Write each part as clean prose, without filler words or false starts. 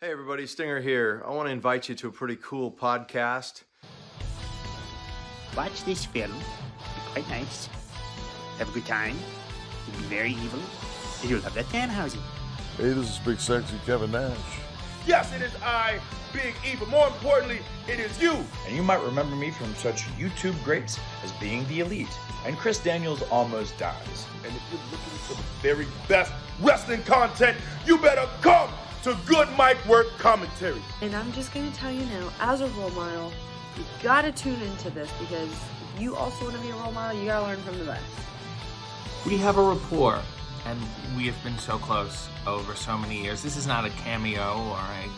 Hey everybody, Stinger here. I want to invite you to a pretty cool podcast. Watch this film. It'll be quite nice. Have a good time. It'll be very evil. And you'll love that Danhausen. Hey, this is Big Sexy Kevin Nash. Yes, it is I, Big E, but more importantly, it is you. And you might remember me from such YouTube greats as Being the Elite and Chris Daniels Almost Dies. And if you're looking for the very best wrestling content, you better come to Good Mic Work Commentary. And I'm just going to tell you now, as a role model, you got to tune into this because if you also want to be a role model, you got to learn from the best. We have a rapport, and we have been so close over so many years. This is not a cameo or a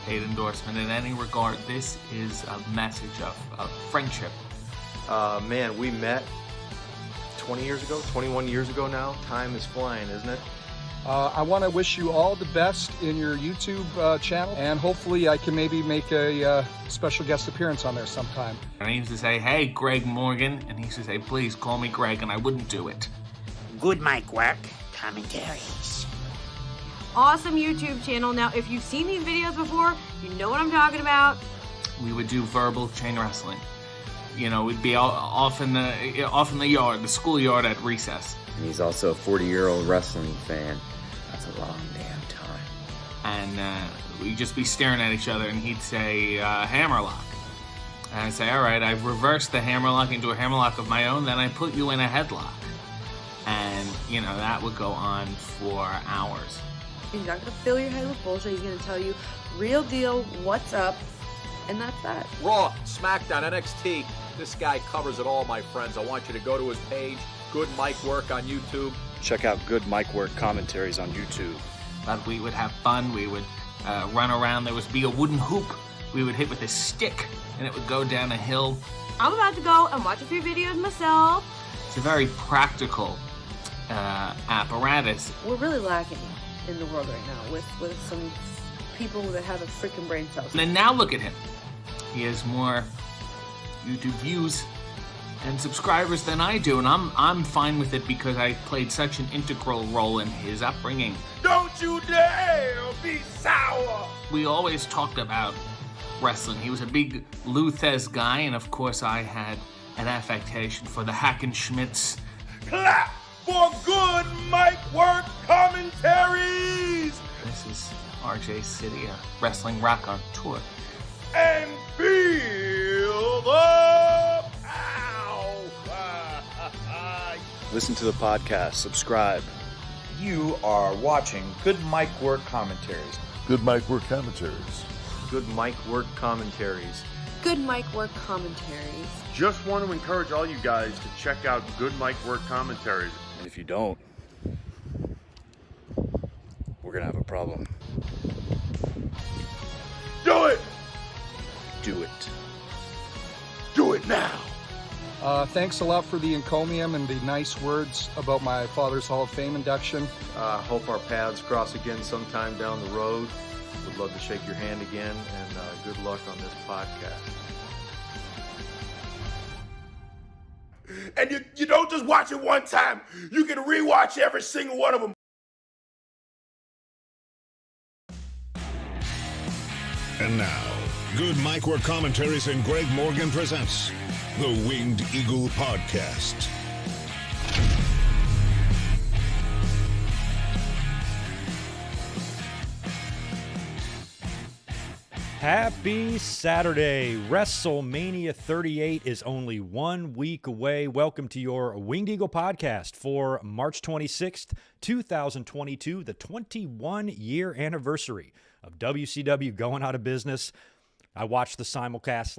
paid endorsement in any regard. This is a message of friendship. Man, we met 20 years ago, 21 years ago now. Time is flying, isn't it? I want to wish you all the best in your YouTube channel, and hopefully I can maybe make a special guest appearance on there sometime. And I used to say, hey, Greg Morgan, and he used to say, please call me Greg, and I wouldn't do it. Good mic work. Commentaries. Awesome YouTube channel. Now, if you've seen these videos before, you know what I'm talking about. We would do verbal chain wrestling. You know, we'd be off in the yard, the schoolyard at recess. And he's also a 40-year-old wrestling fan. That's a long damn time. And we'd just be staring at each other, and he'd say, hammerlock. And I'd say, all right, I've reversed the hammerlock into a hammerlock of my own, then I put you in a headlock. And, you know, that would go on for hours. He's not going to fill your head with bullshit. He's going to tell you real deal, what's up, and that's that. Raw, Smackdown, NXT. This guy covers it all, my friends. I want you to go to his page, Good Mic Work on YouTube. Check out Good Mic Work Commentaries on YouTube. But we would have fun. We would run around. There would be a wooden hoop we would hit with a stick, and it would go down a hill. I'm about to go and watch a few videos myself. It's a very practical apparatus. We're really lacking in the world right now with some people that have a freaking brain cells. And now look at him. He has more YouTube views and subscribers than I do, and I'm fine with it because I played such an integral role in his upbringing. Don't you dare be sour. We always talked about wrestling. He was a big Luthez guy, and of course I had an affectation for the Hackenschmidts. Clap for Good Mic Work Commentaries. This is RJ City, a wrestling rock on tour. And feel the power. Listen to the podcast. Subscribe. You are watching Good Mic Work Commentaries. Good Mic Work Commentaries. Good Mic Work Commentaries. Good mic work commentaries. Just want to encourage all you guys to check out Good Mic Work Commentaries. And if you don't, we're going to have a problem. Do it! Do it. Do it now! Thanks a lot for the encomium and the nice words about my father's Hall of Fame induction. Hope our paths cross again sometime down the road. Would love to shake your hand again, and good luck on this podcast. And you don't just watch it one time. You can rewatch every single one of them. And now, Good Mic Work Commentaries and Greg Morgan presents the Winged Eagle Podcast. Happy Saturday. WrestleMania 38 is only 1 week away. Welcome to your Winged Eagle podcast for March 26th, 2022, the 21-year anniversary of WCW going out of business. I watched the simulcast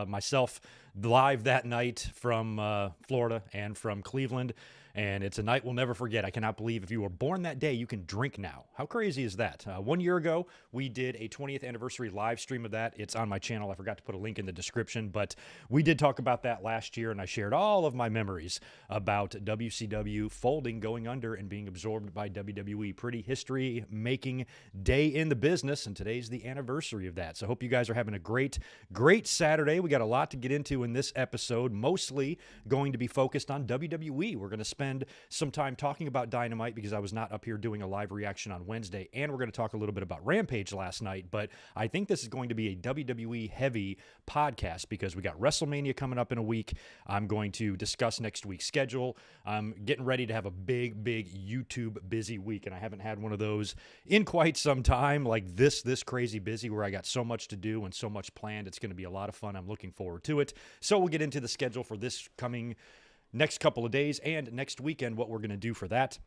myself live that night from Florida and from Cleveland. And it's a night we'll never forget. I cannot believe if you were born that day, you can drink now. How crazy is that? 1 year ago, we did a 20th anniversary live stream of that. It's on my channel. I forgot to put a link in the description, but we did talk about that last year, and I shared all of my memories about WCW folding, going under, and being absorbed by WWE. Pretty history-making day in the business, and today's the anniversary of that. So I hope you guys are having a great Saturday. We got a lot to get into in this episode, mostly going to be focused on WWE. We're going to spend some time talking about Dynamite because I was not up here doing a live reaction on Wednesday, and we're going to talk a little bit about Rampage last night, but I think this is going to be a WWE-heavy podcast because we got WrestleMania coming up in a week. I'm going to discuss next week's schedule. I'm getting ready to have a big YouTube busy week, and I haven't had one of those in quite some time, like this crazy busy where I got so much to do and so much planned. It's going to be a lot of fun. I'm looking forward to it. So we'll get into the schedule for this coming next couple of days and next weekend, what we're going to do for that.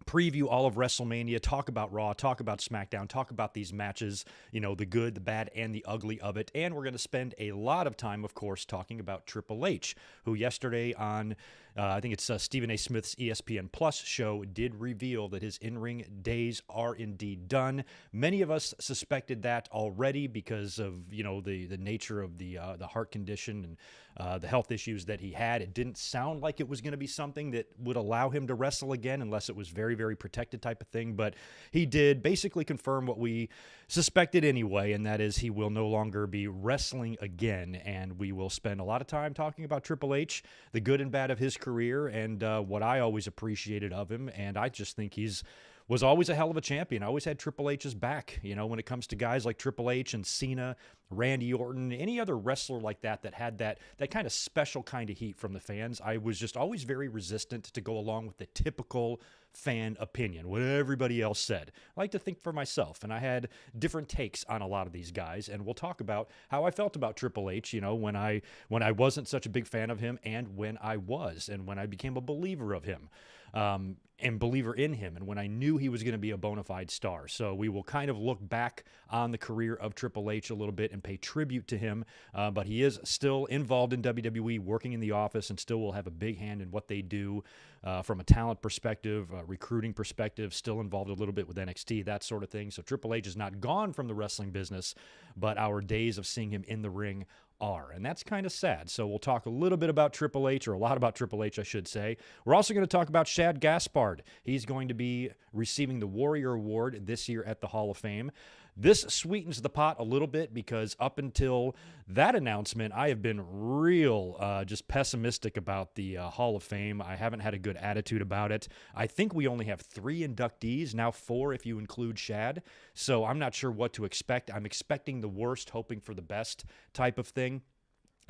Preview all of WrestleMania, talk about Raw, talk about SmackDown, talk about these matches, the good, the bad, and the ugly of it. And we're going to spend a lot of time, of course, talking about Triple H, who yesterday on, I think it's Stephen A. Smith's ESPN Plus show, did reveal that his in-ring days are indeed done. Many of us suspected that already because of, the nature of the heart condition and the health issues that he had. It didn't sound like it was going to be something that would allow him to wrestle again unless it was very protected type of thing. But he did basically confirm what we suspected anyway, and that is he will no longer be wrestling again. And we will spend a lot of time talking about Triple H, the good and bad of his career, and what I always appreciated of him. And I just think was always a hell of a champion. I always had Triple H's back, when it comes to guys like Triple H and Cena, Randy Orton, any other wrestler like that had that kind of special kind of heat from the fans. I was just always very resistant to go along with the typical fan opinion, what everybody else said. I like to think for myself, and I had different takes on a lot of these guys, and we'll talk about how I felt about Triple H, when I wasn't such a big fan of him and when I was, and when I became a believer of him. And believer in him, and when I knew he was going to be a bona fide star. So we will kind of look back on the career of Triple H a little bit and pay tribute to him, but he is still involved in WWE, working in the office, and still will have a big hand in what they do from a talent perspective, recruiting perspective, still involved a little bit with NXT, that sort of thing. So Triple H is not gone from the wrestling business, but our days of seeing him in the ring are, and that's kind of sad. So we'll talk a little bit about Triple H, or a lot about Triple H, I should say. We're also going to talk about Shad Gaspard. He's going to be receiving the Warrior Award this year at the Hall of Fame. This sweetens the pot a little bit because up until that announcement, I have been real just pessimistic about the Hall of Fame. I haven't had a good attitude about it. I think we only have 3 inductees, now 4 if you include Shad. So I'm not sure what to expect. I'm expecting the worst, hoping for the best type of thing,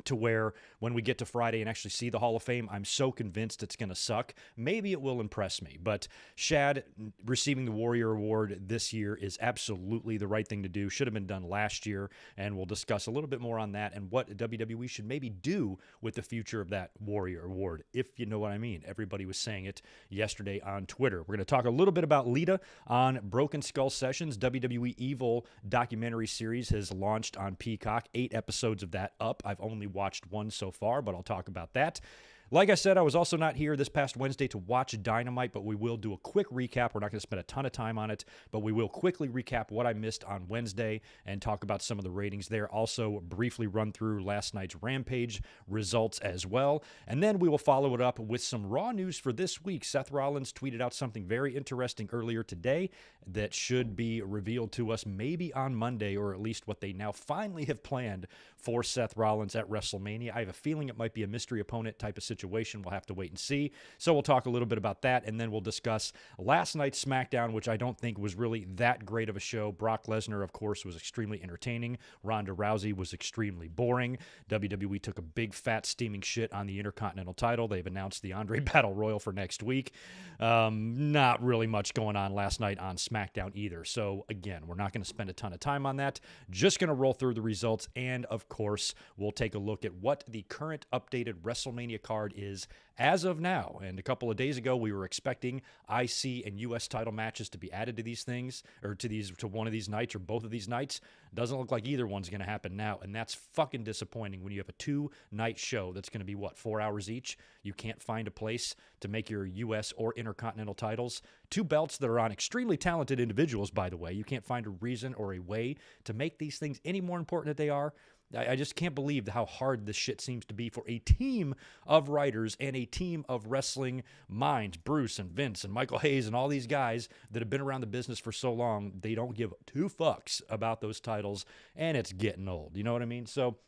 to where when we get to Friday and actually see the Hall of Fame, I'm so convinced it's going to suck. Maybe it will impress me, but Shad receiving the Warrior Award this year is absolutely the right thing to do. Should have been done last year, and we'll discuss a little bit more on that and what WWE should maybe do with the future of that Warrior Award, if you know what I mean. Everybody was saying it yesterday on Twitter. We're going to talk a little bit about Lita on Broken Skull Sessions. WWE Evil documentary series has launched on Peacock. 8 episodes of that up. I've only watched 1 so far, but I'll talk about that. Like I said, I was also not here this past Wednesday to watch Dynamite, but we will do a quick recap. We're not going to spend a ton of time on it, but we will quickly recap what I missed on Wednesday and talk about some of the ratings there. Also, briefly run through last night's Rampage results as well. And then we will follow it up with some Raw news for this week. Seth Rollins tweeted out something very interesting earlier today that should be revealed to us maybe on Monday, or at least what they now finally have planned for Seth Rollins at WrestleMania. I have a feeling it might be a mystery opponent type of situation. We'll have to wait and see. So we'll talk a little bit about that, and then we'll discuss last night's SmackDown, which I don't think was really that great of a show. Brock Lesnar, of course, was extremely entertaining. Ronda Rousey was extremely boring. WWE took a big, fat, steaming shit on the Intercontinental title. They've announced the Andre Battle Royal for next week. Not really much going on last night on SmackDown either. So, again, we're not going to spend a ton of time on that. Just going to roll through the results, and, of course, we'll take a look at what the current updated WrestleMania card is as of now. And a couple of days ago, we were expecting IC and US title matches to be added to these things, or to one of these nights, or both of these nights. Doesn't look like either one's going to happen now, and that's fucking disappointing when you have a 2-night show that's going to be, 4 hours each? You can't find a place to make your US or Intercontinental titles. 2 belts that are on extremely talented individuals, by the way. You can't find a reason or a way to make these things any more important than they are. I just can't believe how hard this shit seems to be for a team of writers and a team of wrestling minds, Bruce and Vince and Michael Hayes and all these guys that have been around the business for so long. They don't give 2 fucks about those titles, and it's getting old. You know what I mean? So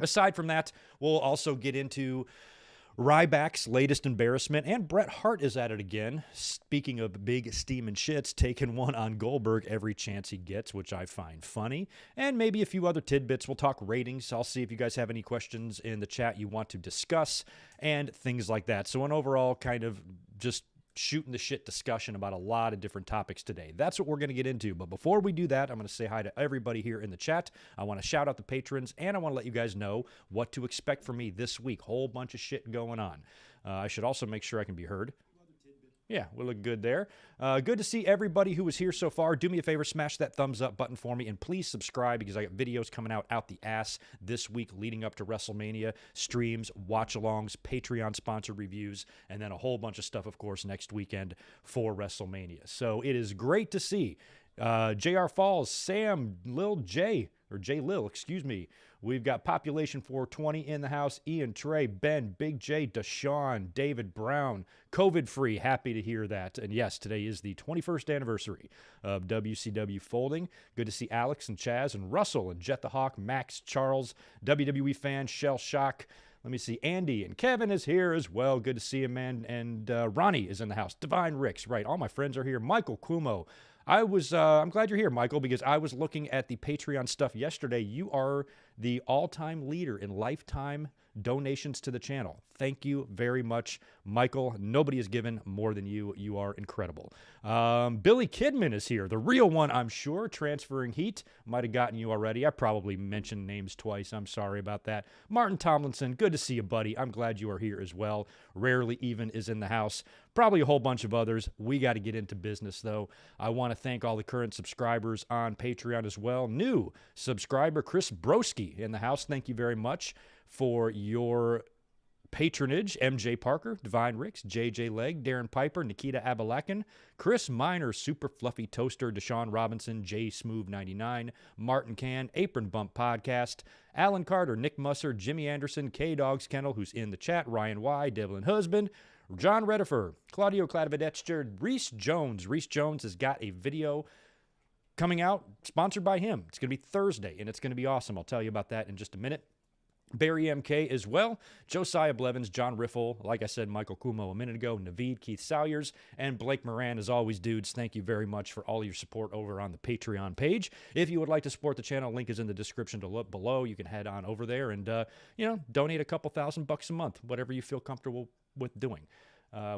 Aside from that, we'll also get into Ryback's latest embarrassment, and Bret Hart is at it again. Speaking of big steaming shits, taking one on Goldberg every chance he gets, which I find funny, and maybe a few other tidbits. We'll talk ratings. I'll see if you guys have any questions in the chat you want to discuss, and things like that. So an overall kind of just shooting the shit discussion about a lot of different topics today. That's what we're going to get into. But before we do that, I'm going to say hi to everybody here in the chat. I want to shout out the patrons, and I want to let you guys know what to expect from me this week. Whole bunch of shit going on. I should also make sure I can be heard. Yeah, we look good there. Good to see everybody who was here so far. Do me a favor, smash that thumbs up button for me, and please subscribe because I got videos coming out the ass this week leading up to WrestleMania, streams, watch-alongs, Patreon-sponsored reviews, and then a whole bunch of stuff, of course, next weekend for WrestleMania. So it is great to see JR Falls, Sam, Lil J, or J Lil, excuse me. We've got Population 420 in the house, Ian, Trey, Ben, Big J, Deshaun, David Brown, COVID-free, happy to hear that. And yes, today is the 21st anniversary of WCW folding. Good to see Alex and Chaz and Russell and Jet the Hawk, Max, Charles, WWE fan, Shell Shock. Let me see, Andy and Kevin is here as well. Good to see him, man. And Ronnie is in the house. Divine Ricks, right. All my friends are here. Michael Kumo. I'm glad you're here, Michael, because I was looking at the Patreon stuff yesterday. You are the all-time leader in lifetime donations to the channel. Thank you very much, Michael. Nobody has given more than you. You are incredible. Billy Kidman is here, the real one, I'm sure. Transferring Heat might have gotten you already. I probably mentioned names twice. I'm sorry about that. Martin Tomlinson, good to see you, buddy. I'm glad you are here as well. Rarely Even is in the house. Probably a whole bunch of others. We got to get into business, though. I want to thank all the current subscribers on Patreon as well. New subscriber Chris Broski in the house. Thank you very much for your patronage. MJ Parker, Divine Ricks, JJ Legg, Darren Piper, Nikita Abalakin, Chris Miner, Super Fluffy Toaster, Deshaun Robinson, J Smooth 99, Martin Can, Apron Bump Podcast, Alan Carter, Nick Musser, Jimmy Anderson, K-Dogs Kennel, who's in the chat, Ryan Y, Devlin Husband, John Redifer, Claudio Cladavedetcher, Reese Jones. Reese Jones has got a video coming out sponsored by him. It's going to be Thursday, and it's going to be awesome. I'll tell you about that in just a minute. Barry MK as well, Josiah Blevins, John Riffle, like I said, Michael Kumo a minute ago, Naveed, Keith Salyers, and Blake Moran. As always, dudes, thank you very much for all your support over on the Patreon page. If you would like to support the channel, link is in the description below. You can head on over there and, donate a couple $1,000 a month, whatever you feel comfortable with doing.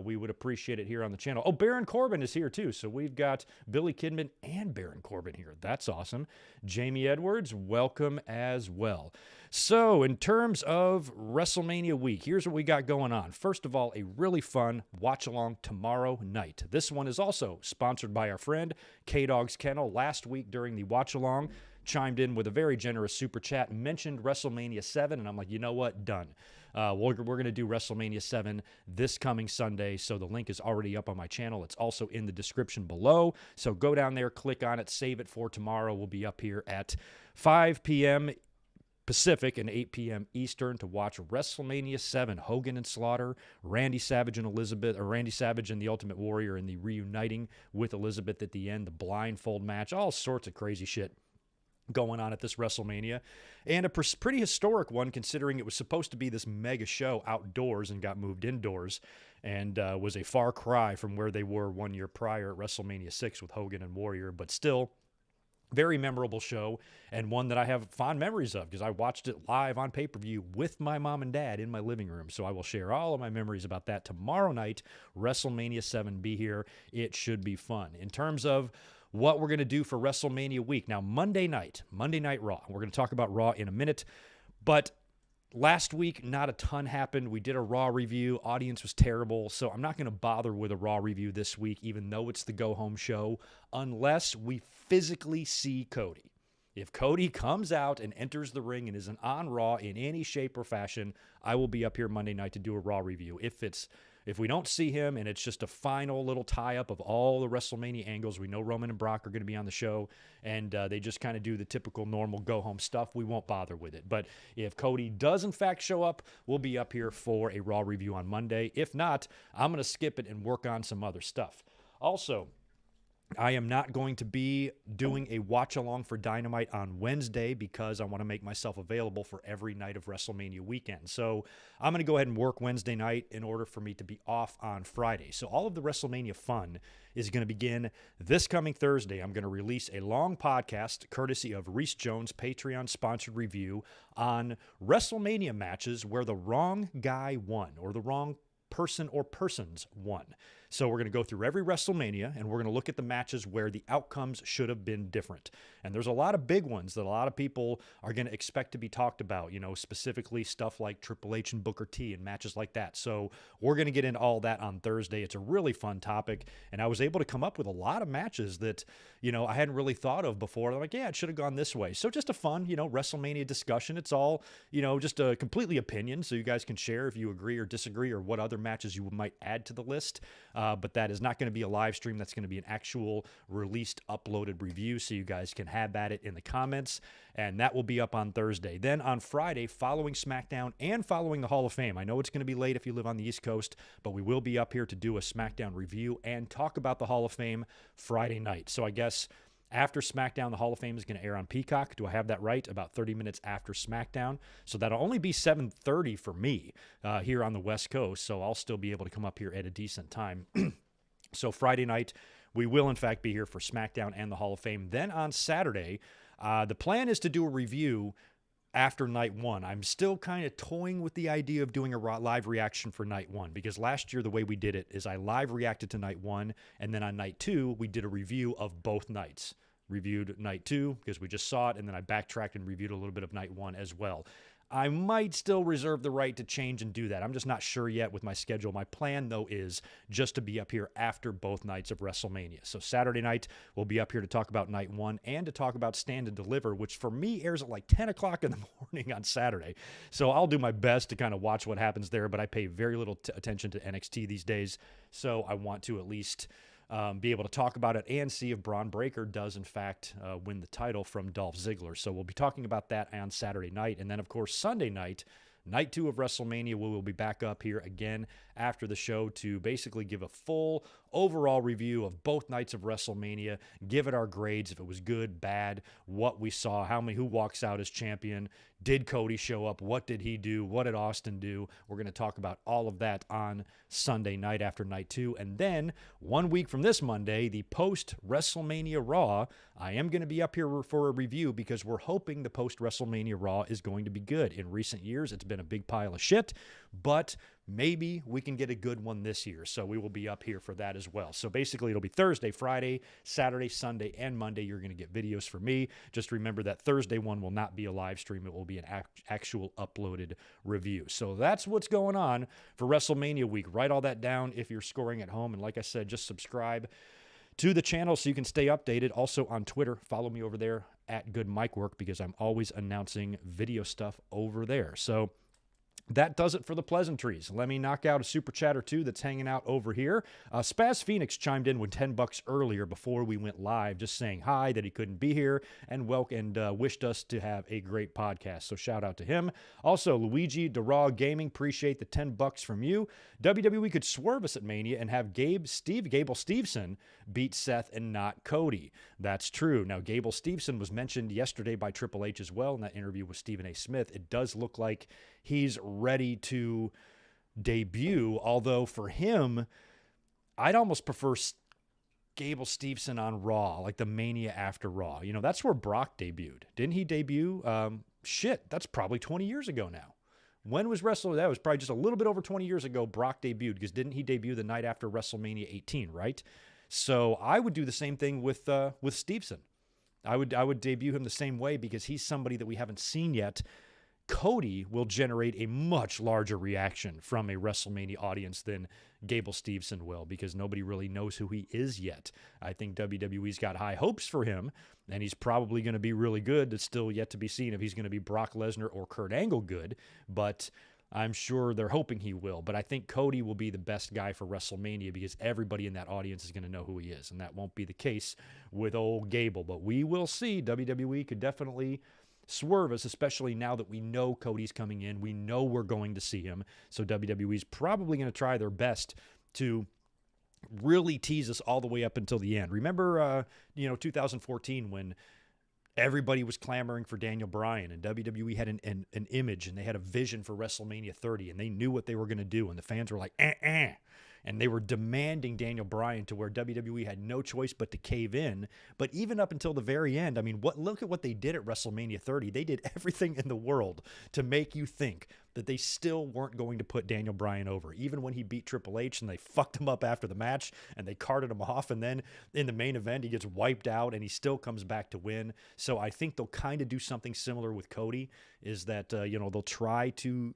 We would appreciate it here on the channel. Oh, Baron Corbin is here too. So we've got Billy Kidman and Baron Corbin here. That's awesome. Jamie Edwards, welcome as well. So in terms of WrestleMania week, here's what we got going on. First of all, a really fun watch-along tomorrow night. This one is also sponsored by our friend K-Dogs Kennel. Last week during the watch-along, chimed in with a very generous super chat, mentioned WrestleMania 7, and I'm like, you know what? Done. We're going to do WrestleMania 7 this coming Sunday, so the link is already up on my channel. It's also in the description below, so go down there, click on it, save it for tomorrow. We'll be up here at 5 p.m. Pacific and 8 p.m. Eastern to watch WrestleMania 7, Hogan and Slaughter, Randy Savage and the Ultimate Warrior, and the reuniting with Elizabeth at the end, the blindfold match, all sorts of crazy shit going on at this WrestleMania, and a pretty historic one considering it was supposed to be this mega show outdoors and got moved indoors, and was a far cry from where they were 1 year prior at WrestleMania 6 with Hogan and Warrior, but still very memorable show, and one that I have fond memories of because I watched it live on pay-per-view with my mom and dad in my living room. So I will share all of my memories about that tomorrow night. WrestleMania 7, be here. It should be fun. In terms of what we're going to do for WrestleMania week. Now, Monday Night Raw. We're going to talk about Raw in a minute, but last week, not a ton happened. We did a Raw review. Audience was terrible, so I'm not going to bother with a Raw review this week, even though it's the go-home show, unless we physically see Cody. If Cody comes out and enters the ring and isn't on Raw in any shape or fashion, I will be up here Monday night to do a Raw review. If we don't see him and it's just a final little tie-up of all the WrestleMania angles, we know Roman and Brock are going to be on the show, and they just kind of do the typical normal go-home stuff, we won't bother with it. But if Cody does in fact show up, we'll be up here for a Raw review on Monday. If not, I'm going to skip it and work on some other stuff. Also, I am not going to be doing a watch-along for Dynamite on Wednesday because I want to make myself available for every night of WrestleMania weekend. So I'm going to go ahead and work Wednesday night in order for me to be off on Friday. So all of the WrestleMania fun is going to begin this coming Thursday. I'm going to release a long podcast courtesy of Reese Jones' Patreon-sponsored review on WrestleMania matches where the wrong guy won or the wrong person or persons won. So we're going to go through every WrestleMania, and we're going to look at the matches where the outcomes should have been different. And there's a lot of big ones that a lot of people are going to expect to be talked about, specifically stuff like Triple H and Booker T and matches like that. So we're going to get into all that on Thursday. It's a really fun topic, and I was able to come up with a lot of matches that, I hadn't really thought of before. I'm like, yeah, it should have gone this way. So just a fun, WrestleMania discussion. It's all, just a completely opinion, so you guys can share if you agree or disagree or what other matches you might add to the list. But that is not going to be a live stream. That's going to be an actual released, uploaded review, so you guys can have at it in the comments, and that will be up on Thursday. Then on Friday, following SmackDown and following the Hall of Fame, I know it's going to be late if you live on the East Coast, but we will be up here to do a SmackDown review and talk about the Hall of Fame Friday night. So I guess after SmackDown, the Hall of Fame is going to air on Peacock. Do I have that right? About 30 minutes after SmackDown. So that'll only be 7:30 for me here on the West Coast, so I'll still be able to come up here at a decent time. So Friday night, we will, in fact, be here for SmackDown and the Hall of Fame. Then on Saturday, the plan is to do a review after night one. I'm still kind of toying with the idea of doing a live reaction for night one, because last year the way we did it is I live reacted to night one, and then on night two, we did a review of both nights. Reviewed night two because we just saw it, and then I backtracked and reviewed a little bit of night one as well. I might still reserve the right to change and do that. I'm just not sure yet with my schedule. My plan, though, is just to be up here after both nights of WrestleMania. So Saturday night, we'll be up here to talk about night one and to talk about Stand and Deliver, which for me airs at like 10 o'clock in the morning on Saturday. So I'll do my best to kind of watch what happens there, but I pay very little attention to NXT these days. So I want to at least be able to talk about it and see if Braun Breaker does, in fact, win the title from Dolph Ziggler. So we'll be talking about that on Saturday night. And then, of course, Sunday night, night two of WrestleMania, we will be back up here again after the show to basically give a full overall review of both nights of WrestleMania, give it our grades, if it was good, bad, what we saw, who walks out as champion, did Cody show up, what did he do, what did Austin do. We're going to talk about all of that on Sunday night after night two. And then 1 week from this Monday, the post-WrestleMania Raw, I am going to be up here for a review because we're hoping the post-WrestleMania Raw is going to be good. In recent years, it's been a big pile of shit, but maybe we can get a good one this year. So we will be up here for that as well. So basically, it'll be Thursday, Friday, Saturday, Sunday, and Monday. You're going to get videos from me. Just remember that Thursday one will not be a live stream. It will be an actual uploaded review. So that's what's going on for WrestleMania week. Write all that down if you're scoring at home. And like I said, just subscribe to the channel so you can stay updated. Also on Twitter, follow me over there at Good Mic Work because I'm always announcing video stuff over there. So that does it for the pleasantries. Let me knock out a super chat or two that's hanging out over here. Spaz Phoenix chimed in with $10 earlier before we went live, just saying hi, that he couldn't be here, and wished us to have a great podcast. So shout out to him. Also, Luigi DeRaw Gaming, appreciate the $10 from you. WWE could swerve us at Mania and have Gable Steveson beat Seth and not Cody. That's true. Now, Gable Steveson was mentioned yesterday by Triple H as well in that interview with Stephen A. Smith. It does look like he's ready to debut, although for him, I'd almost prefer Gable Steveson on Raw, like the Mania after Raw. That's where Brock debuted. Didn't he debut? That's probably 20 years ago now. When was WrestleMania? That was probably just a little bit over 20 years ago Brock debuted, because didn't he debut the night after WrestleMania 18, right? So I would do the same thing with Steveson. I would debut him the same way because he's somebody that we haven't seen yet. Cody will generate a much larger reaction from a WrestleMania audience than Gable Steveson will, because nobody really knows who he is yet. I think WWE's got high hopes for him, and he's probably going to be really good. It's still yet to be seen if he's going to be Brock Lesnar or Kurt Angle good, but I'm sure they're hoping he will. But I think Cody will be the best guy for WrestleMania because everybody in that audience is going to know who he is, and that won't be the case with old Gable. But we will see. WWE could definitely swerve us, especially now that we know Cody's coming in. We know we're going to see him. So WWE's probably going to try their best to really tease us all the way up until the end. Remember, 2014 when everybody was clamoring for Daniel Bryan, and WWE had an image, and they had a vision for WrestleMania 30, and they knew what they were going to do, and the fans were like, and they were demanding Daniel Bryan to where WWE had no choice but to cave in. But even up until the very end, I mean, look at what they did at WrestleMania 30. They did everything in the world to make you think that they still weren't going to put Daniel Bryan over, even when he beat Triple H and they fucked him up after the match and they carted him off. And then in the main event, he gets wiped out and he still comes back to win. So I think they'll kind of do something similar with Cody, is that, they'll try to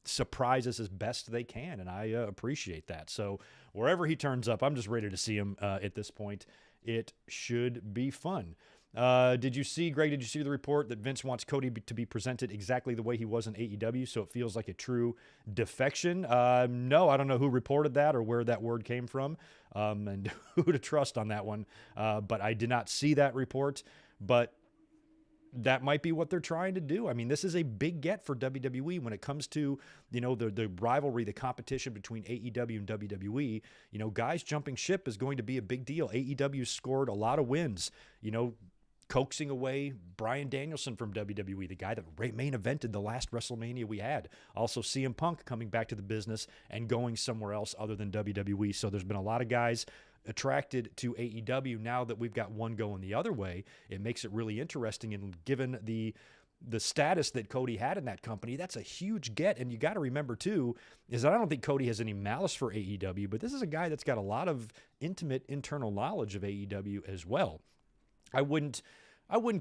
surprise us as best they can, and I appreciate that. So wherever he turns up, I'm just ready to see him at this point. It should be fun. Greg, did you see the report that Vince wants Cody to be presented exactly the way he was in AEW, so it feels like a true defection? No, I don't know who reported that or where that word came from, and who to trust on that one, but I did not see that report. But that might be what they're trying to do. I mean, this is a big get for WWE when it comes to, the rivalry, the competition between AEW and WWE. Guys jumping ship is going to be a big deal. AEW scored a lot of wins, coaxing away Bryan Danielson from WWE, the guy that main evented the last WrestleMania we had. Also CM Punk coming back to the business and going somewhere else other than WWE. So there's been a lot of guys attracted to AEW. Now that we've got one going the other way, it makes it really interesting. And given the status that Cody had in that company, that's a huge get. And you got to remember too, is that I don't think Cody has any malice for AEW, but this is a guy that's got a lot of intimate internal knowledge of AEW as well. I wouldn't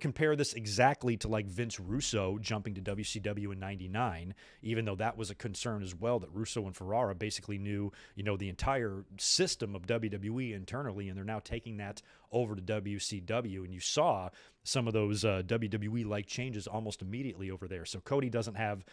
compare this exactly to like Vince Russo jumping to WCW in '99, even though that was a concern as well, that Russo and Ferrara basically knew, the entire system of WWE internally, and they're now taking that over to WCW. And you saw some of those WWE-like changes almost immediately over there. So Cody doesn't have,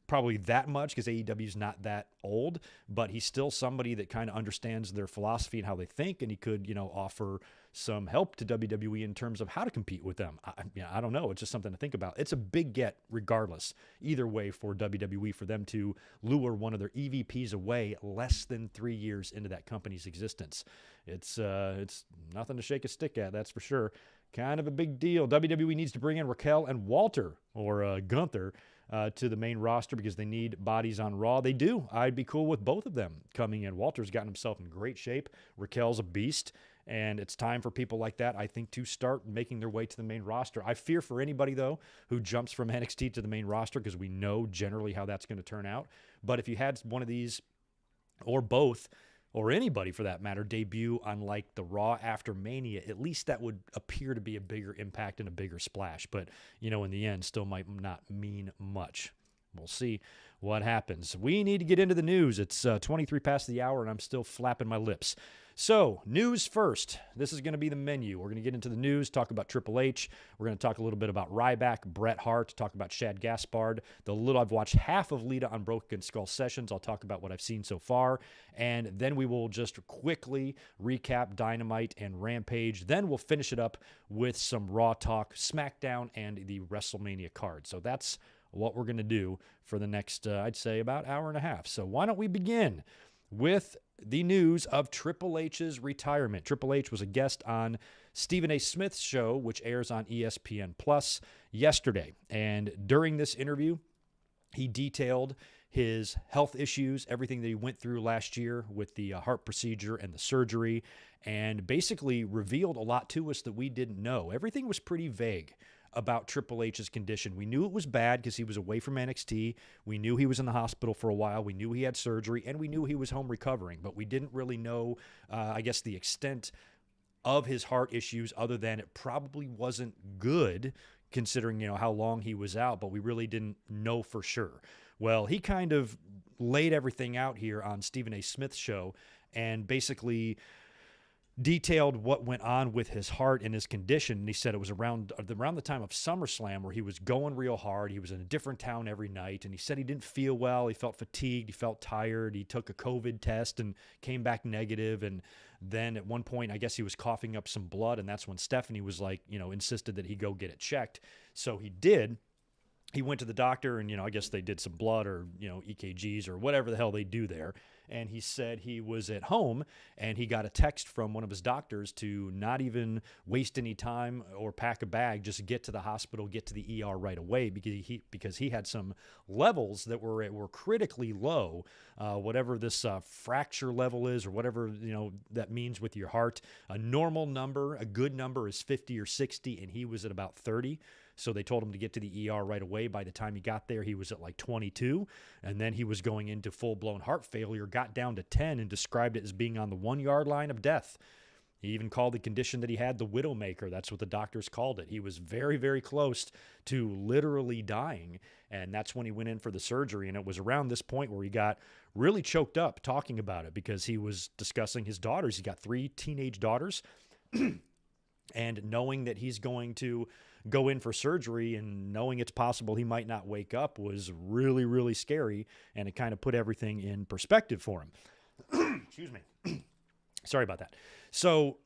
probably that much because AEW is not that old, but he's still somebody that kind of understands their philosophy and how they think, and he could, offer some help to WWE in terms of how to compete with them. I don't know. It's just something to think about. It's a big get regardless, either way, for WWE, for them to lure one of their EVPs away less than 3 years into that company's existence. It's nothing to shake a stick at, that's for sure. Kind of a big deal. WWE needs to bring in Raquel and Walter, or Gunther, to the main roster because they need bodies on Raw. They do. I'd be cool with both of them coming in. Walter's gotten himself in great shape. Raquel's a beast, and it's time for people like that, I think, to start making their way to the main roster. I fear for anybody, though, who jumps from NXT to the main roster because we know generally how that's going to turn out. But if you had one of these, or both, or anybody for that matter, debut on like the Raw after Mania, at least that would appear to be a bigger impact and a bigger splash. But, in the end, still might not mean much. We'll see what happens. We need to get into the news. It's 23 past the hour, and I'm still flapping my lips. So, news first. This is going to be the menu. We're going to get into the news, talk about Triple H. We're going to talk a little bit about Ryback, Bret Hart, talk about Shad Gaspard. I've watched half of Lita on Broken Skull Sessions. I'll talk about what I've seen so far. And then we will just quickly recap Dynamite and Rampage. Then we'll finish it up with some Raw talk, Smackdown, and the WrestleMania card. So that's what we're going to do for the next, I'd say, about hour and a half. So why don't we begin with the news of Triple H's retirement. Triple H was a guest on Stephen A. Smith's show, which airs on ESPN Plus, yesterday. And during this interview, he detailed his health issues, everything that he went through last year with the heart procedure and the surgery, and basically revealed a lot to us that we didn't know. Everything was pretty vague about Triple H's condition. We knew it was bad because he was away from NXT. We knew he was in the hospital for a while. We knew he had surgery, and we knew he was home recovering, but we didn't really know, the extent of his heart issues, other than it probably wasn't good considering, how long he was out, but we really didn't know for sure. Well, he kind of laid everything out here on Stephen A. Smith's show and basically detailed what went on with his heart and his condition. And he said it was around the time of SummerSlam where he was going real hard. He was in a different town every night. And he said he didn't feel well. He felt fatigued. He felt tired. He took a COVID test and came back negative. And then at one point, I guess he was coughing up some blood. And that's when Stephanie was like, insisted that he go get it checked. So he did. He went to the doctor and, I guess they did some blood or, EKGs or whatever the hell they do there. and he said he was at home and he got a text from one of his doctors to not even waste any time or pack a bag, just get to the hospital, get to the ER right away, because he had some levels that were critically low, whatever this fracture level is, or whatever that means with your heart. A normal number, a good number, is 50 or 60, and he was at about 30. So they told him to get to the ER right away. By the time he got there, he was at like 22, and then he was going into full-blown heart failure, got down to 10, and described it as being on the 1-yard line of death. He even called the condition that he had the Widowmaker. That's what the doctors called it. He was very, very close to literally dying, and that's when he went in for the surgery. And it was around this point where he got really choked up talking about it, because he was discussing his daughters. He's got 3 teenage daughters, and knowing that he's going to go in for surgery and knowing it's possible he might not wake up was really, really scary, and it kind of put everything in perspective for him. Excuse me. Sorry about that. So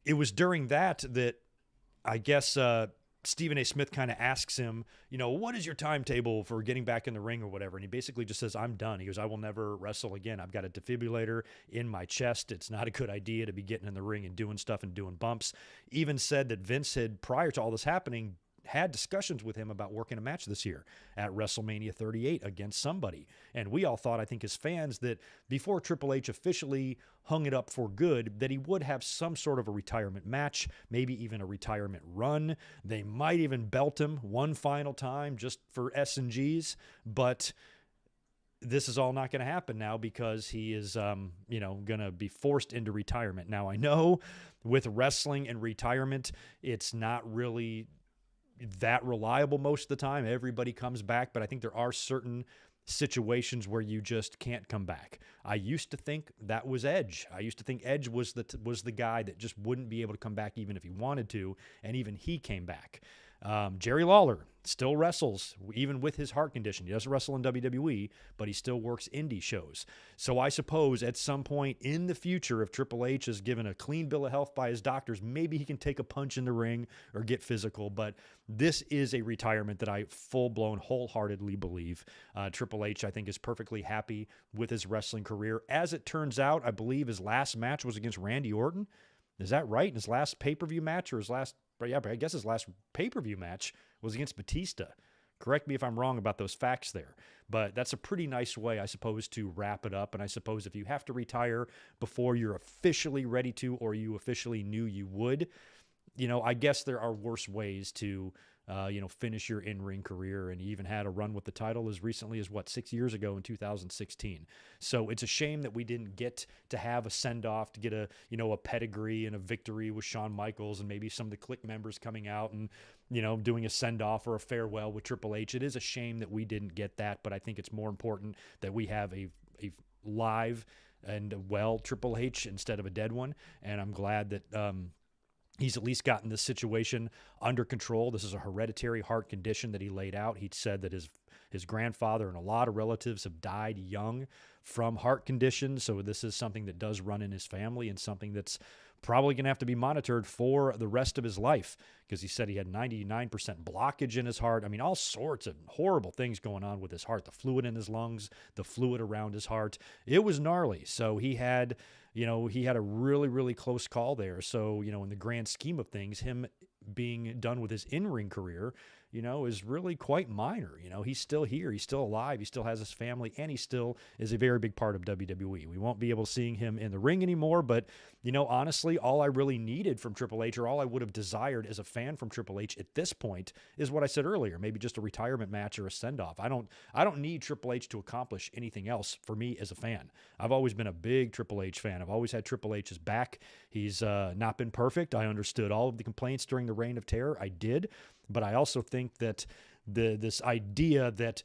it was during that I guess Stephen A. Smith kind of asks him, what is your timetable for getting back in the ring or whatever? And he basically just says, I'm done. He goes, I will never wrestle again. I've got a defibrillator in my chest. It's not a good idea to be getting in the ring and doing stuff and doing bumps. Even said that Vince had, prior to all this happening, had discussions with him about working a match this year at WrestleMania 38 against somebody. And we all thought, I think as fans, that before Triple H officially hung it up for good, that he would have some sort of a retirement match, maybe even a retirement run. They might even belt him one final time just for S&Gs, but this is all not going to happen now, because he is, going to be forced into retirement. Now, I know with wrestling and retirement, it's not really that reliable most of the time. Everybody comes back, but I think there are certain situations where you just can't come back. I used to think that was Edge. I used to think Edge was the guy that just wouldn't be able to come back even if he wanted to, and even he came back. Jerry Lawler still wrestles, even with his heart condition. He doesn't wrestle in WWE, but he still works indie shows. So I suppose at some point in the future, if Triple H is given a clean bill of health by his doctors, maybe he can take a punch in the ring or get physical. But this is a retirement that I full-blown, wholeheartedly believe. Triple H, I think, is perfectly happy with his wrestling career. As it turns out, I believe his last match was against Randy Orton. Is that right? His last pay-per-view match, or his last... But I guess his last pay-per-view match was against Batista. Correct me if I'm wrong about those facts there. But that's a pretty nice way, I suppose, to wrap it up. And I suppose if you have to retire before you're officially ready to, or you officially knew you would, I guess there are worse ways to, finish your in-ring career. And he even had a run with the title as recently as, 6 years ago in 2016. So it's a shame that we didn't get to have a send-off, to get a pedigree and a victory with Shawn Michaels and maybe some of the Clique members coming out and, doing a send-off or a farewell with Triple H. It is a shame that we didn't get that, but I think it's more important that we have a live and well Triple H instead of a dead one. And I'm glad that, he's at least gotten this situation under control. This is a hereditary heart condition that he laid out. He said that his grandfather and a lot of relatives have died young from heart conditions. So this is something that does run in his family, and something that's probably going to have to be monitored for the rest of his life, because he said he had 99% blockage in his heart. I mean, all sorts of horrible things going on with his heart, the fluid in his lungs, the fluid around his heart. It was gnarly. So he had a really, really close call there. So, in the grand scheme of things, him being done with his in-ring career, is really quite minor. He's still here. He's still alive. He still has his family, and he still is a very big part of WWE. We won't be able to see him in the ring anymore, but, honestly, all I really needed from Triple H, or all I would have desired as a fan from Triple H at this point, is what I said earlier, maybe just a retirement match or a send-off. I don't need Triple H to accomplish anything else for me as a fan. I've always been a big Triple H fan. I've always had Triple H's back. He's not been perfect. I understood all of the complaints during the Reign of Terror. I did. But I also think that this idea that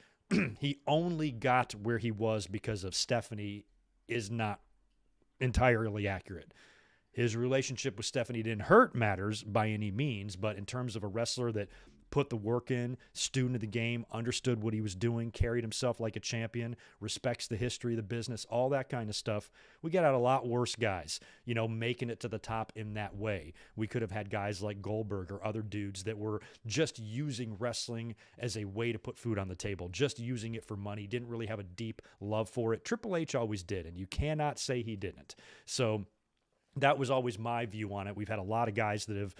he only got where he was because of Stephanie is not entirely accurate. His relationship with Stephanie didn't hurt matters by any means, but in terms of a wrestler that put the work in, student of the game, understood what he was doing, carried himself like a champion, respects the history of the business, all that kind of stuff. We got out a lot worse guys, making it to the top in that way. We could have had guys like Goldberg or other dudes that were just using wrestling as a way to put food on the table, just using it for money, didn't really have a deep love for it. Triple H always did, and you cannot say he didn't. So that was always my view on it. We've had a lot of guys that have,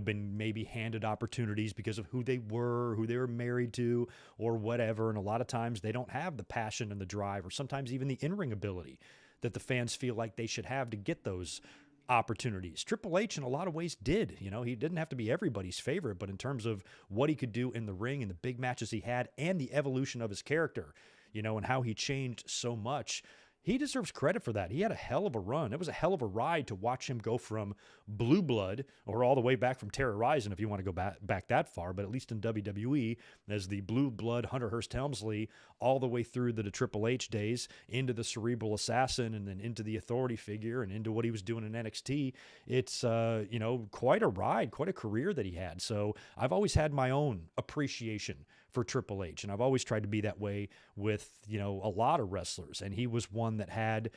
been maybe handed opportunities because of who they were married to, or whatever. And a lot of times they don't have the passion and the drive, or sometimes even the in-ring ability that the fans feel like they should have to get those opportunities. Triple H in a lot of ways did. He didn't have to be everybody's favorite, but in terms of what he could do in the ring and the big matches he had and the evolution of his character, and how he changed so much, he deserves credit for that. He had a hell of a run. It was a hell of a ride to watch him go from Blue Blood, or all the way back from Terror Rising, if you want to go back that far, but at least in WWE, as the Blue Blood Hunter Hearst Helmsley, all the way through the Triple H days, into the Cerebral Assassin, and then into the Authority figure, and into what he was doing in NXT. It's, quite a ride, quite a career that he had. So I've always had my own appreciation for Triple H, and I've always tried to be that way with, a lot of wrestlers. And he was one that had,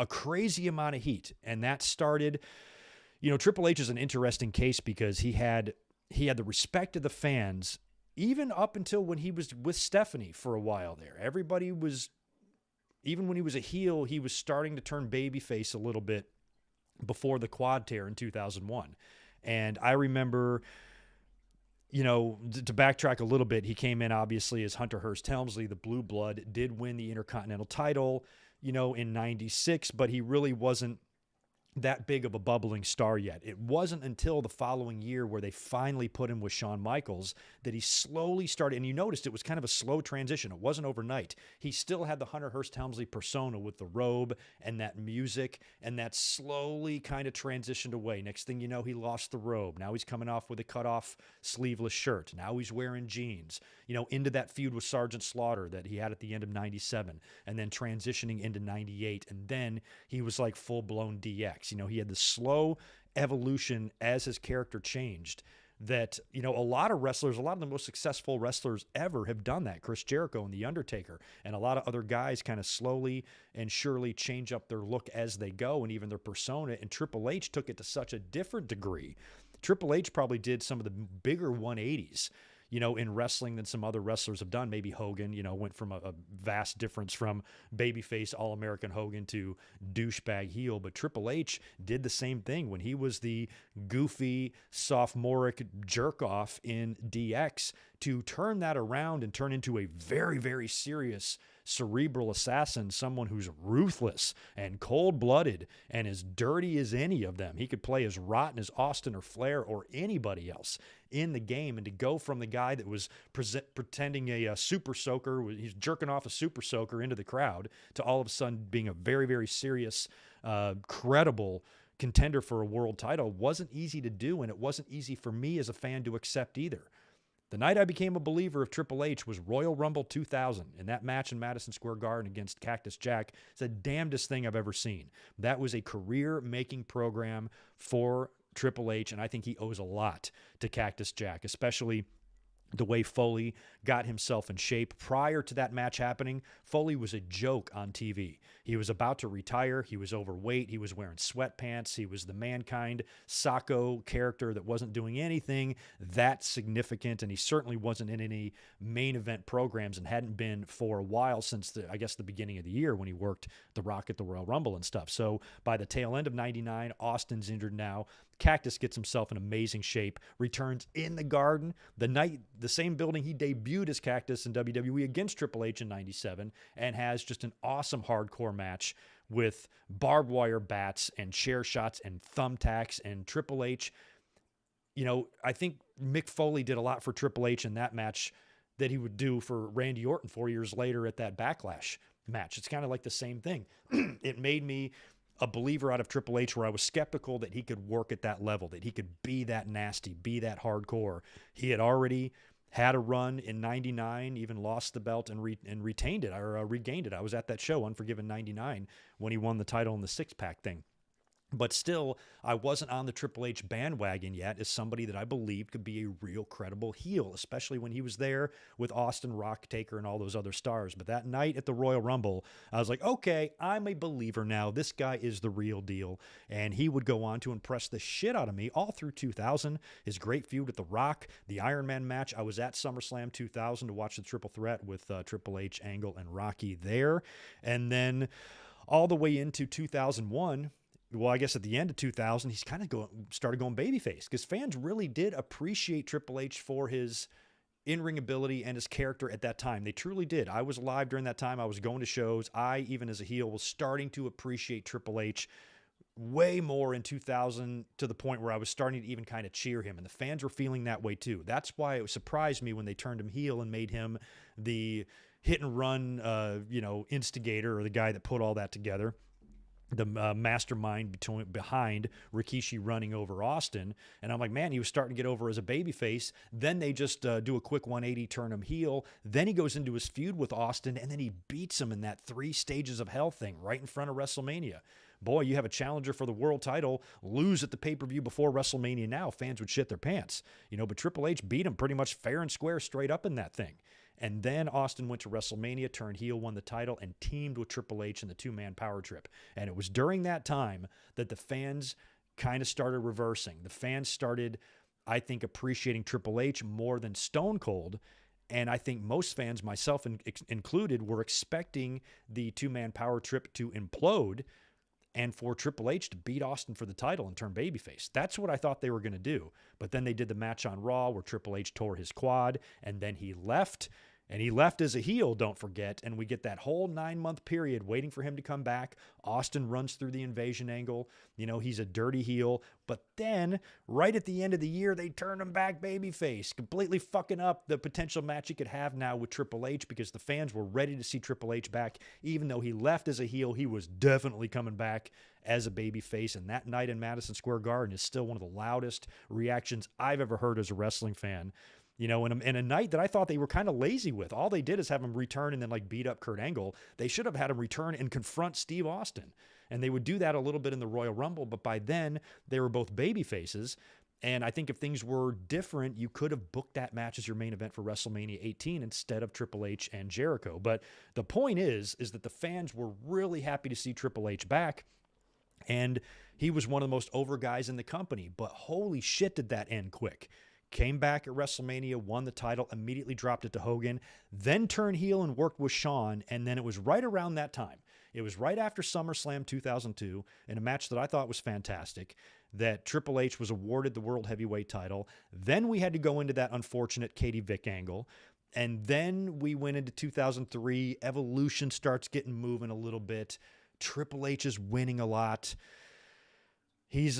a crazy amount of heat. And that started, Triple H is an interesting case because he had the respect of the fans, even up until when he was with Stephanie for a while there. Everybody was, even when he was a heel, he was starting to turn babyface a little bit before the quad tear in 2001. And I remember, to backtrack a little bit, he came in obviously as Hunter Hearst Helmsley, the Blue Blood, did win the Intercontinental title, in 96, but he really wasn't that big of a bubbling star yet. It wasn't until the following year where they finally put him with Shawn Michaels that he slowly started, and you noticed it was kind of a slow transition. It wasn't overnight. He still had the Hunter Hearst Helmsley persona with the robe and that music, and that slowly kind of transitioned away. Next thing you know, he lost the robe. Now he's coming off with a cut-off sleeveless shirt. Now he's wearing jeans, into that feud with Sergeant Slaughter that he had at the end of 97, and then transitioning into 98, and then he was like full-blown DX. He had the slow evolution as his character changed that, a lot of wrestlers, a lot of the most successful wrestlers ever have done that. Chris Jericho and The Undertaker and a lot of other guys kind of slowly and surely change up their look as they go, and even their persona. And Triple H took it to such a different degree. Triple H probably did some of the bigger 180s, in wrestling than some other wrestlers have done. Maybe Hogan, went from a vast difference from babyface All-American Hogan to douchebag heel. But Triple H did the same thing when he was the goofy, sophomoric jerk-off in DX, to turn that around and turn into a very, very serious cerebral assassin, someone who's ruthless and cold-blooded and as dirty as any of them. He could play as rotten as Austin or Flair or anybody else in the game. And to go from the guy that was pretending a super soaker, he's jerking off a super soaker into the crowd, to all of a sudden being a very, very serious, credible contender for a world title wasn't easy to do, and it wasn't easy for me as a fan to accept either. The night I became a believer of Triple H was Royal Rumble 2000, and that match in Madison Square Garden against Cactus Jack is the damnedest thing I've ever seen. That was a career-making program for Triple H, and I think he owes a lot to Cactus Jack, especially the way Foley got himself in shape. Prior to that match happening, Foley was a joke on TV. He was about to retire. He was overweight. He was wearing sweatpants. He was the Mankind Sacco character that wasn't doing anything that significant, and he certainly wasn't in any main event programs and hadn't been for a while, since the beginning of the year when he worked The Rock at the Royal Rumble and stuff. So by the tail end of 99, Austin's injured now. Cactus gets himself in amazing shape, returns in the Garden, the same building he debuted as Cactus in WWE against Triple H in 97, and has just an awesome hardcore match with barbed wire bats and chair shots and thumbtacks. And Triple H, I think Mick Foley did a lot for Triple H in that match that he would do for Randy Orton 4 years later at that Backlash match. It's kind of like the same thing. It made me a believer out of Triple H, where I was skeptical that he could work at that level, that he could be that nasty, be that hardcore. He had already had a run in 99, even lost the belt and retained it, or regained it. I was at that show, Unforgiven 99, when he won the title in the six-pack thing. But still, I wasn't on the Triple H bandwagon yet as somebody that I believed could be a real credible heel, especially when he was there with Austin, Rock, Taker, and all those other stars. But that night at the Royal Rumble, I was like, okay, I'm a believer now. This guy is the real deal. And he would go on to impress the shit out of me all through 2000. His great feud with The Rock, the Iron Man match. I was at SummerSlam 2000 to watch the Triple Threat with Triple H, Angle, and Rocky there. And then all the way into 2001... well, I guess at the end of 2000, he's kind of started going babyface because fans really did appreciate Triple H for his in-ring ability and his character at that time. They truly did. I was alive during that time. I was going to shows. I, even as a heel, was starting to appreciate Triple H way more in 2000 to the point where I was starting to even kind of cheer him. And the fans were feeling that way too. That's why it surprised me when they turned him heel and made him the hit and run, instigator, or the guy that put all that together. The mastermind behind Rikishi running over Austin. And I'm like, man, he was starting to get over as a babyface. Then they just do a quick 180, turn him heel. Then he goes into his feud with Austin, and then he beats him in that 3 stages of hell thing right in front of WrestleMania. Boy, you have a challenger for the world title, lose at the pay-per-view before WrestleMania now. Fans would shit their pants. But Triple H beat him pretty much fair and square straight up in that thing. And then Austin went to WrestleMania, turned heel, won the title, and teamed with Triple H in the 2-man power trip. And it was during that time that the fans kind of started reversing. The fans started, I think, appreciating Triple H more than Stone Cold. And I think most fans, myself included, were expecting the 2-man power trip to implode and for Triple H to beat Austin for the title and turn babyface. That's what I thought they were going to do. But then they did the match on Raw where Triple H tore his quad, and then he left. And he left as a heel, don't forget. And we get that whole 9-month period waiting for him to come back. Austin runs through the invasion angle. He's a dirty heel. But then, right at the end of the year, they turn him back babyface, completely fucking up the potential match he could have now with Triple H because the fans were ready to see Triple H back. Even though he left as a heel, he was definitely coming back as a babyface. And that night in Madison Square Garden is still one of the loudest reactions I've ever heard as a wrestling fan. In a night that I thought they were kind of lazy with. All they did is have him return and then beat up Kurt Angle. They should have had him return and confront Steve Austin. And they would do that a little bit in the Royal Rumble, but by then they were both baby faces. And I think if things were different, you could have booked that match as your main event for WrestleMania 18 instead of Triple H and Jericho. But the point is that the fans were really happy to see Triple H back. And he was one of the most over guys in the company. But holy shit, did that end quick. Came back at WrestleMania, won the title, immediately dropped it to Hogan, then turned heel and worked with Shawn, and then it was right around that time. It was right after SummerSlam 2002, in a match that I thought was fantastic, that Triple H was awarded the World Heavyweight title. Then we had to go into that unfortunate Katie Vick angle, and then we went into 2003. Evolution starts getting moving a little bit. Triple H is winning a lot. He's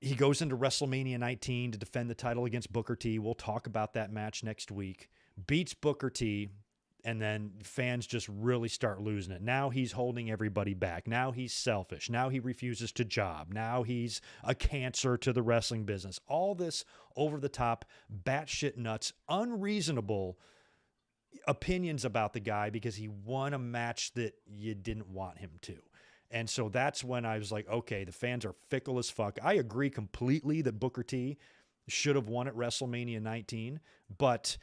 he goes into WrestleMania 19 to defend the title against Booker T. We'll talk about that match next week. Beats Booker T, and then fans just really start losing it. Now he's holding everybody back. Now he's selfish. Now he refuses to job. Now he's a cancer to the wrestling business. All this over-the-top, batshit nuts, unreasonable opinions about the guy because he won a match that you didn't want him to. And so that's when I was like, okay, the fans are fickle as fuck. I agree completely that Booker T should have won at WrestleMania 19, but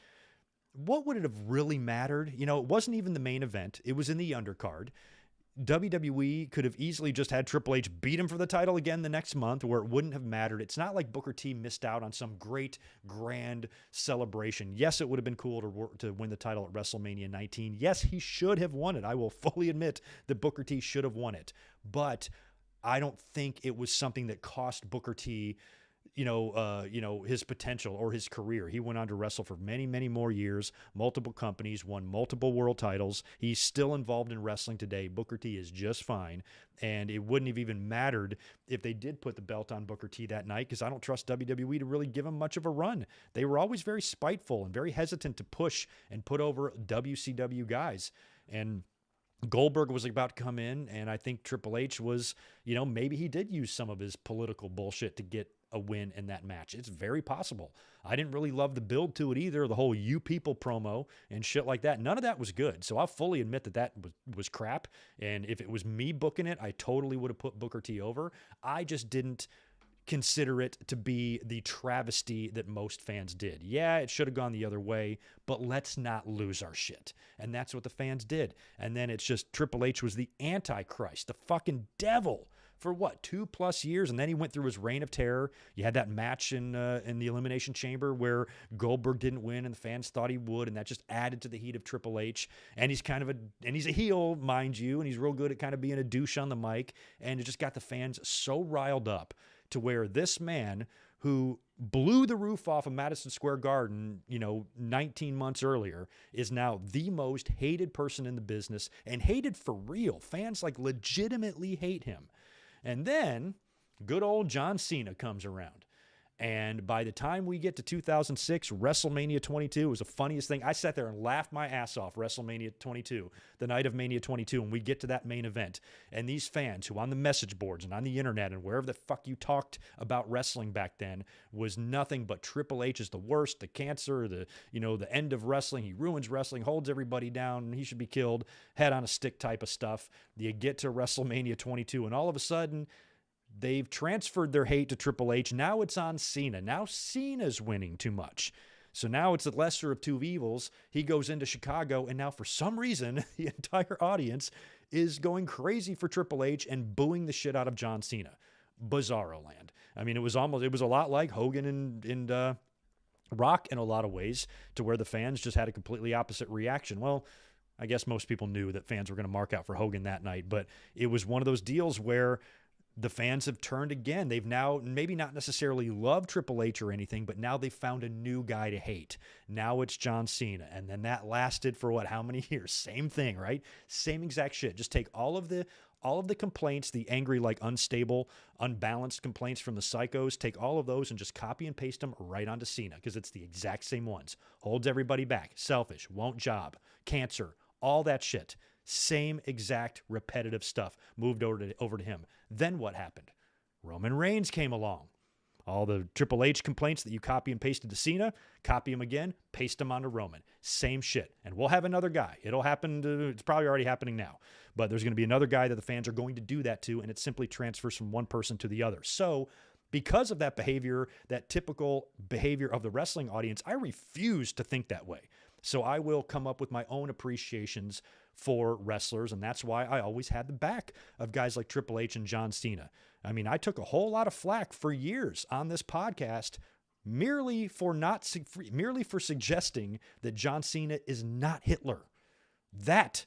what would it have really mattered? It wasn't even the main event. It was in the undercard. WWE could have easily just had Triple H beat him for the title again the next month where it wouldn't have mattered. It's not like Booker T missed out on some great, grand celebration. Yes, it would have been cool to win the title at WrestleMania 19. Yes, he should have won it. I will fully admit that Booker T should have won it. But I don't think it was something that cost Booker T his potential or his career. He went on to wrestle for many, many more years, multiple companies, won multiple world titles. He's still involved in wrestling today. Booker T is just fine. And it wouldn't have even mattered if they did put the belt on Booker T that night, because I don't trust WWE to really give him much of a run. They were always very spiteful and very hesitant to push and put over WCW guys. And Goldberg was about to come in, and I think Triple H was, maybe he did use some of his political bullshit to get a win in that match. It's very possible. I didn't really love the build to it either, the whole "you people" promo and shit like that. None of that was good. So I'll fully admit that was crap. And if it was me booking it, I totally would have put Booker T over. I just didn't consider it to be the travesty that most fans did. Yeah, it should have gone the other way, but let's not lose our shit. And that's what the fans did. And then it's just Triple H was the Antichrist, the fucking devil for what, 2+ years? And then he went through his reign of terror. You had that match in the Elimination Chamber where Goldberg didn't win and the fans thought he would, and that just added to the heat of Triple H. And he's he's a heel, mind you, and he's real good at kind of being a douche on the mic, and it just got the fans so riled up to where this man who blew the roof off of Madison Square Garden, 19 months earlier, is now the most hated person in the business, and hated for real. Fans legitimately hate him. And then good old John Cena comes around. And by the time we get to 2006, WrestleMania 22 was the funniest thing. I sat there and laughed my ass off, WrestleMania 22, the night of Mania 22, and we get to that main event. And these fans who on the message boards and on the internet and wherever the fuck you talked about wrestling back then was nothing but Triple H is the worst, the cancer, the end of wrestling. He ruins wrestling, holds everybody down, he should be killed, head on a stick type of stuff. You get to WrestleMania 22, and all of a sudden, they've transferred their hate to Triple H. Now it's on Cena. Now Cena's winning too much. So now it's the lesser of two evils. He goes into Chicago, and now for some reason, the entire audience is going crazy for Triple H and booing the shit out of John Cena. Bizarro land. I mean, it was a lot like Hogan and Rock in a lot of ways, to where the fans just had a completely opposite reaction. Well, I guess most people knew that fans were going to mark out for Hogan that night, but it was one of those deals where the fans have turned again. They've now maybe not necessarily loved Triple H or anything, but now they've found a new guy to hate. Now it's John Cena. And then that lasted for how many years? Same thing, right? Same exact shit. Just take all of the complaints, the angry, unstable, unbalanced complaints from the psychos, take all of those and just copy and paste them right onto Cena, because it's the exact same ones. Holds everybody back, selfish, won't job, cancer, all that shit. Same exact repetitive stuff moved over to him. Then what happened? Roman Reigns came along. All the Triple H complaints that you copy and pasted to Cena, copy them again, paste them onto Roman. Same shit. And we'll have another guy. It'll happen. It's probably already happening now. But there's going to be another guy that the fans are going to do that to, and it simply transfers from one person to the other. So because of that behavior, that typical behavior of the wrestling audience, I refuse to think that way. So I will come up with my own appreciations for wrestlers, and that's why I always had the back of guys like Triple H and John Cena. I mean, I took a whole lot of flack for years on this podcast merely for suggesting that John Cena is not Hitler. That,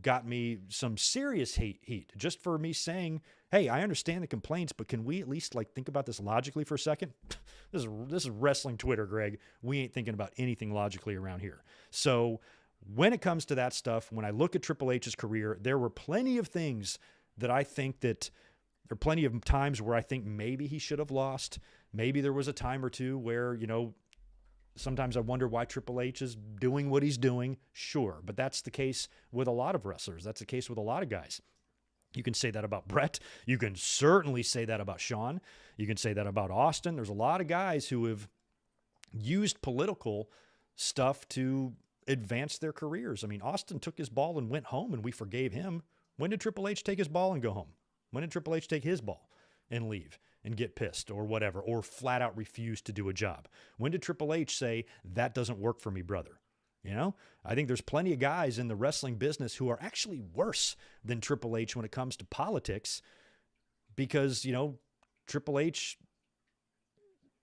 got me some serious heat just for me saying, hey, I understand the complaints, but can we at least think about this logically for a second? This is wrestling Twitter, Greg. We ain't thinking about anything logically around here. So when it comes to that stuff, when I look at Triple H's career, there were plenty of things that I think that there are plenty of times where I think maybe he should have lost. Maybe there was a time or two where, sometimes I wonder why Triple H is doing what he's doing. Sure, but that's the case with a lot of wrestlers. That's the case with a lot of guys. You can say that about Bret. You can certainly say that about Shawn. You can say that about Austin. There's a lot of guys who have used political stuff to advance their careers. I mean, Austin took his ball and went home, and we forgave him. When did Triple H take his ball and go home? When did Triple H take his ball and leave and get pissed or whatever, or flat out refuse to do a job? When did Triple H say, that doesn't work for me, brother? I think there's plenty of guys in the wrestling business who are actually worse than Triple H when it comes to politics, because, Triple H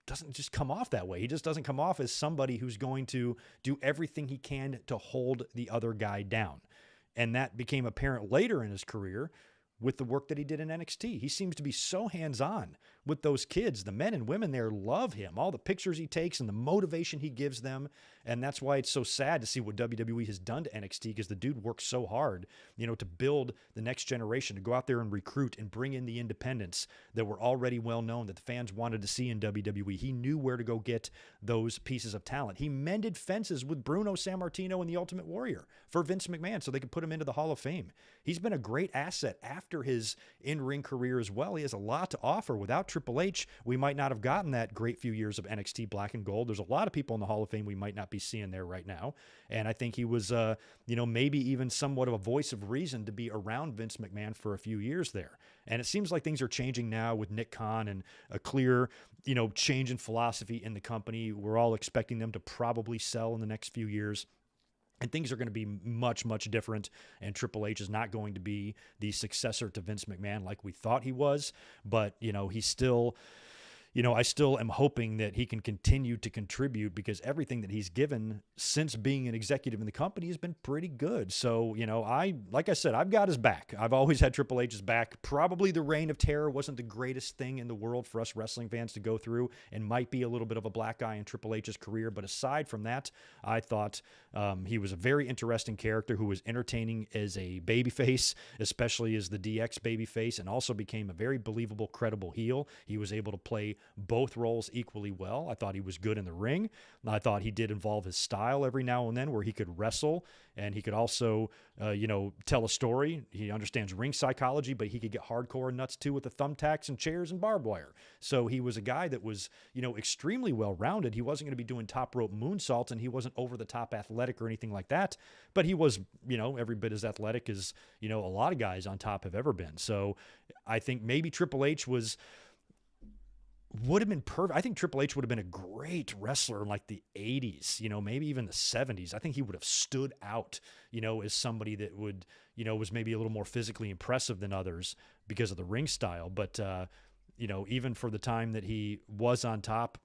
doesn't just come off that way. He just doesn't come off as somebody who's going to do everything he can to hold the other guy down. And that became apparent later in his career with the work that he did in NXT. He seems to be so hands-on with those kids. The men and women there love him. All the pictures he takes and the motivation he gives them. And that's why it's so sad to see what WWE has done to NXT, because the dude worked so hard, to build the next generation, to go out there and recruit and bring in the independents that were already well known, that the fans wanted to see in WWE. He knew where to go get those pieces of talent. He mended fences with Bruno Sammartino and the Ultimate Warrior for Vince McMahon so they could put him into the Hall of Fame. He's been a great asset after his in-ring career as well. He has a lot to offer. Without Triple H, we might not have gotten that great few years of NXT Black and Gold. There's a lot of people in the Hall of Fame we might not be seeing there right now. And I think he was, maybe even somewhat of a voice of reason to be around Vince McMahon for a few years there. And it seems like things are changing now with Nick Khan and a clear, change in philosophy in the company. We're all expecting them to probably sell in the next few years. And things are going to be much, much different. And Triple H is not going to be the successor to Vince McMahon like we thought he was. But, he's still... I still am hoping that he can continue to contribute, because everything that he's given since being an executive in the company has been pretty good. So, like I said, I've got his back. I've always had Triple H's back. Probably the Reign of Terror wasn't the greatest thing in the world for us wrestling fans to go through, and might be a little bit of a black eye in Triple H's career. But aside from that, I thought he was a very interesting character who was entertaining as a babyface, especially as the DX babyface, and also became a very believable, credible heel. He was able to play both roles equally well. I thought he was good in the ring. I thought he did involve his style every now and then, where he could wrestle and he could also, tell a story. He understands ring psychology, but he could get hardcore and nuts too with the thumbtacks and chairs and barbed wire. So he was a guy that was, extremely well-rounded. He wasn't going to be doing top rope moonsaults, and he wasn't over-the-top athletic or anything like that, but he was, every bit as athletic as, a lot of guys on top have ever been. So I think maybe Triple H would have been perfect. I think Triple H would have been a great wrestler in like the 80s, maybe even the 70s. I think he would have stood out, as somebody that would, was maybe a little more physically impressive than others because of the ring style. But, even for the time that he was on top,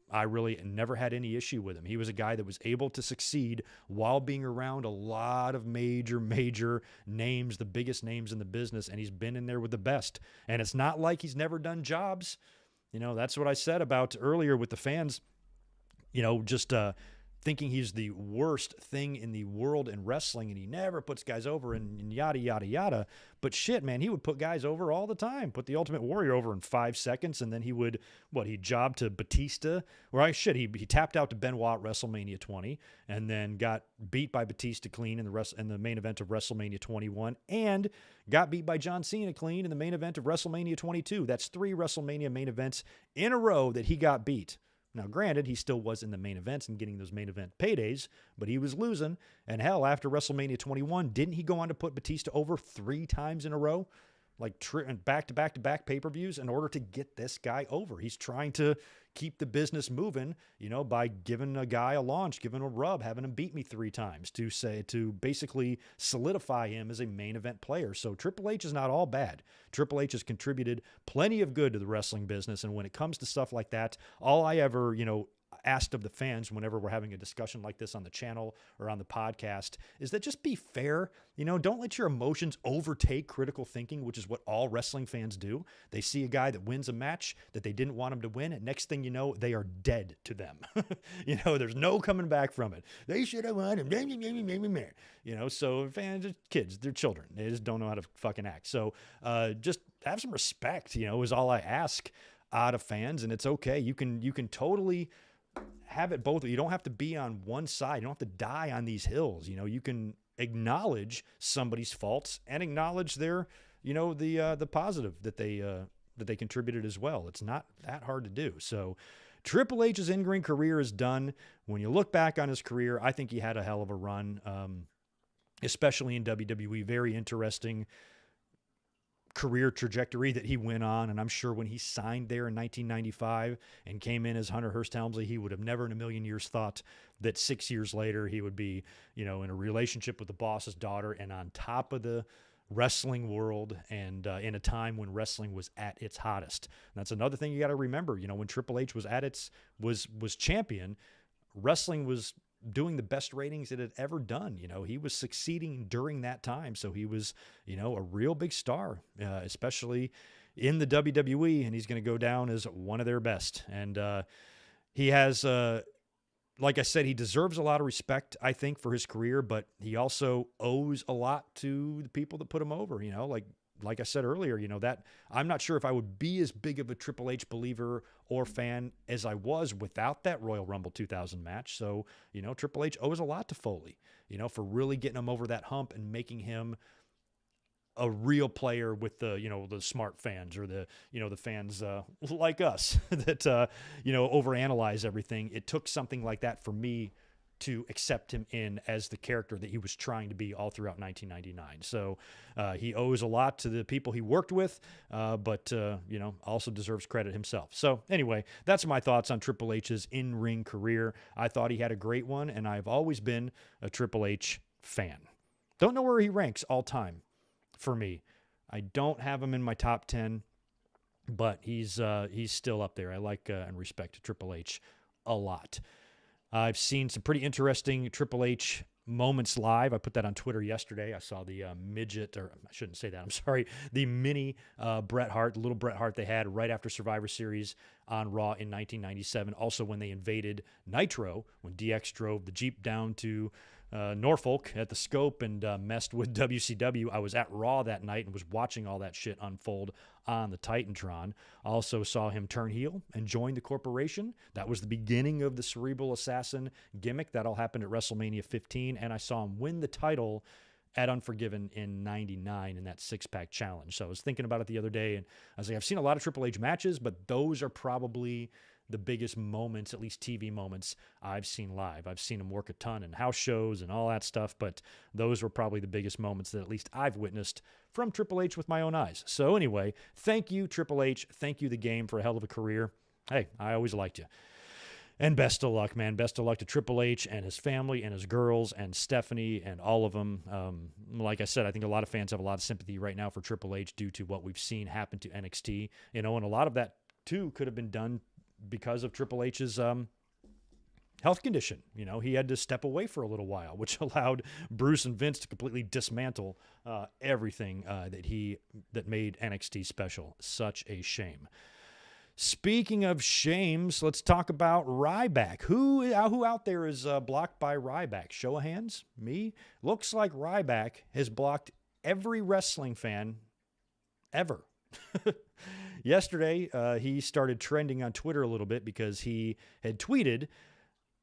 I really never had any issue with him. He was a guy that was able to succeed while being around a lot of major names, the biggest names in the business, and he's been in there with the best. And it's not like he's never done jobs. That's what I said about earlier with the fans, just thinking he's the worst thing in the world in wrestling, and he never puts guys over and yada, yada, yada. But shit, man, he would put guys over all the time, put the Ultimate Warrior over in 5 seconds, and then he would, he jobbed to Batista, he tapped out to Benoit at WrestleMania 20, and then got beat by Batista clean in the main event of WrestleMania 21, and got beat by John Cena clean in the main event of WrestleMania 22. That's 3 WrestleMania main events in a row that he got beat. Now, granted, he still was in the main events and getting those main event paydays, but he was losing. And hell, after WrestleMania 21, didn't he go on to put Batista over 3 times in a row? Like back-to-back pay-per-views in order to get this guy over. He's trying to keep the business moving, by giving a guy a launch, giving a rub, having him beat me 3 times to basically solidify him as a main event player. So Triple H is not all bad. Triple H has contributed plenty of good to the wrestling business. And when it comes to stuff like that, all I ever, asked of the fans whenever we're having a discussion like this on the channel or on the podcast is that just be fair. Don't let your emotions overtake critical thinking, which is what all wrestling fans do. They see a guy that wins a match that they didn't want him to win, and next thing you know, they are dead to them. There's no coming back from it. They should have won him. So fans, kids, they're children. They just don't know how to fucking act. So just have some respect, is all I ask out of fans, and it's okay. You can totally have it both. You don't have to be on one side. You don't have to die on these hills. You can acknowledge somebody's faults and acknowledge their, the positive that they contributed as well. It's not that hard to do. So Triple H's in-ring career is done. When you look back on his career, I think he had a hell of a run, especially in WWE. Very interesting career trajectory that he went on, and I'm sure when he signed there in 1995 and came in as Hunter Hearst Helmsley, he would have never in a million years thought that 6 years later he would be, in a relationship with the boss's daughter and on top of the wrestling world, and in a time when wrestling was at its hottest. And that's another thing you got to remember. When Triple H was at was champion, wrestling was doing the best ratings it had ever done. He was succeeding during that time. So he was, a real big star, especially in the WWE, and he's going to go down as one of their best. And he has, like I said, he deserves a lot of respect, I think, for his career, but he also owes a lot to the people that put him over, like I said earlier, that I'm not sure if I would be as big of a Triple H believer or fan as I was without that Royal Rumble 2000 match. So, Triple H owes a lot to Foley, for really getting him over that hump and making him a real player with the smart fans or the fans like us that, overanalyze everything. It took something like that for me to accept him in as the character that he was trying to be all throughout 1999. So he owes a lot to the people he worked with, but also deserves credit himself. So anyway, that's my thoughts on Triple H's in-ring career. I thought he had a great one, and I've always been a Triple H fan. Don't know where he ranks all time for me. I don't have him in my top 10, but he's still up there. I like and respect Triple H a lot. I've seen some pretty interesting Triple H moments live. I put that on Twitter yesterday. I saw the the mini Bret Hart, the little Bret Hart they had right after Survivor Series on Raw in 1997. Also when they invaded Nitro, when DX drove the Jeep down to Norfolk at the Scope and messed with WCW. I was at Raw that night and was watching all that shit unfold on the Titantron. Also saw him turn heel and join the corporation. That was the beginning of the Cerebral Assassin gimmick. That all happened at WrestleMania 15, and I saw him win the title at Unforgiven in 99 in that six-pack challenge. So I was thinking about it the other day, and I was like, I've seen a lot of Triple H matches, but those are probably the biggest moments, at least TV moments, I've seen live. I've seen him work a ton in house shows and all that stuff, but those were probably the biggest moments that at least I've witnessed from Triple H with my own eyes. So anyway, thank you, Triple H. Thank you, the game, for a hell of a career. Hey, I always liked you. And best of luck, man. Best of luck to Triple H and his family and his girls and Stephanie and all of them. Like I said, I think a lot of fans have a lot of sympathy right now for Triple H due to what we've seen happen to NXT. And a lot of that, too, could have been done because of Triple H's health condition. He had to step away for a little while, which allowed Bruce and Vince to completely dismantle everything that made NXT special. Such a shame. Speaking of shames, let's talk about Ryback. Who out there is blocked by Ryback? Show of hands? Me? Looks like Ryback has blocked every wrestling fan ever. Yesterday, he started trending on Twitter a little bit because he had tweeted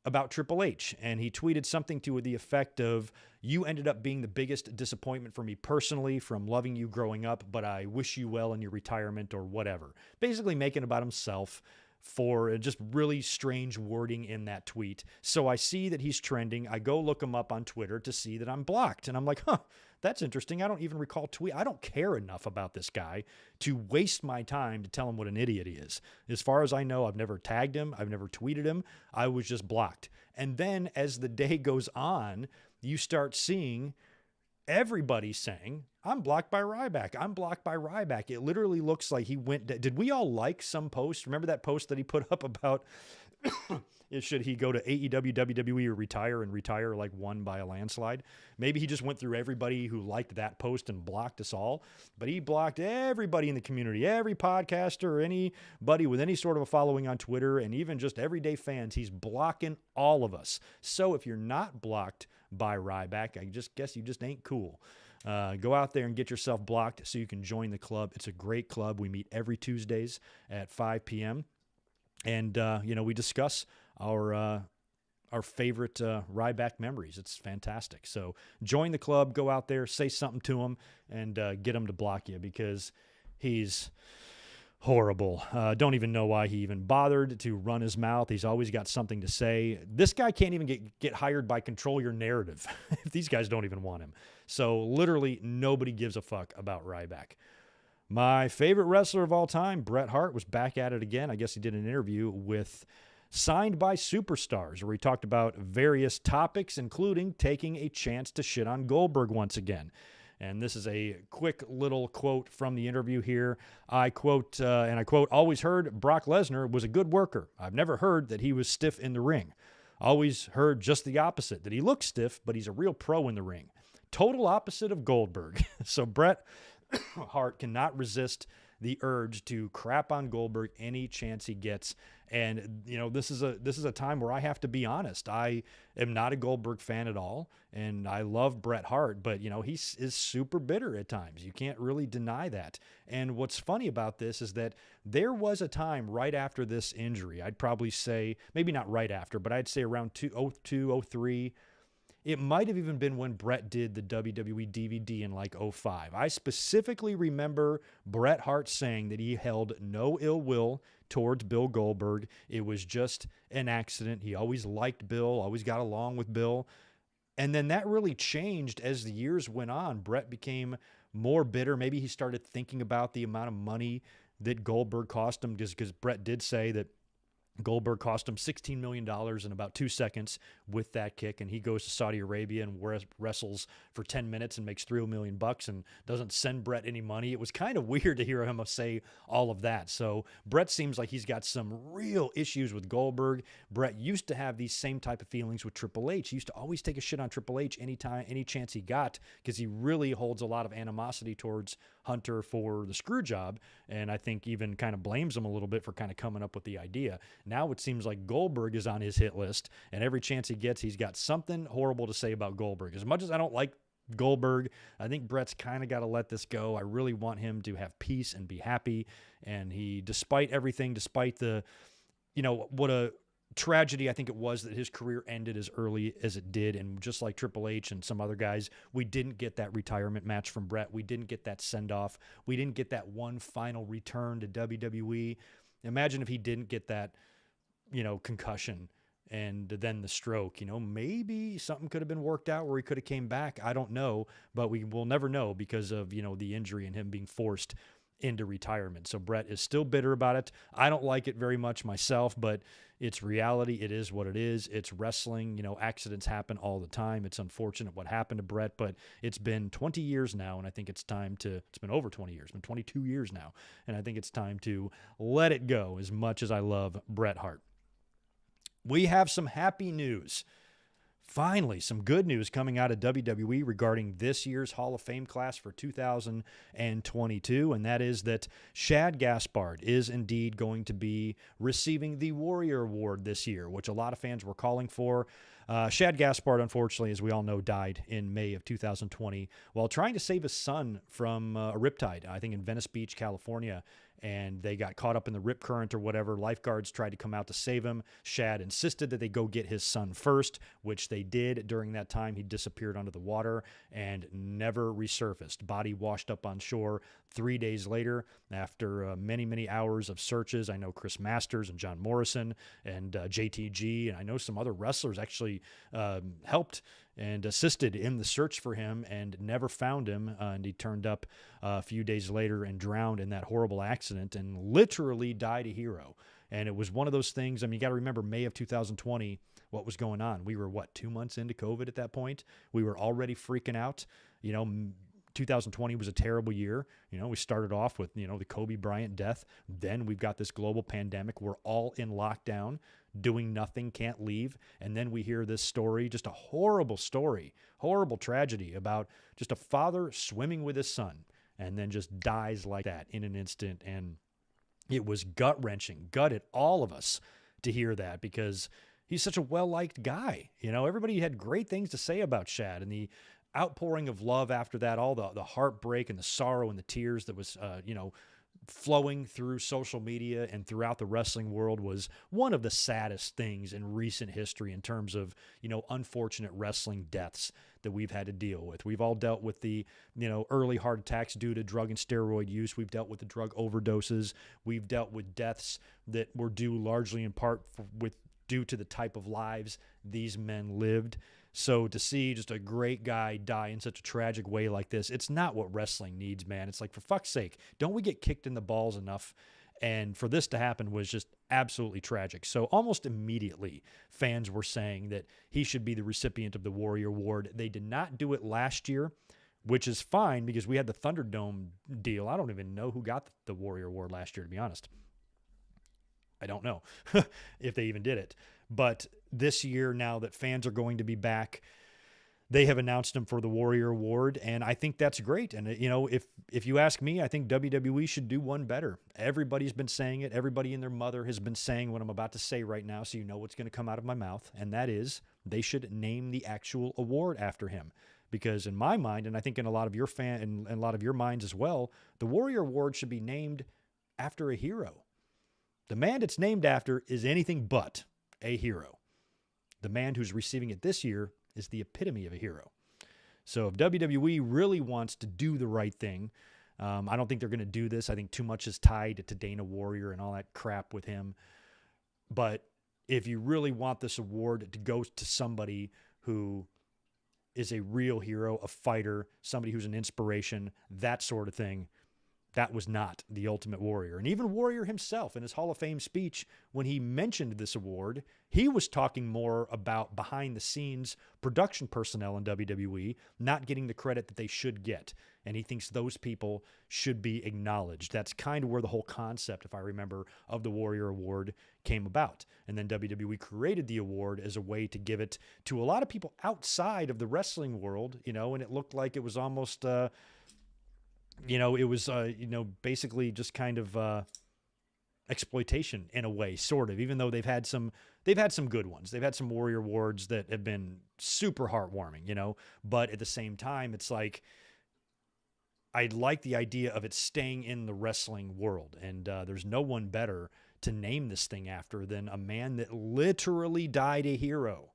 about Triple H, and he tweeted something to the effect of, "You ended up being the biggest disappointment for me personally from loving you growing up, but I wish you well in your retirement," or whatever. Basically making about himself for just really strange wording in that tweet. So I see that he's trending. I go look him up on Twitter to see that I'm blocked. And I'm like, that's interesting. I don't even recall tweet. I don't care enough about this guy to waste my time to tell him what an idiot he is. As far as I know, I've never tagged him. I've never tweeted him. I was just blocked. And then as the day goes on, you start seeing everybody saying, "I'm blocked by Ryback. I'm blocked by Ryback." It literally looks like he went... Did we all like some post? Remember that post that he put up about should he go to AEW, WWE, or retire like won by a landslide? Maybe he just went through everybody who liked that post and blocked us all. But he blocked everybody in the community, every podcaster, anybody with any sort of a following on Twitter, and even just everyday fans. He's blocking all of us. So if you're not blocked by Ryback, I just guess you just ain't cool. Go out there and get yourself blocked so you can join the club. It's a great club. We meet every Tuesdays at 5 p.m. And, we discuss our favorite Ryback memories. It's fantastic. So join the club, go out there, say something to him, and get him to block you because he's horrible. Don't even know why he even bothered to run his mouth. He's always got something to say. This guy can't even get hired by Control Your Narrative if these guys don't even want him. So literally nobody gives a fuck about Ryback. My favorite wrestler of all time, Bret Hart, was back at it again. I guess he did an interview with Signed by Superstars, where he talked about various topics, including taking a chance to shit on Goldberg once again. And this is a quick little quote from the interview here. I quote, "Always heard Brock Lesnar was a good worker. I've never heard that he was stiff in the ring. Always heard just the opposite, that he looks stiff, but he's a real pro in the ring. Total opposite of Goldberg." So Bret Hart cannot resist the urge to crap on Goldberg any chance he gets. And, you know, this is a time where I have to be honest. I am not a Goldberg fan at all, and I love Bret Hart, but, you know, he is super bitter at times. You can't really deny that. And what's funny about this is that there was a time right after this injury, I'd probably say, maybe not right after, but I'd say around 2002, 03, it might have even been when Bret did the WWE DVD in like 05. I specifically remember Bret Hart saying that he held no ill will towards Bill Goldberg. It was just an accident. He always liked Bill, always got along with Bill. And then that really changed as the years went on. Bret became more bitter. Maybe he started thinking about the amount of money that Goldberg cost him, just because Bret did say that Goldberg cost him $16 million in about 2 seconds with that kick, and he goes to Saudi Arabia and wrestles for 10 minutes and makes $3 million and doesn't send Bret any money. It was kind of weird to hear him say all of that. So Bret seems like he's got some real issues with Goldberg. Bret used to have these same type of feelings with Triple H. He used to always take a shit on Triple H anytime, any chance he got, because he really holds a lot of animosity towards Hunter for the screw job, and I think even kind of blames him a little bit for kind of coming up with the idea. Now it seems like Goldberg is on his hit list, and every chance he gets, he's got something horrible to say about Goldberg. As much as I don't like Goldberg, I think Bret's kind of got to let this go. I really want him to have peace and be happy, and he, despite everything, despite the, you know, what a tragedy I think it was that his career ended as early as it did, and just like Triple H and some other guys, we didn't get that retirement match from Bret. We didn't get that send-off. We didn't get that one final return to WWE. Imagine if he didn't get that, you know, concussion and then the stroke. You know, maybe something could have been worked out where he could have came back. I don't know, but we will never know because of, you know, the injury and him being forced into retirement. So Bret is still bitter about it. I don't like it very much myself, but it's reality. It is what it is. It's wrestling. You know, accidents happen all the time. It's unfortunate what happened to Bret, but it's been 20 years now, and I think it's time to, it's been over 20 years, it's been 22 years now, and I think it's time to let it go as much as I love Bret Hart. We have some happy news. Finally, some good news coming out of WWE regarding this year's Hall of Fame class for 2022, and that is that Shad Gaspard is indeed going to be receiving the Warrior Award this year, which a lot of fans were calling for. Shad Gaspard, unfortunately, as we all know, died in May of 2020 while trying to save his son from a riptide, I think in Venice Beach, California, and they got caught up in the rip current or whatever. Lifeguards tried to come out to save him. Shad insisted that they go get his son first, which they did. During that time, he disappeared under the water and never resurfaced. Body washed up on shore 3 days later after many, many hours of searches. I know Chris Masters and John Morrison and JTG, and I know some other wrestlers actually helped and assisted in the search for him and never found him. And he turned up a few days later and drowned in that horrible accident and literally died a hero. And it was one of those things, I mean, you got to remember May of 2020, what was going on? We were, 2 months into COVID at that point? We were already freaking out. You know, 2020 was a terrible year. You know, we started off with, you know, the Kobe Bryant death. Then we've got this global pandemic. We're all in lockdown, doing nothing, can't leave. And then we hear this story, just a horrible story, horrible tragedy about just a father swimming with his son and then just dies like that in an instant. And it was gut-wrenching, gutted all of us to hear that because he's such a well-liked guy. You know, everybody had great things to say about Shad, and the outpouring of love after that, all the heartbreak and the sorrow and the tears that was, you know, flowing through social media and throughout the wrestling world was one of the saddest things in recent history in terms of, you know, unfortunate wrestling deaths that we've had to deal with. We've all dealt with the, you know, early heart attacks due to drug and steroid use. We've dealt with the drug overdoses. We've dealt with deaths that were due largely in part due to the type of lives these men lived. So to see just a great guy die in such a tragic way like this, it's not what wrestling needs, man. It's like, for fuck's sake, don't we get kicked in the balls enough? And for this to happen was just absolutely tragic. So almost immediately, fans were saying that he should be the recipient of the Warrior Award. They did not do it last year, which is fine because we had the Thunderdome deal. I don't even know who got the Warrior Award last year, to be honest. I don't know if they even did it. But this year, now that fans are going to be back, they have announced him for the Warrior Award, and I think that's great. And, if you ask me, I think WWE should do one better. Everybody's been saying it. Everybody and their mother has been saying what I'm about to say right now, so you know what's going to come out of my mouth, and that is they should name the actual award after him. Because in my mind, and I think in a lot of your and a lot of your minds as well, the Warrior Award should be named after a hero. The man it's named after is anything but a hero. The man who's receiving it this year is the epitome of a hero. So if WWE really wants to do the right thing, I don't think they're going to do this. I think too much is tied to Dana Warrior and all that crap with him. But if you really want this award to go to somebody who is a real hero, a fighter, somebody who's an inspiration, that sort of thing, that was not the Ultimate Warrior. And even Warrior himself in his Hall of Fame speech, when he mentioned this award, he was talking more about behind the scenes production personnel in WWE not getting the credit that they should get. And he thinks those people should be acknowledged. That's kind of where the whole concept, if I remember, of the Warrior Award came about. And then WWE created the award as a way to give it to a lot of people outside of the wrestling world, and it looked like it was almost... basically just kind of exploitation in a way, sort of, even though they've had some good ones. They've had some Warrior Awards that have been super heartwarming, but at the same time, it's like, I like the idea of it staying in the wrestling world. And there's no one better to name this thing after than a man that literally died a hero.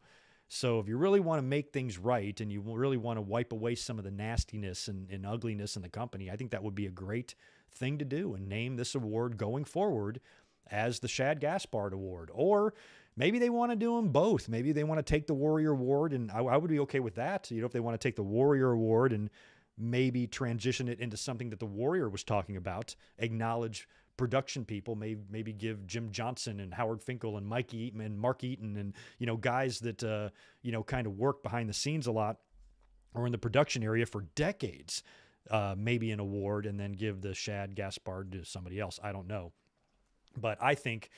So if you really want to make things right and you really want to wipe away some of the nastiness and ugliness in the company, I think that would be a great thing to do and name this award going forward as the Shad Gaspard Award. Or maybe they want to do them both. Maybe they want to take the Warrior Award, and I would be okay with that. If they want to take the Warrior Award and maybe transition it into something that the Warrior was talking about, acknowledge production people, maybe give Jim Johnson and Howard Finkel and Mike Eaton and Mark Eaton and guys that kind of work behind the scenes a lot or in the production area for decades, maybe an award, and then give the Shad Gaspard to somebody else. I don't know, but I think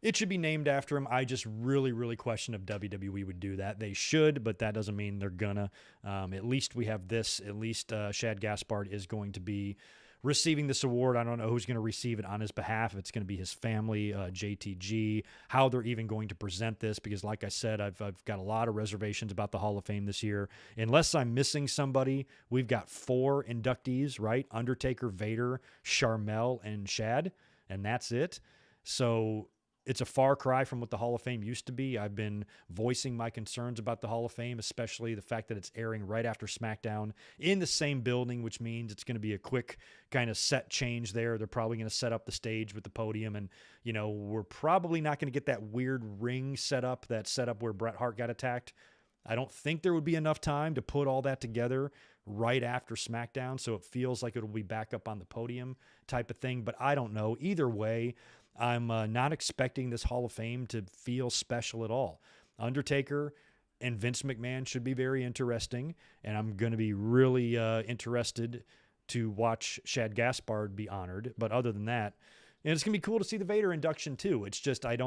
it should be named after him. I just really, really question if WWE would do that. They should, but that doesn't mean they're gonna. At least we have this. At least Shad Gaspard is going to be receiving this award. I don't know who's going to receive it on his behalf. If it's going to be his family, JTG, how they're even going to present this, because like I said, I've got a lot of reservations about the Hall of Fame this year. Unless I'm missing somebody, we've got 4 inductees, right? Undertaker, Vader, Sharmell, and Shad, and that's it. So it's a far cry from what the Hall of Fame used to be. I've been voicing my concerns about the Hall of Fame, especially the fact that it's airing right after SmackDown in the same building, which means it's going to be a quick kind of set change there. They're probably going to set up the stage with the podium, and, we're probably not going to get that weird ring setup, that setup where Bret Hart got attacked. I don't think there would be enough time to put all that together right after SmackDown, so it feels like it'll be back up on the podium type of thing, but I don't know. Either way, I'm not expecting this Hall of Fame to feel special at all. Undertaker and Vince McMahon should be very interesting, and I'm going to be really interested to watch Shad Gaspard be honored. But other than that, and it's going to be cool to see the Vader induction too. It's just I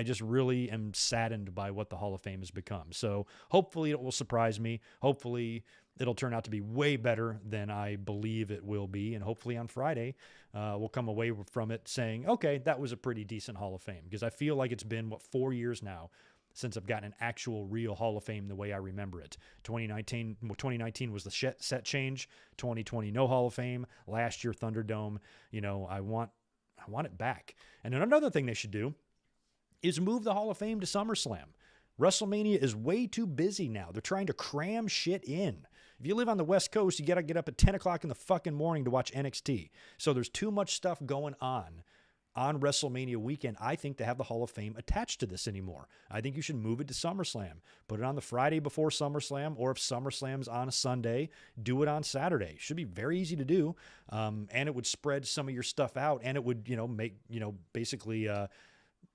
just really am saddened by what the Hall of Fame has become. So hopefully it will surprise me. Hopefully it'll turn out to be way better than I believe it will be. And hopefully on Friday, we'll come away from it saying, okay, that was a pretty decent Hall of Fame. Because I feel like it's been, 4 years now since I've gotten an actual real Hall of Fame the way I remember it. 2019 was the set change. 2020, no Hall of Fame. Last year, Thunderdome. I want it back. And then another thing they should do is move the Hall of Fame to SummerSlam. WrestleMania is way too busy now. They're trying to cram shit in. If you live on the West Coast, you got to get up at 10 o'clock in the fucking morning to watch NXT. So there's too much stuff going on WrestleMania weekend, I think, to have the Hall of Fame attached to this anymore. I think you should move it to SummerSlam. Put it on the Friday before SummerSlam, or if SummerSlam's on a Sunday, do it on Saturday. Should be very easy to do, and it would spread some of your stuff out, and it would, make, basically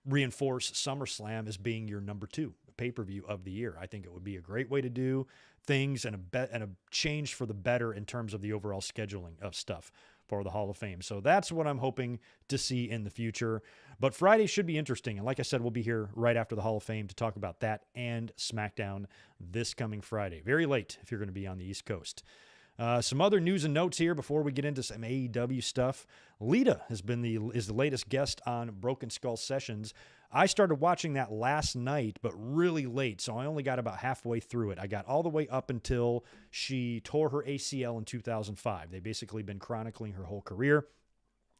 reinforce SummerSlam as being your number 2 pay-per-view of the year. I think it would be a great way to do things and a change for the better in terms of the overall scheduling of stuff for the Hall of Fame. So that's what I'm hoping to see in the future. But Friday should be interesting. And like I said, we'll be here right after the Hall of Fame to talk about that and SmackDown this coming Friday. Very late if you're going to be on the East Coast. Some other news and notes here before we get into some AEW stuff. Lita is the latest guest on Broken Skull Sessions. I started watching that last night, but really late, so I only got about halfway through it. I got all the way up until she tore her ACL in 2005. They've basically been chronicling her whole career.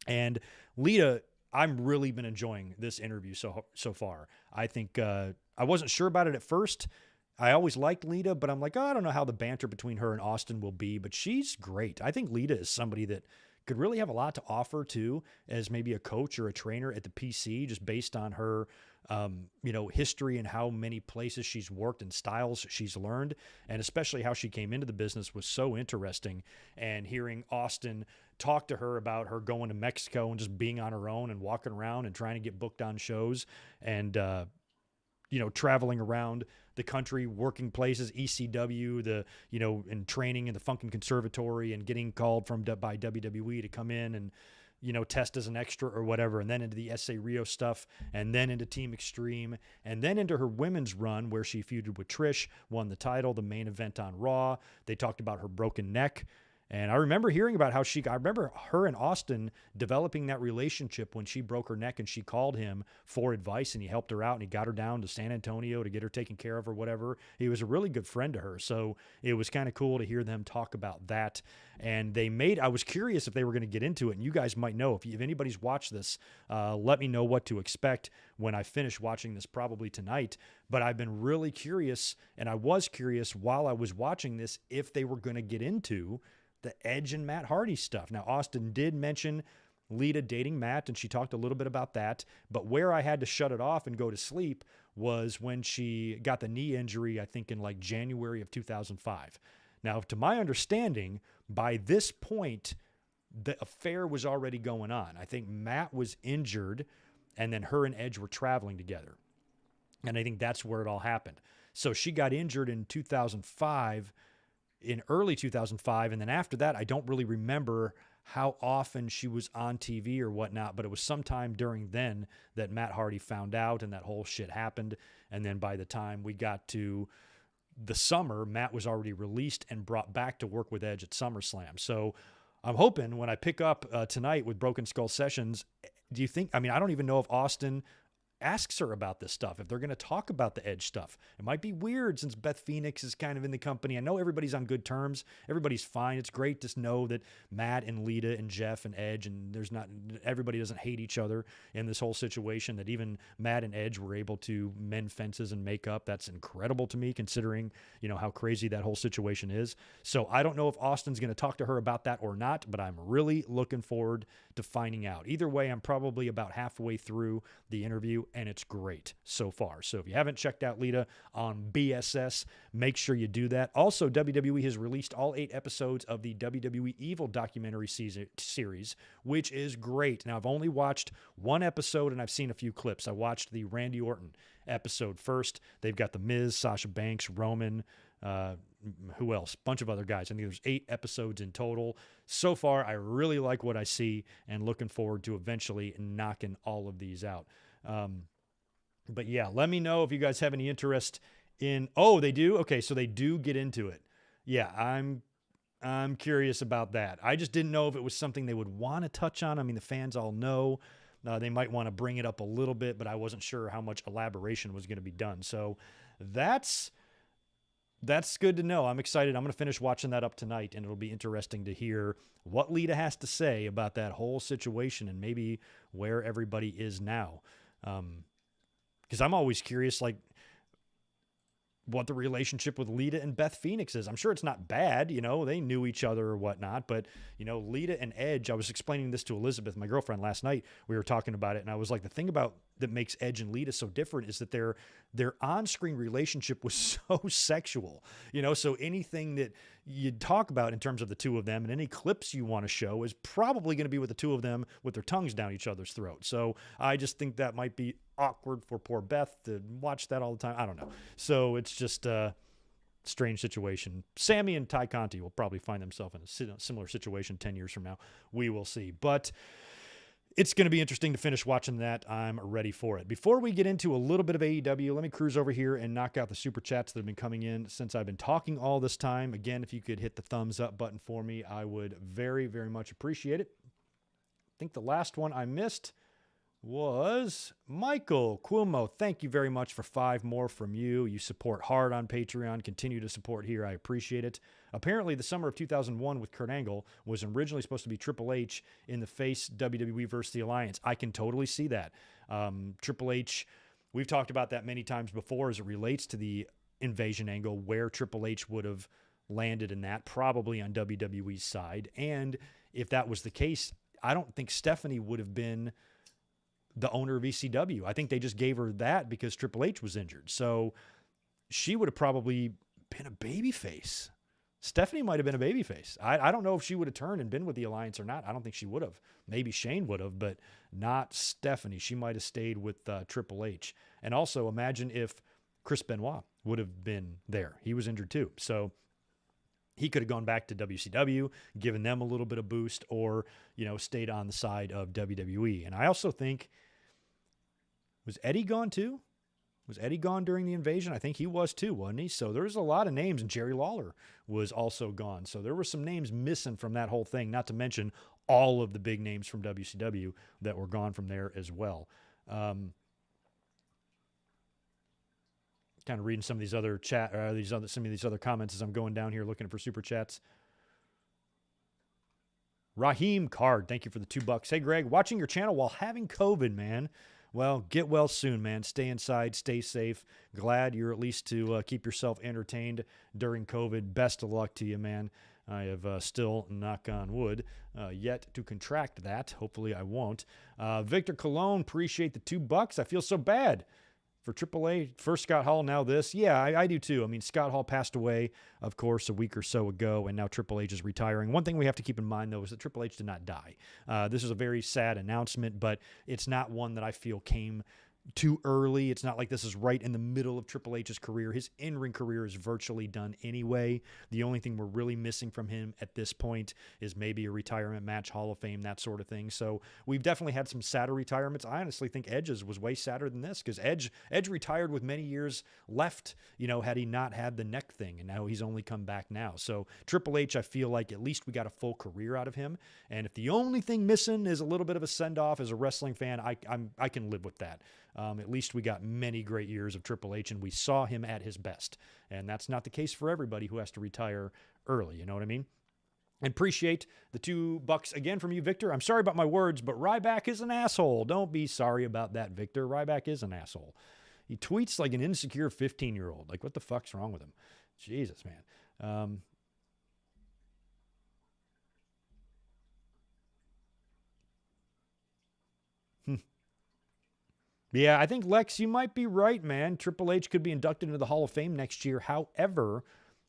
And Lita, I've really been enjoying this interview so far. I think I wasn't sure about it at first. I always liked Lita, but I'm like, I don't know how the banter between her and Austin will be, but she's great. I think Lita is somebody that could really have a lot to offer too, as maybe a coach or a trainer at the PC, just based on her, history and how many places she's worked and styles she's learned, and especially how she came into the business was so interesting. And hearing Austin talk to her about her going to Mexico and just being on her own and walking around and trying to get booked on shows and, traveling around the country, working places, ECW, and training in the Funkin' Conservatory and getting called by WWE to come in and, test as an extra or whatever, and then into the S.A. Rio stuff, and then into Team Extreme, and then into her women's run where she feuded with Trish, won the title, the main event on Raw. They talked about her broken neck. And I remember hearing about how I remember her and Austin developing that relationship when she broke her neck and she called him for advice and he helped her out and he got her down to San Antonio to get her taken care of or whatever. He was a really good friend to her. So it was kind of cool to hear them talk about that. And I was curious if they were going to get into it, and you guys might know. If anybody's watched this, let me know what to expect when I finish watching this, probably tonight. But I've been really curious, and I was curious while I was watching this, if they were going to get into the Edge and Matt Hardy stuff. Now, Austin did mention Lita dating Matt, and she talked a little bit about that. But where I had to shut it off and go to sleep was when she got the knee injury, I think in like January of 2005. Now, to my understanding, by this point, the affair was already going on. I think Matt was injured, and then her and Edge were traveling together. And I think that's where it all happened. So she got injured in 2005, in early 2005. And then after that, I don't really remember how often she was on TV or whatnot, but it was sometime during then that Matt Hardy found out and that whole shit happened. And then by the time we got to the summer, Matt was already released and brought back to work with Edge at SummerSlam. So I'm hoping when I pick up tonight with Broken Skull Sessions, do you think, I don't even know if Austin asks her about this stuff, if they're going to talk about the Edge stuff. It might be weird since Beth Phoenix is kind of in the company. I know everybody's on good terms. Everybody's fine. It's great to know that Matt and Lita and Jeff and Edge, and everybody doesn't hate each other in this whole situation, that even Matt and Edge were able to mend fences and make up. That's incredible to me, considering, how crazy that whole situation is. So I don't know if Austin's going to talk to her about that or not, but I'm really looking forward to finding out. Either way, I'm probably about halfway through the interview, and it's great so far. So if you haven't checked out Lita on BSS, make sure you do that. Also, WWE has released all 8 episodes of the WWE Evil documentary series, which is great. Now, I've only watched one episode, and I've seen a few clips. I watched the Randy Orton episode first. They've got The Miz, Sasha Banks, Roman, who else? Bunch of other guys. I think there's 8 episodes in total. So far, I really like what I see and looking forward to eventually knocking all of these out. But yeah, let me know if you guys have any interest in, they do? Okay, so they do get into it. Yeah, I'm curious about that. I just didn't know if it was something they would want to touch on. The fans all know. They might want to bring it up a little bit, but I wasn't sure how much elaboration was going to be done. So that's good to know. I'm excited. I'm going to finish watching that up tonight, and it'll be interesting to hear what Lita has to say about that whole situation and maybe where everybody is now. Because I'm always curious, what the relationship with Lita and Beth Phoenix is. I'm sure it's not bad, they knew each other or whatnot, but, Lita and Edge, I was explaining this to Elizabeth, my girlfriend, last night. We were talking about it, and I was like, the thing that makes Edge and Lita so different is that their on-screen relationship was so sexual, so anything that you talk about in terms of the two of them and any clips you want to show is probably going to be with the two of them with their tongues down each other's throat. So I just think that might be awkward for poor Beth to watch that all the time. I don't know. So it's just, strange situation. Sammy and Ty Conti will probably find themselves in a similar situation 10 years from now. We will see. But it's going to be interesting to finish watching that. I'm ready for it. Before we get into a little bit of AEW, let me cruise over here and knock out the super chats that have been coming in since I've been talking all this time. Again, if you could hit the thumbs up button for me, I would very, very much appreciate it. I think the last one I missed was Michael Cuomo. Thank you very much for 5 more from you. You support Hart on Patreon. Continue to support here. I appreciate it. Apparently, the summer of 2001 with Kurt Angle was originally supposed to be Triple H in the face WWE versus the Alliance. I can totally see that. Triple H, we've talked about that many times before as it relates to the invasion angle, where Triple H would have landed in that, probably on WWE's side. And if that was the case, I don't think Stephanie would have been the owner of ECW. I think they just gave her that because Triple H was injured. So she would have probably been a babyface. Stephanie might have been a babyface. I don't know if she would have turned and been with the Alliance or not. I don't think she would have. Maybe Shane would have, but not Stephanie. She might have stayed with Triple H. And also imagine if Chris Benoit would have been there. He was injured too. So he could have gone back to WCW, given them a little bit of boost, or, stayed on the side of WWE. And I also think, was Eddie gone too? Was Eddie gone during the invasion? I think he was too, wasn't he? So there's a lot of names, and Jerry Lawler was also gone. So there were some names missing from that whole thing, not to mention all of the big names from WCW that were gone from there as well. Kind of reading some of these other some of these other comments as I'm going down here looking for super chats. Raheem Card, thank you for the $2. Hey Greg, watching your channel while having COVID, man. Well, get well soon, man. Stay inside, stay safe. Glad you're at least to keep yourself entertained during COVID. Best of luck to you, man. I have still, knock on wood, yet to contract that. Hopefully I won't. Victor Colon, appreciate the $2. I feel so bad for AAA. First Scott Hall, now this. Yeah, I do too. I mean, Scott Hall passed away, of course, a week or so ago, and now Triple H is retiring. One thing we have to keep in mind, though, is that Triple H did not die. This is a very sad announcement, but it's not one that I feel came too early. It's not like this is right in the middle of Triple H's career. His in-ring career is virtually done anyway. The only thing we're really missing from him at this point is maybe a retirement match, Hall of Fame, that sort of thing. So we've definitely had some sadder retirements. I honestly think Edge's was way sadder than this, because Edge retired with many years left, had he not had the neck thing, and now he's only come back now. So Triple H, I feel like at least we got a full career out of him. And if the only thing missing is a little bit of a send-off as a wrestling fan, I can live with that. At least we got many great years of Triple H, and we saw him at his best. And that's not the case for everybody who has to retire early. You know what I mean? I appreciate the $2 again from you, Victor. I'm sorry about my words, but Ryback is an asshole. Don't be sorry about that, Victor. Ryback is an asshole. He tweets like an insecure 15-year-old. Like, what the fuck's wrong with him? Jesus, man. Yeah, I think, Lex, you might be right, man. Triple H could be inducted into the Hall of Fame next year. However,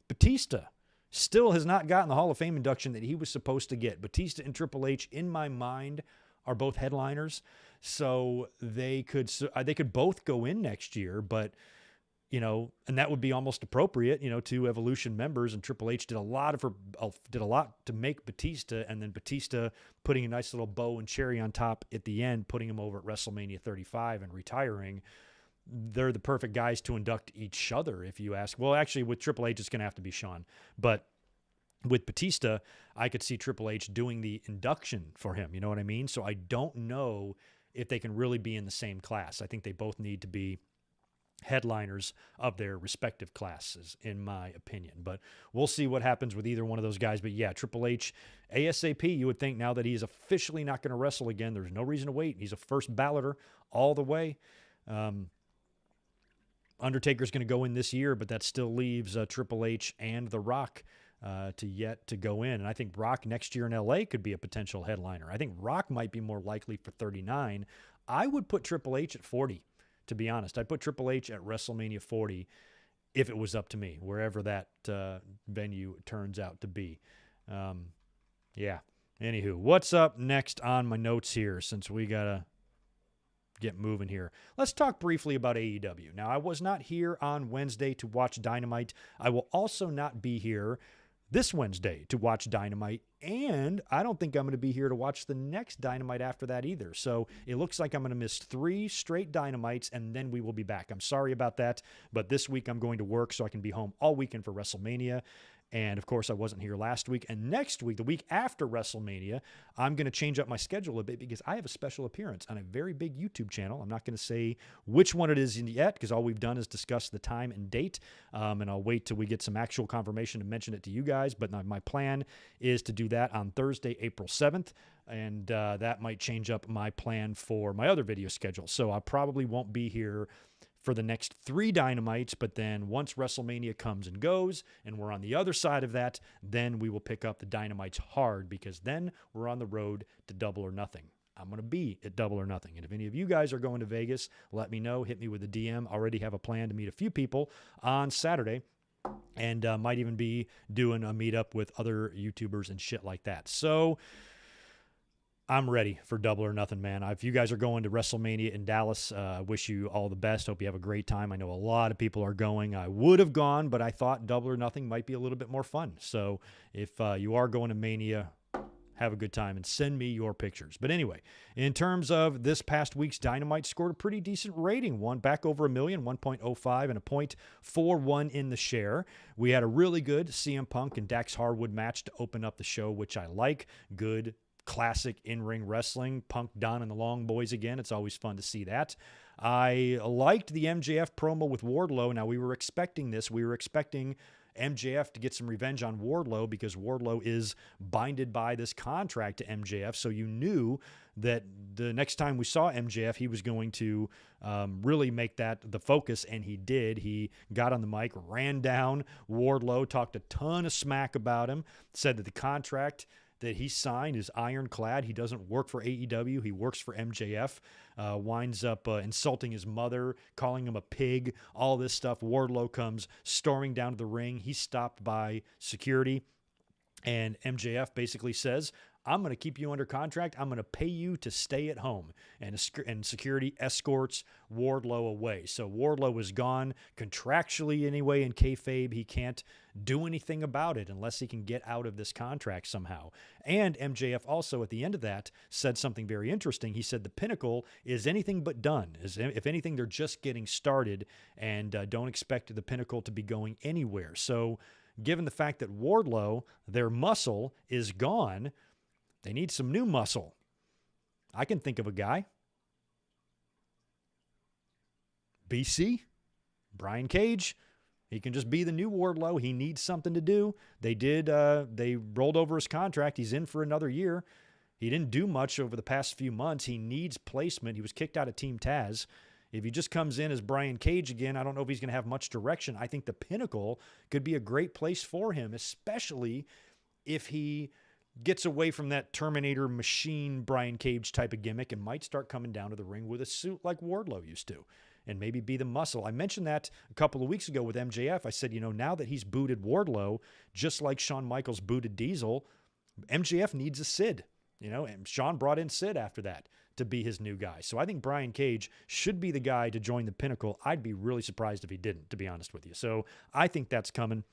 Batista still has not gotten the Hall of Fame induction that he was supposed to get. Batista and Triple H, in my mind, are both headliners. So they could both go in next year, but, and that would be almost appropriate, to Evolution members. And Triple H did a lot to make Batista, and then Batista putting a nice little bow and cherry on top at the end, putting him over at WrestleMania 35 and retiring. They're the perfect guys to induct each other, if you ask. Well, actually, with Triple H, it's going to have to be Shawn. But with Batista, I could see Triple H doing the induction for him. You know what I mean? So I don't know if they can really be in the same class. I think they both need to be headliners of their respective classes, in my opinion. But we'll see what happens with either one of those guys. But yeah, Triple H, ASAP, you would think now that he's officially not going to wrestle again, there's no reason to wait. He's a first balloter all the way. Undertaker's going to go in this year, but that still leaves Triple H and The Rock to go in. And I think Rock next year in LA could be a potential headliner. I think Rock might be more likely for 39. I would put Triple H at 40. To be honest, I'd put Triple H at WrestleMania 40 if it was up to me, wherever that venue turns out to be. Yeah. Anywho, what's up next on my notes here, since we got to get moving here. Let's talk briefly about AEW. Now, I was not here on Wednesday to watch Dynamite. I will also not be here this Wednesday to watch Dynamite, and I don't think I'm going to be here to watch the next Dynamite after that either. So it looks like I'm going to miss 3 straight Dynamites, and then we will be back. I'm sorry about that, but this week I'm going to work so I can be home all weekend for WrestleMania. And, of course, I wasn't here last week. And next week, the week after WrestleMania, I'm going to change up my schedule a bit because I have a special appearance on a very big YouTube channel. I'm not going to say which one it is yet because all we've done is discuss the time and date. And I'll wait till we get some actual confirmation to mention it to you guys. But my plan is to do that on Thursday, April 7th. And that might change up my plan for my other video schedule. So I probably won't be here for the next 3 Dynamites, but then once WrestleMania comes and goes, and we're on the other side of that, then we will pick up the Dynamites hard, because then we're on the road to Double or Nothing. I'm going to be at Double or Nothing, and if any of you guys are going to Vegas, let me know. Hit me with a DM. I already have a plan to meet a few people on Saturday, and might even be doing a meetup with other YouTubers and shit like that. So I'm ready for Double or Nothing, man. If you guys are going to WrestleMania in Dallas, wish you all the best. Hope you have a great time. I know a lot of people are going. I would have gone, but I thought Double or Nothing might be a little bit more fun. So if you are going to Mania, have a good time and send me your pictures. But anyway, in terms of this past week's Dynamite, scored a pretty decent rating. One back over 1 million, 1.05 and a 0.41 in the share. We had a really good CM Punk and Dax Harwood match to open up the show, which I like. Good classic in-ring wrestling. Punk, Don, and the Long Boys again. It's always fun to see that. I liked the MJF promo with Wardlow. Now, we were expecting this. We were expecting MJF to get some revenge on Wardlow because Wardlow is binded by this contract to MJF. So you knew that the next time we saw MJF, he was going to really make that the focus, and he did. He got on the mic, ran down Wardlow, talked a ton of smack about him, said that the contract that he signed is ironclad. He doesn't work for AEW. He works for MJF. Winds up insulting his mother, calling him a pig, all this stuff. Wardlow comes storming down to the ring. He's stopped by security, and MJF basically says, I'm going to keep you under contract. I'm going to pay you to stay at home. And security escorts Wardlow away. So Wardlow is gone contractually anyway in kayfabe. He can't do anything about it unless he can get out of this contract somehow. And MJF also at the end of that said something very interesting. He said the Pinnacle is anything but done. If anything, they're just getting started, and don't expect the Pinnacle to be going anywhere. So given the fact that Wardlow, their muscle, is gone, they need some new muscle. I can think of a guy. BC, Brian Cage. He can just be the new Wardlow. He needs something to do. They rolled over his contract. He's in for another year. He didn't do much over the past few months. He needs placement. He was kicked out of Team Taz. If he just comes in as Brian Cage again, I don't know if he's going to have much direction. I think the Pinnacle could be a great place for him, especially if he gets away from that Terminator machine Brian Cage type of gimmick and might start coming down to the ring with a suit like Wardlow used to and maybe be the muscle. I mentioned that a couple of weeks ago with MJF. I said, now that he's booted Wardlow, just like Shawn Michaels booted Diesel, MJF needs a Sid, and Shawn brought in Sid after that to be his new guy. So I think Brian Cage should be the guy to join the Pinnacle. I'd be really surprised if he didn't, to be honest with you. So I think that's coming.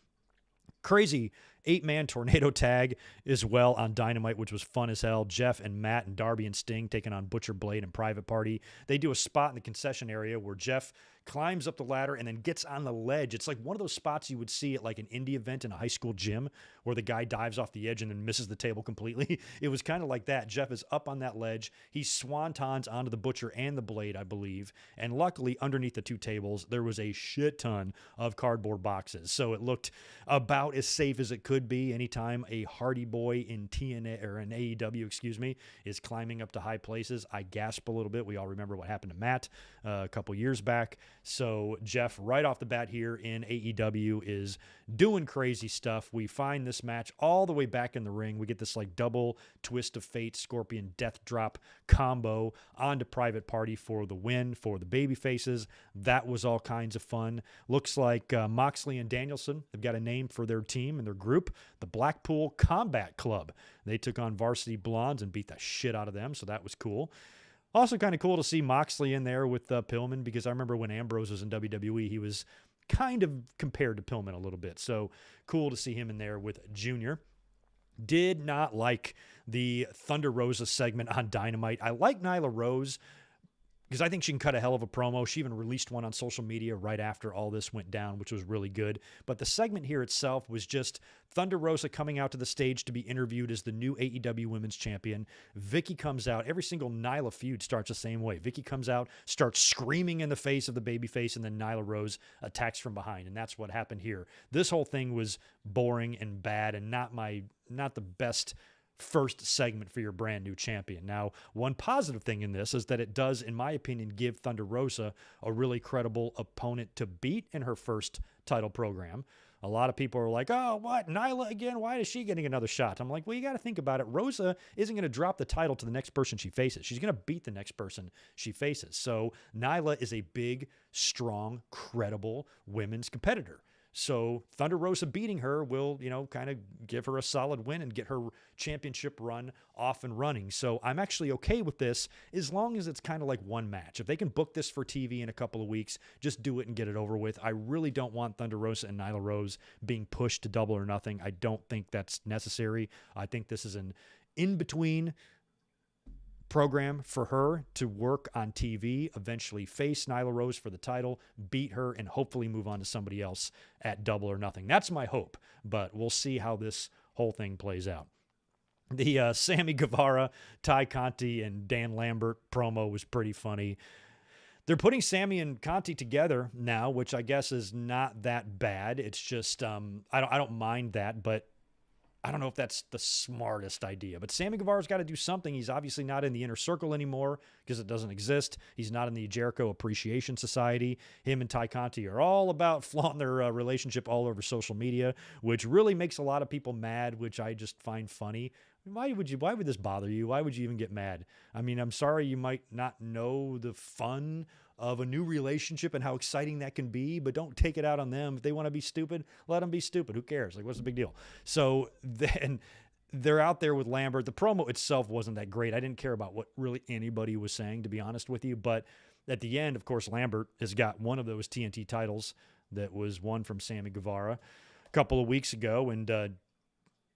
Crazy 8-man tornado tag as well on Dynamite, which was fun as hell. Jeff and Matt and Darby and Sting taking on Butcher Blade and Private Party. They do a spot in the concession area where Jeff climbs up the ladder and then gets on the ledge. It's like one of those spots you would see at like an indie event in a high school gym where the guy dives off the edge and then misses the table completely. It was kind of like that. Jeff is up on that ledge. He swantons onto the Butcher and the Blade, I believe. And luckily, underneath the two tables, there was a shit ton of cardboard boxes. So it looked about as safe as it could be. Anytime a Hardy Boy in TNA or in AEW, is climbing up to high places, I gasp a little bit. We all remember what happened to Matt a couple years back. So Jeff, right off the bat here in AEW, is doing crazy stuff. We find this match all the way back in the ring. We get this like double twist of fate, Scorpion death drop combo onto Private Party for the win for the baby faces. That was all kinds of fun. Looks like Moxley and Danielson have got a name for their team and their group, the Blackpool Combat Club. They took on Varsity Blondes and beat the shit out of them, so that was cool. Also kind of cool to see Moxley in there with Pillman, because I remember when Ambrose was in WWE, he was kind of compared to Pillman a little bit. So cool to see him in there with Junior. Did not like the Thunder Rosa segment on Dynamite. I like Nyla Rose because I think she can cut a hell of a promo. She even released one on social media right after all this went down, which was really good. But the segment here itself was just Thunder Rosa coming out to the stage to be interviewed as the new AEW Women's Champion. Vicky comes out. Every single Nyla feud starts the same way. Vicky comes out, starts screaming in the face of the babyface, and then Nyla Rose attacks from behind. And that's what happened here. This whole thing was boring and bad and not the best first segment for your brand new champion. Now, one positive thing in this is that it does, in my opinion, give Thunder Rosa a really credible opponent to beat in her first title program. A lot of people are like, oh, what, Nyla again? Why is she getting another shot? I'm like, well, you got to think about it. Rosa isn't going to drop the title to the next person she faces. She's going to beat the next person she faces. So Nyla is a big, strong, credible women's competitor. So Thunder Rosa beating her will, kind of give her a solid win and get her championship run off and running. So I'm actually okay with this as long as it's kind of like one match. If they can book this for TV in a couple of weeks, just do it and get it over with. I really don't want Thunder Rosa and Nyla Rose being pushed to Double or Nothing. I don't think that's necessary. I think this is an in-between program for her to work on TV, eventually face Nyla Rose for the title, beat her, and hopefully move on to somebody else at Double or Nothing. That's my hope, but we'll see how this whole thing plays out. The Sammy Guevara, Ty Conti, and Dan Lambert promo was pretty funny. They're putting Sammy and Conti together now, which I guess is not that bad. It's just, I don't mind that, but I don't know if that's the smartest idea, but Sammy Guevara's got to do something. He's obviously not in the Inner Circle anymore because it doesn't exist. He's not in the Jericho Appreciation Society. Him and Ty Conti are all about flaunting their relationship all over social media, which really makes a lot of people mad, which I just find funny. Why would this bother you? Why would you even get mad? I mean, I'm sorry you might not know the fun of a new relationship and how exciting that can be, but don't take it out on them. If they want to be stupid, let them be stupid. Who cares? Like, what's the big deal? So then they're out there with Lambert. The promo itself wasn't that great. I didn't care about what really anybody was saying, to be honest with you. But at the end, of course, Lambert has got one of those TNT titles that was won from Sammy Guevara a couple of weeks ago, and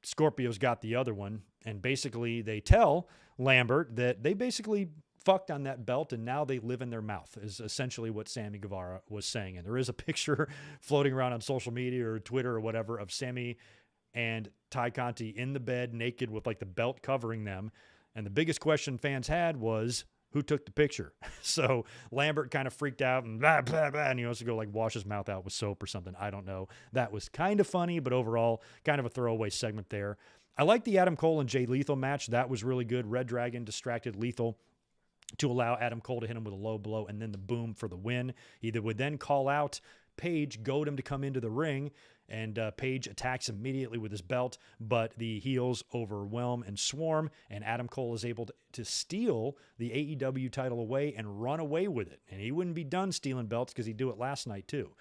Scorpio's got the other one. And basically they tell Lambert that they basically fucked on that belt and now they live in their mouth, is essentially what Sammy Guevara was saying. And there is a picture floating around on social media or Twitter or whatever of Sammy and Ty Conti in the bed naked with like the belt covering them. And the biggest question fans had was, who took the picture? So Lambert kind of freaked out and blah, blah, blah, and he wants to go like wash his mouth out with soap or something. I don't know. That was kind of funny, but overall kind of a throwaway segment there. I like the Adam Cole and Jay Lethal match. That was really good. Red Dragon distracted Lethal to allow Adam Cole to hit him with a low blow and then the boom for the win. He would then call out Paige, goad him to come into the ring, and Paige attacks immediately with his belt, but the heels overwhelm and swarm, and Adam Cole is able to steal the AEW title away and run away with it. And he wouldn't be done stealing belts because he'd do it last night too.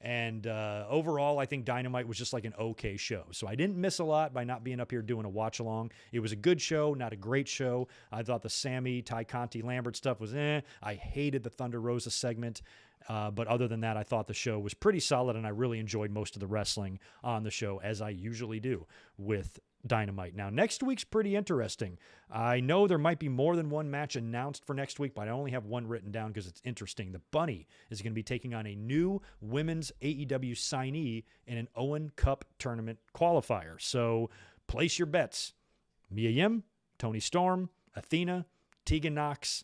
And overall, I think Dynamite was just like an okay show. So I didn't miss a lot by not being up here doing a watch-along. It was a good show, not a great show. I thought the Sammy, Ty Conti, Lambert stuff was I hated the Thunder Rosa segment. But other than that, I thought the show was pretty solid, and I really enjoyed most of the wrestling on the show, as I usually do with Dynamite. Now, next week's pretty interesting. I know there might be more than one match announced for next week, but I only have one written down because it's interesting. The Bunny is going to be taking on a new women's AEW signee in an Owen Cup tournament qualifier. So place your bets. Mia Yim, Toni Storm, Athena, Tegan Nox.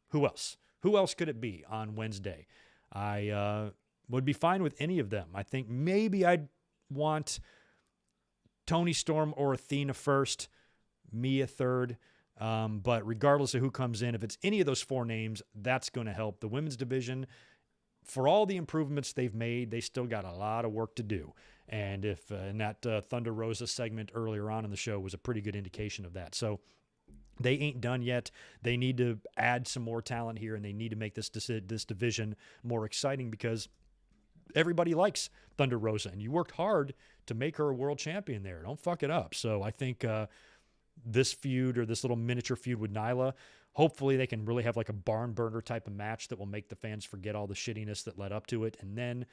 Who else? Who else could it be on Wednesday? I would be fine with any of them. I think maybe I'd want Toni Storm or Athena first, Mia third. But regardless of who comes in, if it's any of those four names, that's going to help. The women's division, for all the improvements they've made, they still got a lot of work to do. And if in that Thunder Rosa segment earlier on in the show was a pretty good indication of that. So they ain't done yet. They need to add some more talent here, and they need to make this division more exciting because everybody likes Thunder Rosa, and you worked hard to make her a world champion there. Don't fuck it up. So I think this feud, or this little miniature feud with Nyla, Hopefully they can really have like a barn burner type of match that will make the fans forget all the shittiness that led up to it. And then,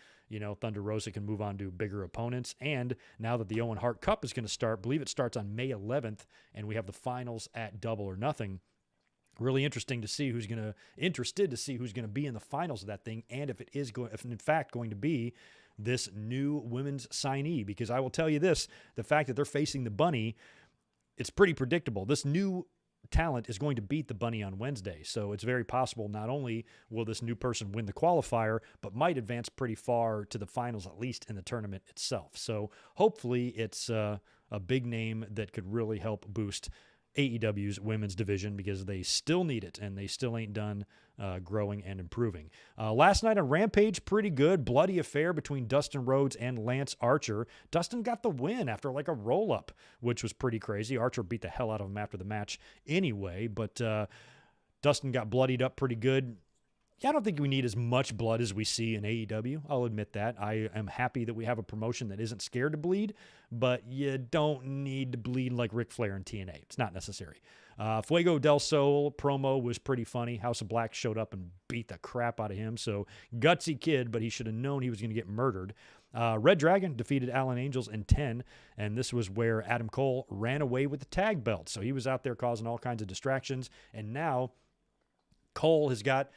Thunder Rosa can move on to bigger opponents. And now that the Owen Hart Cup is going to start, I believe it starts on May 11th, and we have the finals at Double or Nothing. Really interested to see who's going to be in the finals of that thing, and if in fact going to be this new women's signee. Because I will tell you this, the fact that they're facing the Bunny, it's pretty predictable. This new talent is going to beat the Bunny on Wednesday. So it's very possible not only will this new person win the qualifier, but might advance pretty far to the finals, at least in the tournament itself. So hopefully it's a big name that could really help boost AEW's women's division, because they still need it and they still ain't done growing and improving. Last night on Rampage, pretty good. Bloody affair between Dustin Rhodes and Lance Archer. Dustin got the win after like a roll-up, which was pretty crazy. Archer beat the hell out of him after the match anyway, but Dustin got bloodied up pretty good. Yeah, I don't think we need as much blood as we see in AEW. I'll admit that. I am happy that we have a promotion that isn't scared to bleed, but you don't need to bleed like Ric Flair in TNA. It's not necessary. Fuego del Sol promo was pretty funny. House of Black showed up and beat the crap out of him. So gutsy kid, but he should have known he was going to get murdered. Red Dragon defeated Alan Angels in 10, and this was where Adam Cole ran away with the tag belt. So he was out there causing all kinds of distractions, and now Cole has got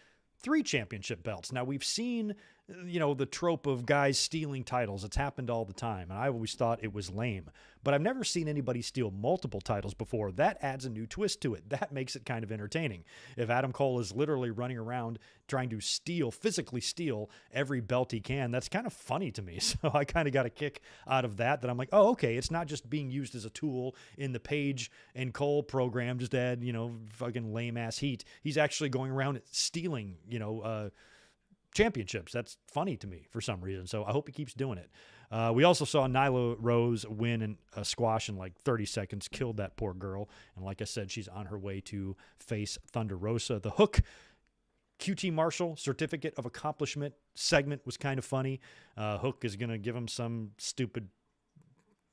3 championship belts. Now, we've seen, the trope of guys stealing titles. It's happened all the time, and I always thought it was lame. But I've never seen anybody steal multiple titles before. That adds a new twist to it. That makes it kind of entertaining. If Adam Cole is literally running around trying to physically steal every belt he can, that's kind of funny to me. So I kind of got a kick out of that I'm like, oh, okay, it's not just being used as a tool in the Page and Cole program, just to add, fucking lame-ass heat. He's actually going around stealing, championships. That's funny to me for some reason. So I hope he keeps doing it. We also saw Nyla Rose win in a squash in like 30 seconds, killed that poor girl. And like I said, she's on her way to face Thunder Rosa. The Hook QT Marshall Certificate of Accomplishment segment was kind of funny. Hook is going to give him some stupid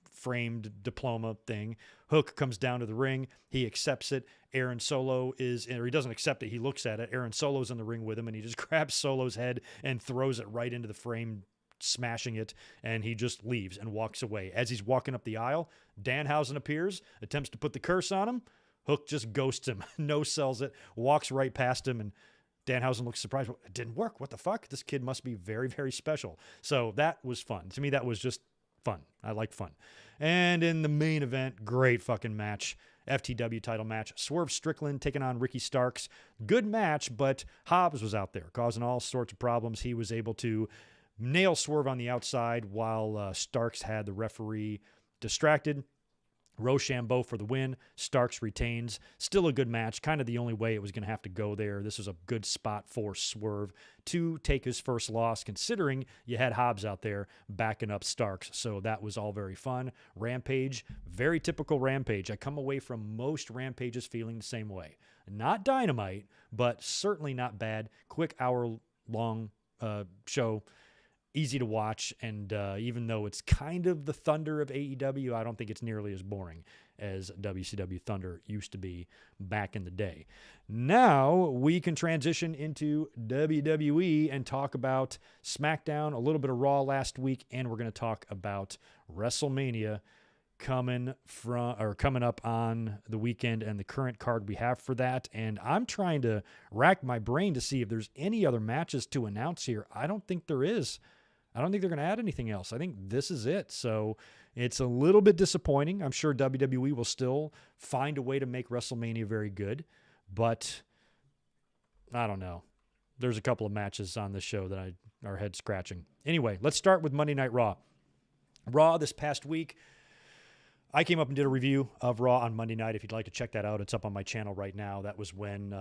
framed diploma thing. Hook comes down to the ring. He accepts it. Aaron Solo he doesn't accept it. He looks at it. Aaron Solo's in the ring with him, and he just grabs Solo's head and throws it right into the frame, smashing it, and he just leaves and walks away. As he's walking up the aisle, Danhausen appears, attempts to put the curse on him. Hook just ghosts him, no-sells it, walks right past him, and Danhausen looks surprised. It didn't work. What the fuck? This kid must be very, very special. So that was fun. To me, that was just fun. I like fun. And in the main event, great fucking match. FTW title match. Swerve Strickland taking on Ricky Starks. Good match, but Hobbs was out there causing all sorts of problems. He was able to nail Swerve on the outside while Starks had the referee distracted. Rochambeau for the win. Starks retains. Still a good match. Kind of the only way it was going to have to go there. This was a good spot for Swerve to take his first loss, considering you had Hobbs out there backing up Starks. So that was all very fun. Rampage, very typical Rampage. I come away from most Rampages feeling the same way. Not Dynamite, but certainly not bad. Quick hour-long show. Easy to watch, and even though it's kind of the Thunder of AEW, I don't think it's nearly as boring as WCW Thunder used to be back in the day. Now we can transition into WWE and talk about SmackDown, a little bit of Raw last week, and we're going to talk about WrestleMania coming up on the weekend and the current card we have for that. And I'm trying to rack my brain to see if there's any other matches to announce here. I don't think there is. I don't think they're going to add anything else. I think this is it. So it's a little bit disappointing. I'm sure WWE will still find a way to make WrestleMania very good, but I don't know. There's a couple of matches on this show that are head scratching. Anyway, let's start with Monday Night Raw. Raw this past week, I came up and did a review of Raw on Monday night. If you'd like to check that out, it's up on my channel right now. That was when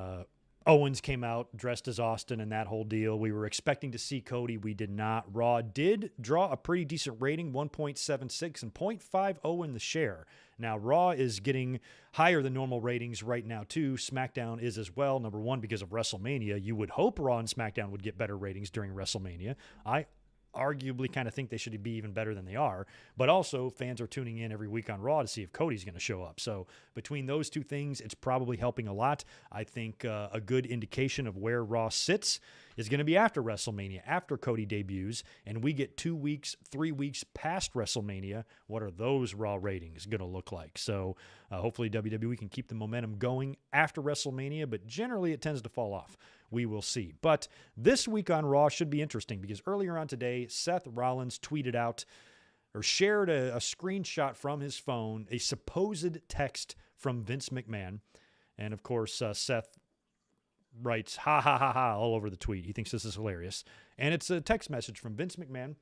Owens came out dressed as Austin and that whole deal. We were expecting to see Cody. We did not. Raw did draw a pretty decent rating, 1.76 and 0.50 in the share. Now, Raw is getting higher than normal ratings right now, too. SmackDown is as well. Number one, because of WrestleMania. You would hope Raw and SmackDown would get better ratings during WrestleMania. I arguably kind of think they should be even better than they are. But also, fans are tuning in every week on Raw to see if Cody's going to show up. So between those two things, it's probably helping a lot. I think a good indication of where Raw sits is going to be after WrestleMania, after Cody debuts, and we get 2 weeks, 3 weeks past WrestleMania. What are those Raw ratings going to look like? So hopefully WWE can keep the momentum going after WrestleMania, but generally it tends to fall off. We will see. But this week on Raw should be interesting because earlier on today, Seth Rollins tweeted out or shared a screenshot from his phone, a supposed text from Vince McMahon. And of course, Seth writes, ha, ha, ha, ha, all over the tweet. He thinks this is hilarious. And it's a text message from Vince McMahon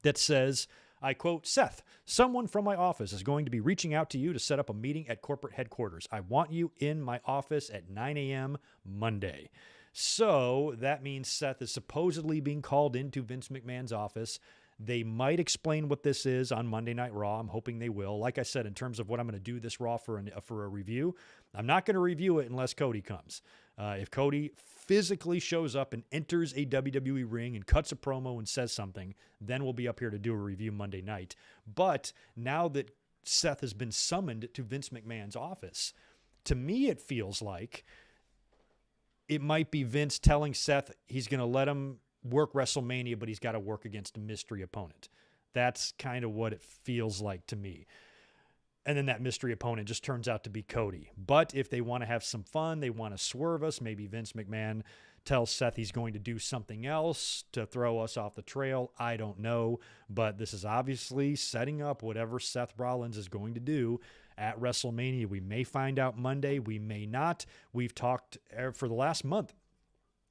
that says, I quote, Seth, someone from my office is going to be reaching out to you to set up a meeting at corporate headquarters. I want you in my office at 9 a.m. Monday. So that means Seth is supposedly being called into Vince McMahon's office. They might explain what this is on Monday Night Raw. I'm hoping they will. Like I said, in terms of what I'm going to do this Raw for a review, I'm not going to review it unless Cody comes. If Cody physically shows up and enters a WWE ring and cuts a promo and says something, then we'll be up here to do a review Monday night. But now that Seth has been summoned to Vince McMahon's office, to me it feels like it might be Vince telling Seth he's going to let him work WrestleMania, but he's got to work against a mystery opponent. That's kind of what it feels like to me. And then that mystery opponent just turns out to be Cody. But if they want to have some fun, they want to swerve us, maybe Vince McMahon tells Seth he's going to do something else to throw us off the trail. I don't know. But this is obviously setting up whatever Seth Rollins is going to do at WrestleMania. We may find out Monday. We may not. We've talked for the last month,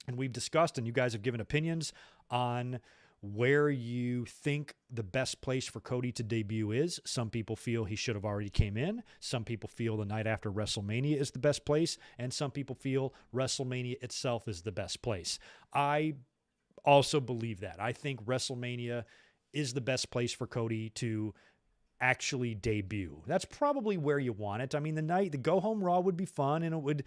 and we've discussed, and you guys have given opinions on where you think the best place for Cody to debut is. Some people feel he should have already came in. Some people feel the night after WrestleMania is the best place. And some people feel WrestleMania itself is the best place. I also believe that. I think WrestleMania is the best place for Cody to actually debut. That's probably where you want it. I mean, the go-home Raw would be fun, and it would,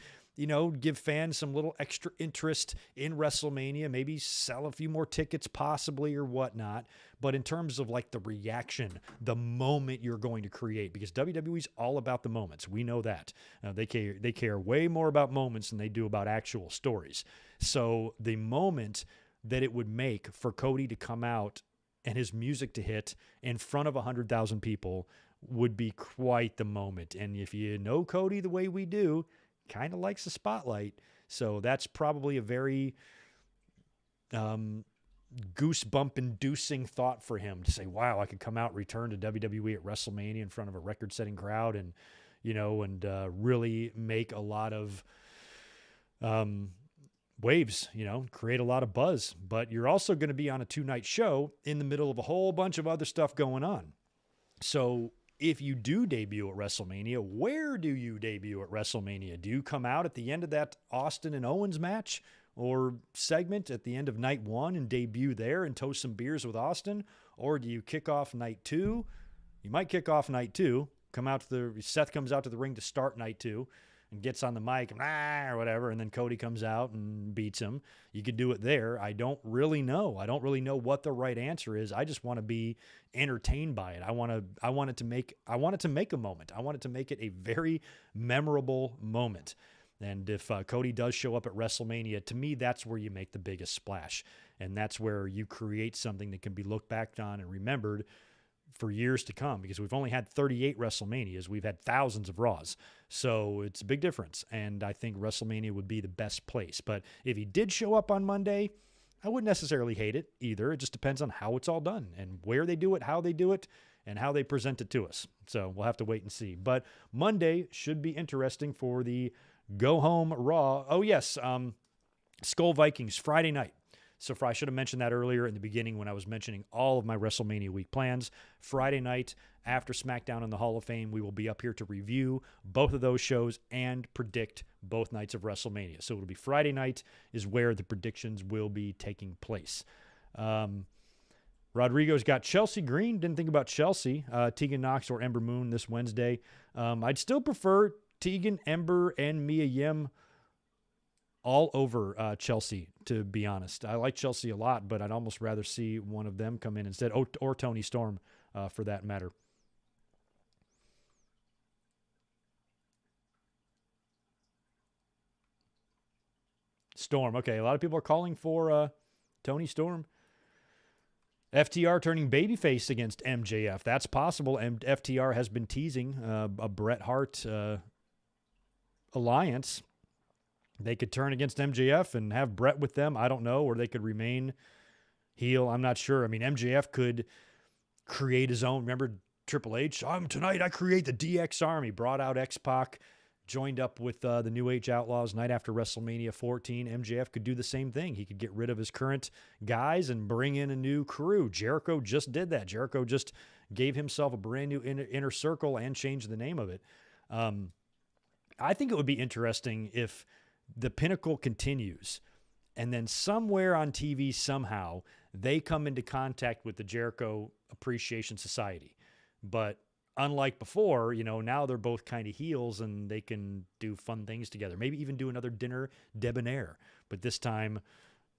give fans some little extra interest in WrestleMania, maybe sell a few more tickets possibly or whatnot. But in terms of like the reaction, the moment you're going to create, because WWE's all about the moments. We know that. They care way more about moments than they do about actual stories. So the moment that it would make for Cody to come out and his music to hit in front of 100,000 people would be quite the moment. And if you know Cody the way we do, kind of likes the spotlight. So that's probably a very goosebump-inducing thought for him to say, wow, I could come out and return to WWE at WrestleMania in front of a record-setting crowd and, really make a lot of waves, create a lot of buzz. But you're also going to be on a 2-night show in the middle of a whole bunch of other stuff going on. So if you do debut at WrestleMania, where do you debut at WrestleMania? Do you come out at the end of that Austin and Owens match or segment at the end of night 1 and debut there and toast some beers with Austin? Or do you kick off night 2? You might kick off night 2, Seth comes out to the ring to start night 2, and gets on the mic and or whatever, and then Cody comes out and beats him. You could do it there. I don't really know. I don't really know what the right answer is. I just want to be entertained by it. I want it to make a moment. I want it to make it a very memorable moment. And if Cody does show up at WrestleMania, to me, that's where you make the biggest splash. And that's where you create something that can be looked back on and remembered for years to come, because we've only had 38 WrestleManias. We've had thousands of Raws. So it's a big difference. And I think WrestleMania would be the best place. But if he did show up on Monday, I wouldn't necessarily hate it either. It just depends on how it's all done and where they do it, how they do it, and how they present it to us. So we'll have to wait and see. But Monday should be interesting for the go-home Raw. Oh, yes, Skull Vikings, Friday night. So I should have mentioned that earlier in the beginning when I was mentioning all of my WrestleMania week plans. Friday night, after SmackDown in the Hall of Fame, we will be up here to review both of those shows and predict both nights of WrestleMania. So it'll be Friday night is where the predictions will be taking place. Rodrigo's got Chelsea Green. Didn't think about Chelsea. Tegan Nox or Ember Moon this Wednesday. I'd still prefer Tegan, Ember, and Mia Yim all over Chelsea, to be honest. I like Chelsea a lot, but I'd almost rather see one of them come in instead, or Tony Storm for that matter. Storm. Okay, a lot of people are calling for Tony Storm. FTR turning babyface against MJF. That's possible. FTR has been teasing a Bret Hart alliance. They could turn against MJF and have Bret with them. I don't know. Or they could remain heel. I'm not sure. I mean, MJF could create his own. Remember Triple H? Tonight I create the DX Army. Brought out X-Pac. Joined up with the New Age Outlaws night after WrestleMania 14. MJF could do the same thing. He could get rid of his current guys and bring in a new crew. Jericho just did that. Jericho just gave himself a brand new inner circle and changed the name of it. I think it would be interesting if the Pinnacle continues and then somewhere on TV somehow they come into contact with the Jericho Appreciation Society. But unlike before, now they're both kind of heels and they can do fun things together. Maybe even do another dinner debonair, but this time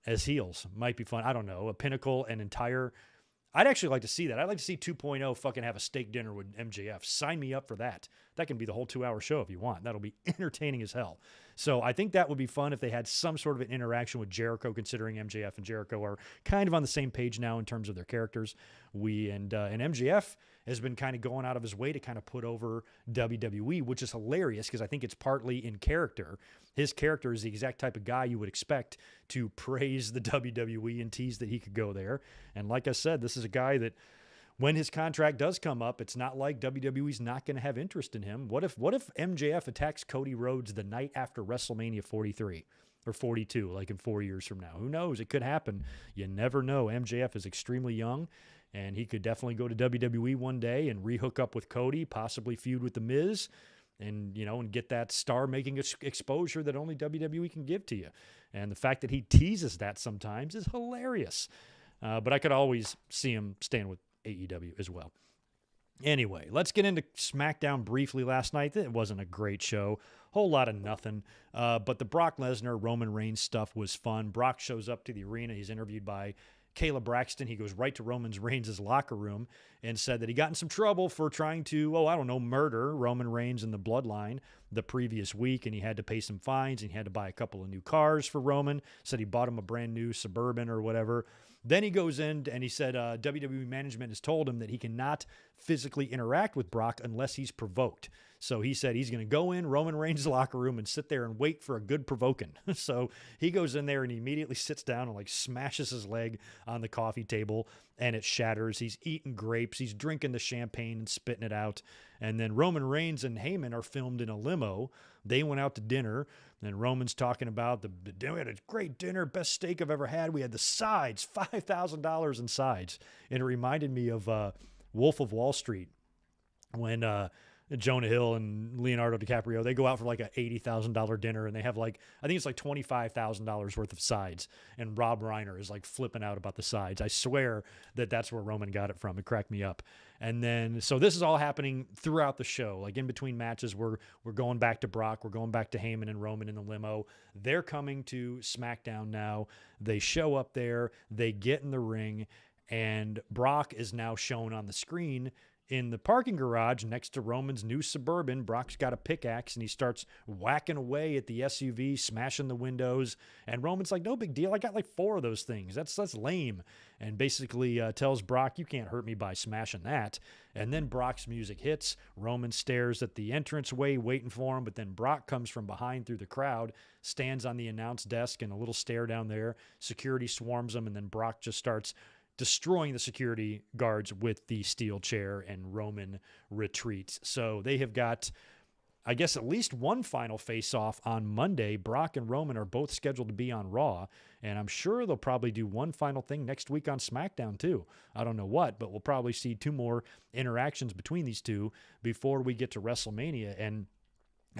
as heels. Might be fun. I don't know. A Pinnacle, an entire... I'd actually like to see that. I'd like to see 2.0 fucking have a steak dinner with MJF. Sign me up for that. That can be the whole 2-hour show if you want. That'll be entertaining as hell. So I think that would be fun if they had some sort of an interaction with Jericho, considering MJF and Jericho are kind of on the same page now in terms of their characters. And MJF has been kind of going out of his way to kind of put over WWE, which is hilarious because I think it's partly in character. His character is the exact type of guy you would expect to praise the WWE and tease that he could go there. And like I said, this is a guy that when his contract does come up, it's not like WWE's not going to have interest in him. What if MJF attacks Cody Rhodes the night after WrestleMania 43 or 42, like in 4 years from now? Who knows? It could happen. You never know. MJF is extremely young, and he could definitely go to WWE one day and rehook up with Cody, possibly feud with The Miz, and get that star-making exposure that only WWE can give to you. And the fact that he teases that sometimes is hilarious. But I could always see him staying with AEW as well. Anyway, let's get into SmackDown briefly last night. It wasn't a great show. Whole lot of nothing. But the Brock Lesnar, Roman Reigns stuff was fun. Brock shows up to the arena. He's interviewed by Kayla Braxton. He goes right to Roman Reigns' locker room and said that he got in some trouble for trying to, murder Roman Reigns and the Bloodline the previous week, and he had to pay some fines, and he had to buy a couple of new cars for Roman. Said he bought him a brand new Suburban or whatever. Then he goes in and he said WWE management has told him that he cannot physically interact with Brock unless he's provoked. So he said he's going to go in Roman Reigns' locker room and sit there and wait for a good provoking. So he goes in there and he immediately sits down and smashes his leg on the coffee table and it shatters. He's eating grapes. He's drinking the champagne and spitting it out. And then Roman Reigns and Heyman are filmed in a limo. They went out to dinner. And Roman's talking about we had a great dinner, best steak I've ever had. We had the sides, $5,000 in sides. And it reminded me of Wolf of Wall Street when Jonah Hill and Leonardo DiCaprio, they go out for a $80,000 dinner and they have I think it's $25,000 worth of sides. And Rob Reiner is flipping out about the sides. I swear that's where Roman got it from. It cracked me up. And then, so this is all happening throughout the show. In between matches, we're going back to Brock. We're going back to Heyman and Roman in the limo. They're coming to SmackDown now. They show up there. They get in the ring. And Brock is now shown on the screen in the parking garage next to Roman's new Suburban. Brock's got a pickaxe and he starts whacking away at the SUV, smashing the windows. And Roman's like, no big deal. I got 4 of those things. That's lame. And basically tells Brock, you can't hurt me by smashing that. And then Brock's music hits. Roman stares at the entranceway waiting for him. But then Brock comes from behind through the crowd, stands on the announce desk and a little stare down there. Security swarms him. And then Brock just starts destroying the security guards with the steel chair, and Roman retreats. So they have got, I guess, at least one final face-off on Monday. Brock and Roman are both scheduled to be on Raw, and I'm sure they'll probably do one final thing next week on SmackDown too. I don't know what, but we'll probably see 2 more interactions between these two before we get to WrestleMania. And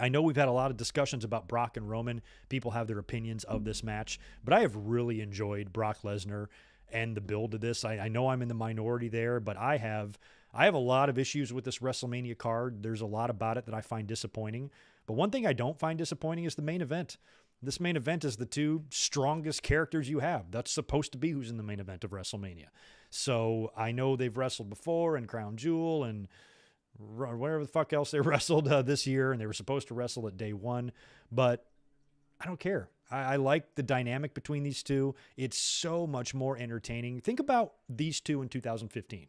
I know we've had a lot of discussions about Brock and Roman. People have their opinions of this match, but I have really enjoyed Brock Lesnar and the build of this. I know I'm in the minority there, but I have a lot of issues with this WrestleMania card. There's a lot about it that I find disappointing. But one thing I don't find disappointing is the main event. This main event is the two strongest characters you have. That's supposed to be who's in the main event of WrestleMania. So I know they've wrestled before in Crown Jewel and whatever the fuck else they wrestled this year, and they were supposed to wrestle at day one, but I don't care. I like the dynamic between these two. It's so much more entertaining. Think about these two in 2015.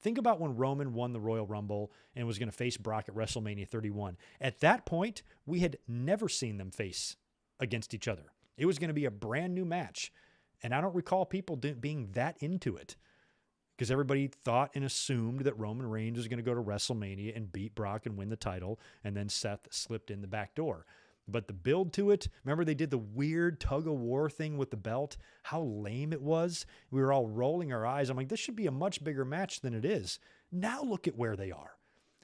Think about when Roman won the Royal Rumble and was going to face Brock at WrestleMania 31. At that point, we had never seen them face against each other. It was going to be a brand new match, and I don't recall people being that into it, because everybody thought and assumed that Roman Reigns was going to go to WrestleMania and beat Brock and win the title, and then Seth slipped in the back door. But the build to it, remember they did the weird tug-of-war thing with the belt? How lame it was. We were all rolling our eyes. I'm like, this should be a much bigger match than it is. Now look at where they are.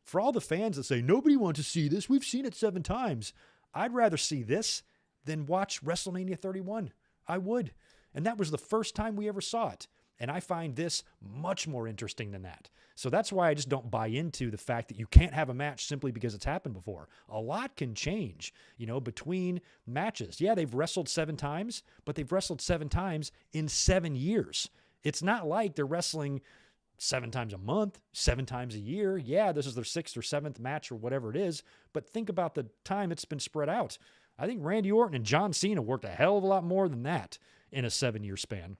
For all the fans that say, nobody wants to see this, we've seen it 7 times. I'd rather see this than watch WrestleMania 31. I would. And that was the first time we ever saw it. And I find this much more interesting than that. So that's why I just don't buy into the fact that you can't have a match simply because it's happened before. A lot can change, between matches. Yeah, they've wrestled 7 times, but they've wrestled 7 times in 7 years. It's not like they're wrestling 7 times a month, 7 times a year. Yeah, this is their 6th or 7th match or whatever it is, but think about the time it's been spread out. I think Randy Orton and John Cena worked a hell of a lot more than that in a 7-year span.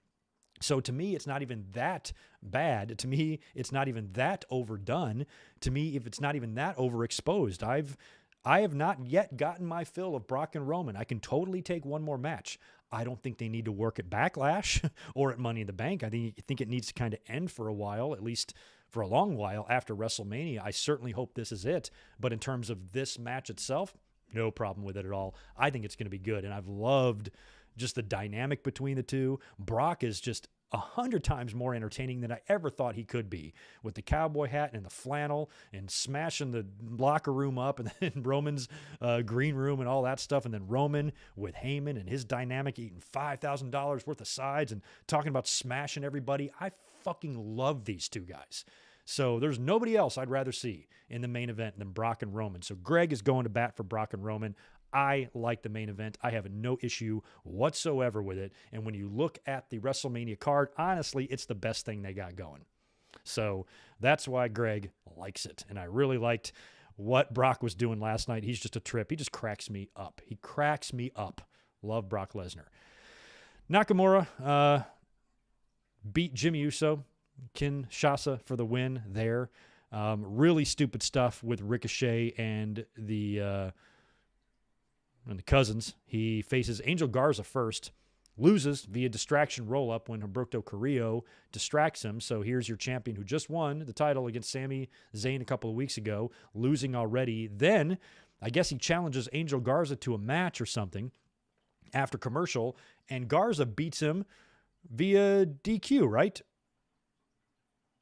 So to me, it's not even that bad. To me, it's not even that overdone. To me, if it's not even that overexposed, I have not yet gotten my fill of Brock and Roman. I can totally take one more match. I don't think they need to work at Backlash or at Money in the Bank. I think it needs to kind of end for a while, at least for a long while after WrestleMania. I certainly hope this is it. But in terms of this match itself, no problem with it at all. I think it's going to be good, and I've loved just the dynamic between the two. Brock is just 100 times more entertaining than I ever thought he could be, with the cowboy hat and the flannel and smashing the locker room up, and then Roman's green room and all that stuff. And then Roman with Heyman and his dynamic, eating $5,000 worth of sides and talking about smashing everybody. I fucking love these two guys. So there's nobody else I'd rather see in the main event than Brock and Roman. So Greg is going to bat for Brock and Roman. I like the main event. I have no issue whatsoever with it. And when you look at the WrestleMania card, honestly, it's the best thing they got going. So that's why Greg likes it. And I really liked what Brock was doing last night. He's just a trip. He just cracks me up. He cracks me up. Love Brock Lesnar. Nakamura beat Jimmy Uso. Kinshasa for the win there. Really stupid stuff with Ricochet and the cousins. He faces Angel Garza first, loses via distraction roll-up when Humberto Carrillo distracts him. So here's your champion who just won the title against Sami Zayn a couple of weeks ago, losing already. Then I guess he challenges Angel Garza to a match or something after commercial, and Garza beats him via DQ, right?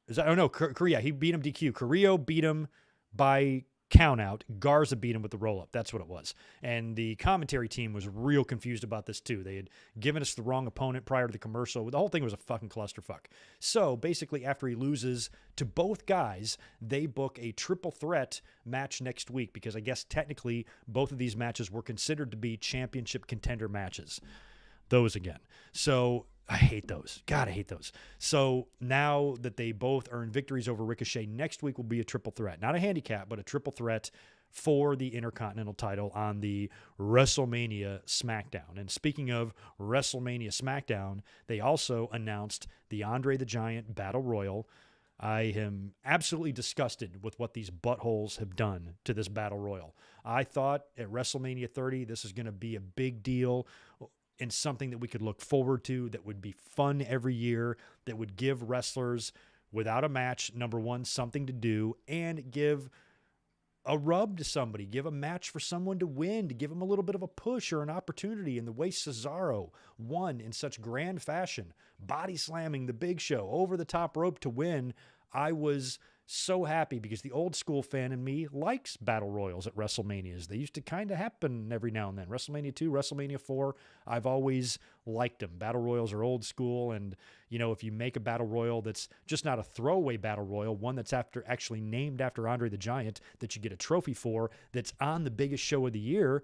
Carrillo. He beat him DQ. Carrillo beat him by countout. Garza beat him with the roll-up. That's what it was. And the commentary team was real confused about this too. They had given us the wrong opponent prior to the commercial. The whole thing was a fucking clusterfuck. So basically, after he loses to both guys, they book a triple threat match next week, because I guess technically both of these matches were considered to be championship contender matches. Those again. So I hate those. God, I hate those. So now that they both earn victories over Ricochet, next week will be a triple threat. Not a handicap, but a triple threat for the Intercontinental title on the WrestleMania Smackdown. And speaking of WrestleMania Smackdown, they also announced the Andre the Giant Battle Royal. I am absolutely disgusted with what these buttholes have done to this Battle Royal. I thought at WrestleMania 30, this is going to be a big deal and something that we could look forward to, that would be fun every year, that would give wrestlers without a match, number one, something to do, and give a rub to somebody, give a match for someone to win, to give them a little bit of a push or an opportunity. And the way Cesaro won in such grand fashion, body slamming the Big Show over the top rope to win, I was so happy, because the old school fan in me likes battle royals at WrestleManias. They used to kind of happen every now and then. WrestleMania 2, WrestleMania 4, I've always liked them. Battle royals are old school, and if you make a battle royal that's just not a throwaway battle royal, one that's actually named after Andre the Giant, that you get a trophy for, that's on the biggest show of the year,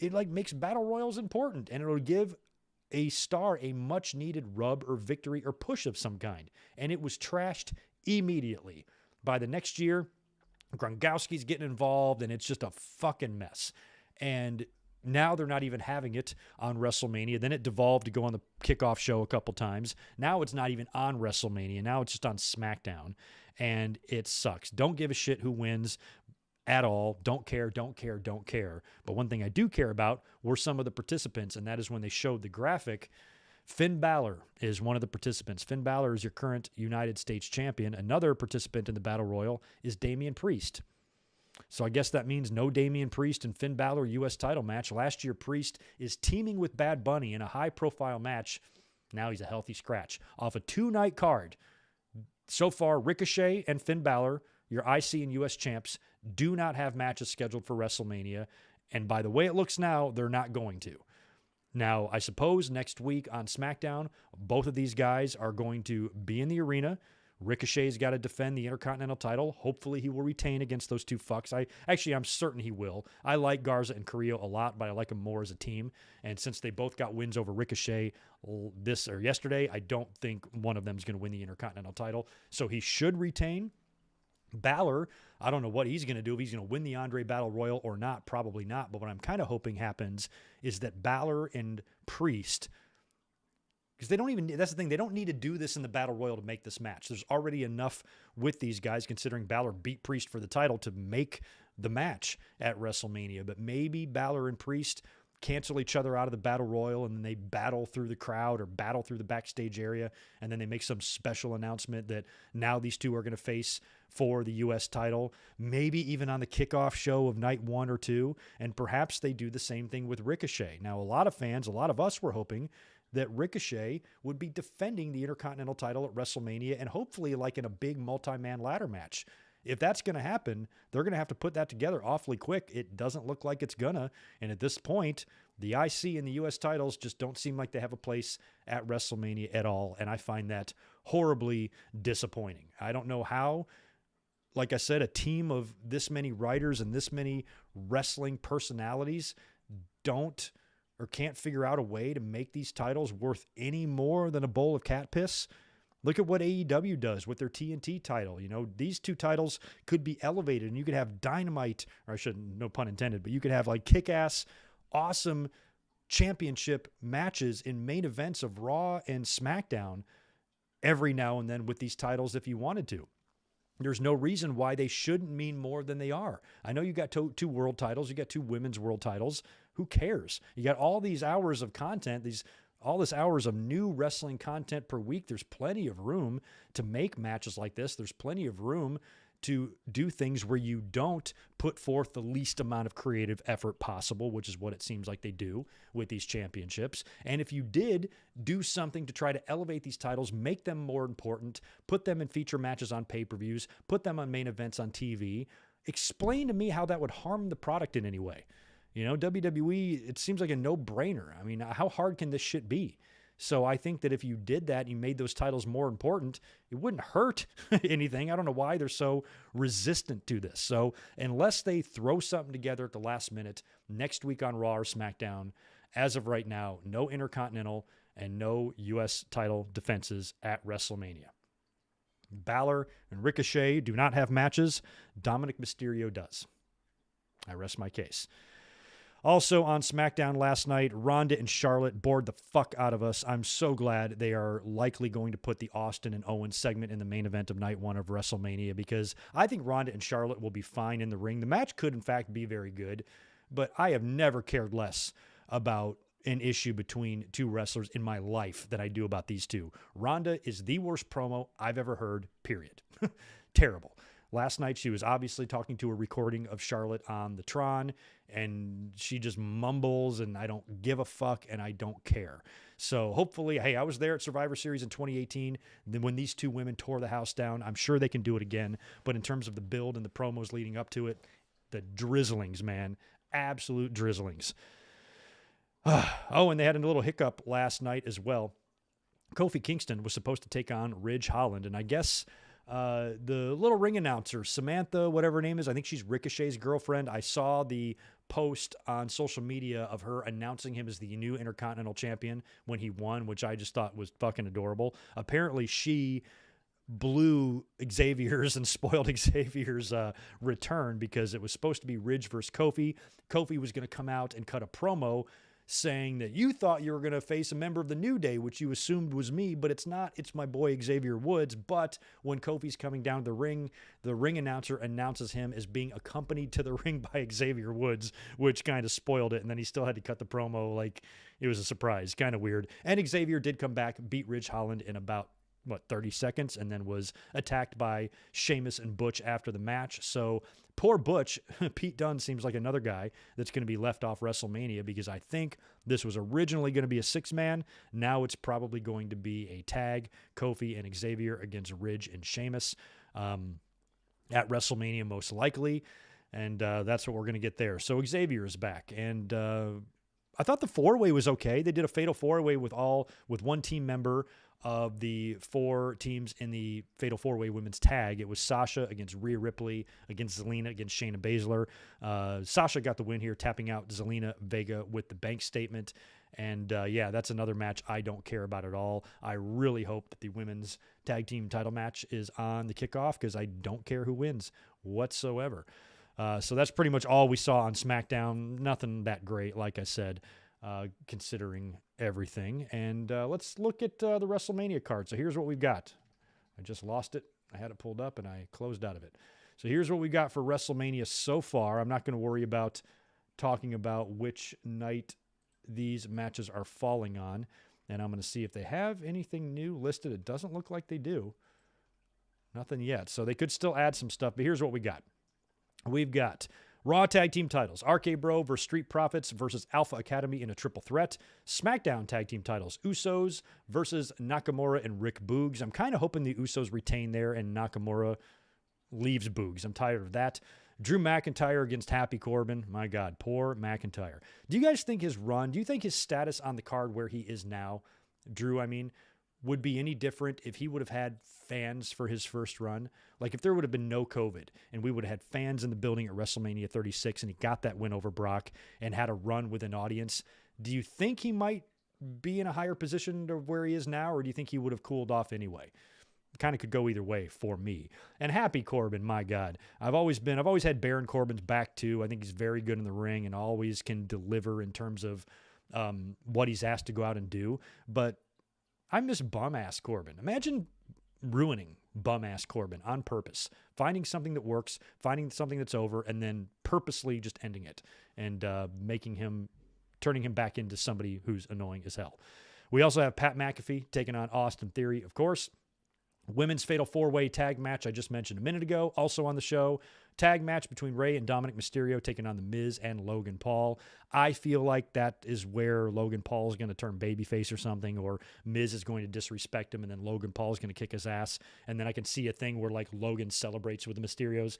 it like makes battle royals important, and it'll give a star a much needed rub or victory or push of some kind. And it was trashed immediately. By the next year, Gronkowski's getting involved, and it's just a fucking mess. And now they're not even having it on WrestleMania. Then it devolved to go on the kickoff show a couple times. Now it's not even on WrestleMania. Now it's just on SmackDown, and it sucks. Don't give a shit who wins at all. Don't care. But one thing I do care about were some of the participants, and that is when they showed the graphic. Finn Balor is one of the participants. Finn Balor is your current United States champion. Another participant in the Battle Royal is Damian Priest. So I guess that means no Damian Priest and Finn Balor U.S. title match. Last year, Priest is teaming with Bad Bunny in a high-profile match. Now he's a healthy scratch off a 2-night card. So far, Ricochet and Finn Balor, your IC and U.S. champs, do not have matches scheduled for WrestleMania. And by the way it looks now, they're not going to. Now, I suppose next week on SmackDown, both of these guys are going to be in the arena. Ricochet's got to defend the Intercontinental title. Hopefully he will retain against those two fucks. I'm certain he will. I like Garza and Carrillo a lot, but I like them more as a team. And since they both got wins over Ricochet yesterday, I don't think one of them is going to win the Intercontinental title. So he should retain. Balor, I don't know what he's going to do, if he's going to win the Andre Battle Royal or not, probably not. But what I'm kind of hoping happens is that Balor and Priest, because that's the thing, they don't need to do this in the Battle Royal to make this match. There's already enough with these guys, considering Balor beat Priest for the title, to make the match at WrestleMania. But maybe Balor and Priest cancel each other out of the Battle Royal, and then they battle through the crowd or battle through the backstage area, and then they make some special announcement that now these two are going to face for the U.S. title, maybe even on the kickoff show of night 1 or 2, and perhaps they do the same thing with Ricochet. Now, a lot of fans, a lot of us were hoping that Ricochet would be defending the Intercontinental title at WrestleMania, and hopefully like in a big multi-man ladder match. If that's going to happen, they're going to have to put that together awfully quick. It doesn't look like it's gonna. And at this point, the IC and the U.S. titles just don't seem like they have a place at WrestleMania at all. And I find that horribly disappointing. I don't know how, like I said, a team of this many writers and this many wrestling personalities don't or can't figure out a way to make these titles worth any more than a bowl of cat piss. Look at what AEW does with their TNT title. You know, these two titles could be elevated, and you could have Dynamite, or I shouldn't, no pun intended, but you could have like kick-ass, awesome championship matches in main events of Raw and SmackDown every now and then with these titles if you wanted to. There's no reason why they shouldn't mean more than they are. I know you got two world titles. You got 2 women's world titles. Who cares? You got all these hours of content, all this hours of new wrestling content per week. There's plenty of room to make matches like this. There's plenty of room to do things where you don't put forth the least amount of creative effort possible, which is what it seems like they do with these championships. And if you did do something to try to elevate these titles, make them more important, put them in feature matches on pay-per-views, put them on main events on TV, explain to me how that would harm the product in any way. You know, WWE, it seems like a no-brainer. I mean, how hard can this shit be? So I think that if you did that, you made those titles more important, it wouldn't hurt anything. I don't know why they're so resistant to this. So unless they throw something together at the last minute, next week on Raw or SmackDown, as of right now, no Intercontinental and no U.S. title defenses at WrestleMania. Balor and Ricochet do not have matches. Dominic Mysterio does. I rest my case. Also on SmackDown last night, Ronda and Charlotte bored the fuck out of us. I'm so glad they are likely going to put the Austin and Owens segment in the main event of night 1 of WrestleMania, because I think Ronda and Charlotte will be fine in the ring. The match could, in fact, be very good, but I have never cared less about an issue between two wrestlers in my life than I do about these two. Ronda is the worst promo I've ever heard, period. Terrible. Last night, she was obviously talking to a recording of Charlotte on the Tron, and she just mumbles, and I don't give a fuck, and I don't care. So hopefully, hey, I was there at Survivor Series in 2018, then when these two women tore the house down. I'm sure they can do it again, but in terms of the build and the promos leading up to it, the drizzlings, man. Absolute drizzlings. Oh, and they had a little hiccup last night as well. Kofi Kingston was supposed to take on Ridge Holland, and I guess the little ring announcer, Samantha, whatever her name is, I think she's Ricochet's girlfriend. I saw the post on social media of her announcing him as the new Intercontinental Champion when he won, which I just thought was fucking adorable. Apparently she blew Xavier's and spoiled Xavier's return because it was supposed to be Ridge versus Kofi. Kofi was going to come out and cut a promo saying that you thought you were going to face a member of the New Day, which you assumed was me, but it's not. It's my boy Xavier Woods. But when Kofi's coming down the ring announcer announces him as being accompanied to the ring by Xavier Woods, which kind of spoiled it. And then he still had to cut the promo like it was a surprise. Kind of weird. And Xavier did come back, beat Ridge Holland in about 30 seconds, and then was attacked by Sheamus and Butch after the match. So poor Butch, Pete Dunne seems like another guy that's going to be left off WrestleMania, because I think this was originally going to be a 6-man. Now it's probably going to be a tag, Kofi and Xavier against Ridge and Sheamus at WrestleMania most likely. And that's what we're going to get there. So Xavier is back. And I thought the 4-way was okay. They did a fatal 4-way with one team member of the 4 teams in the Fatal 4-Way women's tag. It was Sasha against Rhea Ripley, against Zelina, against Shayna Baszler. Sasha got the win here, tapping out Zelina Vega with the bank statement. And yeah, that's another match I don't care about at all. I really hope that the women's tag team title match is on the kickoff, because I don't care who wins whatsoever. So that's pretty much all we saw on SmackDown. Nothing that great, like I said, considering everything. And let's look at the WrestleMania card. So here's what we've got. I just lost it. I had it pulled up and I closed out of it. So here's what we got for WrestleMania so far. I'm not going to worry about talking about which night these matches are falling on. And I'm going to see if they have anything new listed. It doesn't look like they do. Nothing yet. So they could still add some stuff, but here's what we got. We've got Raw Tag Team titles, RK Bro versus Street Profits versus Alpha Academy in a triple threat. SmackDown Tag Team titles, Usos versus Nakamura and Rick Boogs. I'm kind of hoping the Usos retain there and Nakamura leaves Boogs. I'm tired of that. Drew McIntyre against Happy Corbin. My God, poor McIntyre. Do you guys think his run, do you think his status on the card where he is now, Drew, I mean, would be any different if he would have had fans for his first run? Like if there would have been no COVID and we would have had fans in the building at WrestleMania 36 and he got that win over Brock and had a run with an audience, do you think he might be in a higher position to where he is now, or do you think he would have cooled off anyway? Kind of could go either way for me. And Happy Corbin, my God. I've always had Baron Corbin's back too. I think he's very good in the ring and always can deliver in terms of what he's asked to go out and do. But I miss bum-ass Corbin. Imagine ruining bum-ass Corbin on purpose, finding something that works, finding something that's over, and then purposely just ending it and turning him back into somebody who's annoying as hell. We also have Pat McAfee taking on Austin Theory, of course. Women's Fatal 4-Way tag match I just mentioned a minute ago, also on the show. Tag match between Rey and Dominic Mysterio taking on The Miz and Logan Paul. I feel like that is where Logan Paul is going to turn babyface or something, or Miz is going to disrespect him, and then Logan Paul is going to kick his ass. And then I can see a thing where like Logan celebrates with the Mysterios.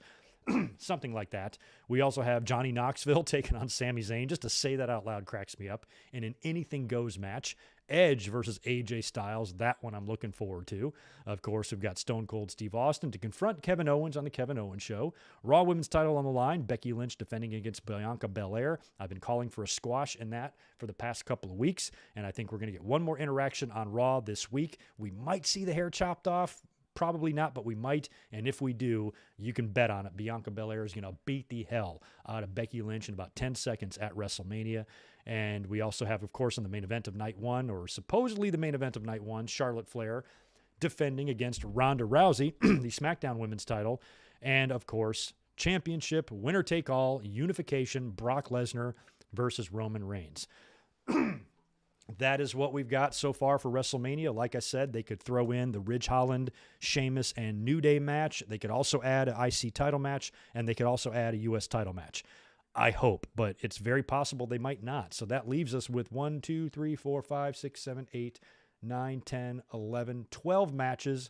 Something like that. We also have Johnny Knoxville taking on Sami Zayn. Just to say that out loud cracks me up. In an anything goes match. Edge versus AJ Styles. That one I'm looking forward to. Of course, we've got Stone Cold Steve Austin to confront Kevin Owens on the Kevin Owens Show. Raw Women's title on the line. Becky Lynch defending against Bianca Belair. I've been calling for a squash in that for the past couple of weeks, and I think we're going to get one more interaction on Raw this week. We might see the hair chopped off. Probably not, but we might. And if we do, you can bet on it. Bianca Belair is going to beat the hell out of Becky Lynch in about 10 seconds at WrestleMania. And we also have, of course, in the main event of night one, or supposedly the main event of night one, Charlotte Flair defending against Ronda Rousey, the SmackDown Women's title. And, of course, championship, winner-take-all, unification, Brock Lesnar versus Roman Reigns. That is what we've got so far for WrestleMania. Like I said, they could throw in the Ridge Holland, Sheamus, and New Day match. They could also add an IC title match, and they could also add a U.S. title match. I hope, but it's very possible they might not. So that leaves us with 1, 2, 3, 4, 5, 6, 7, 8, 9, 10, 11, 12 matches.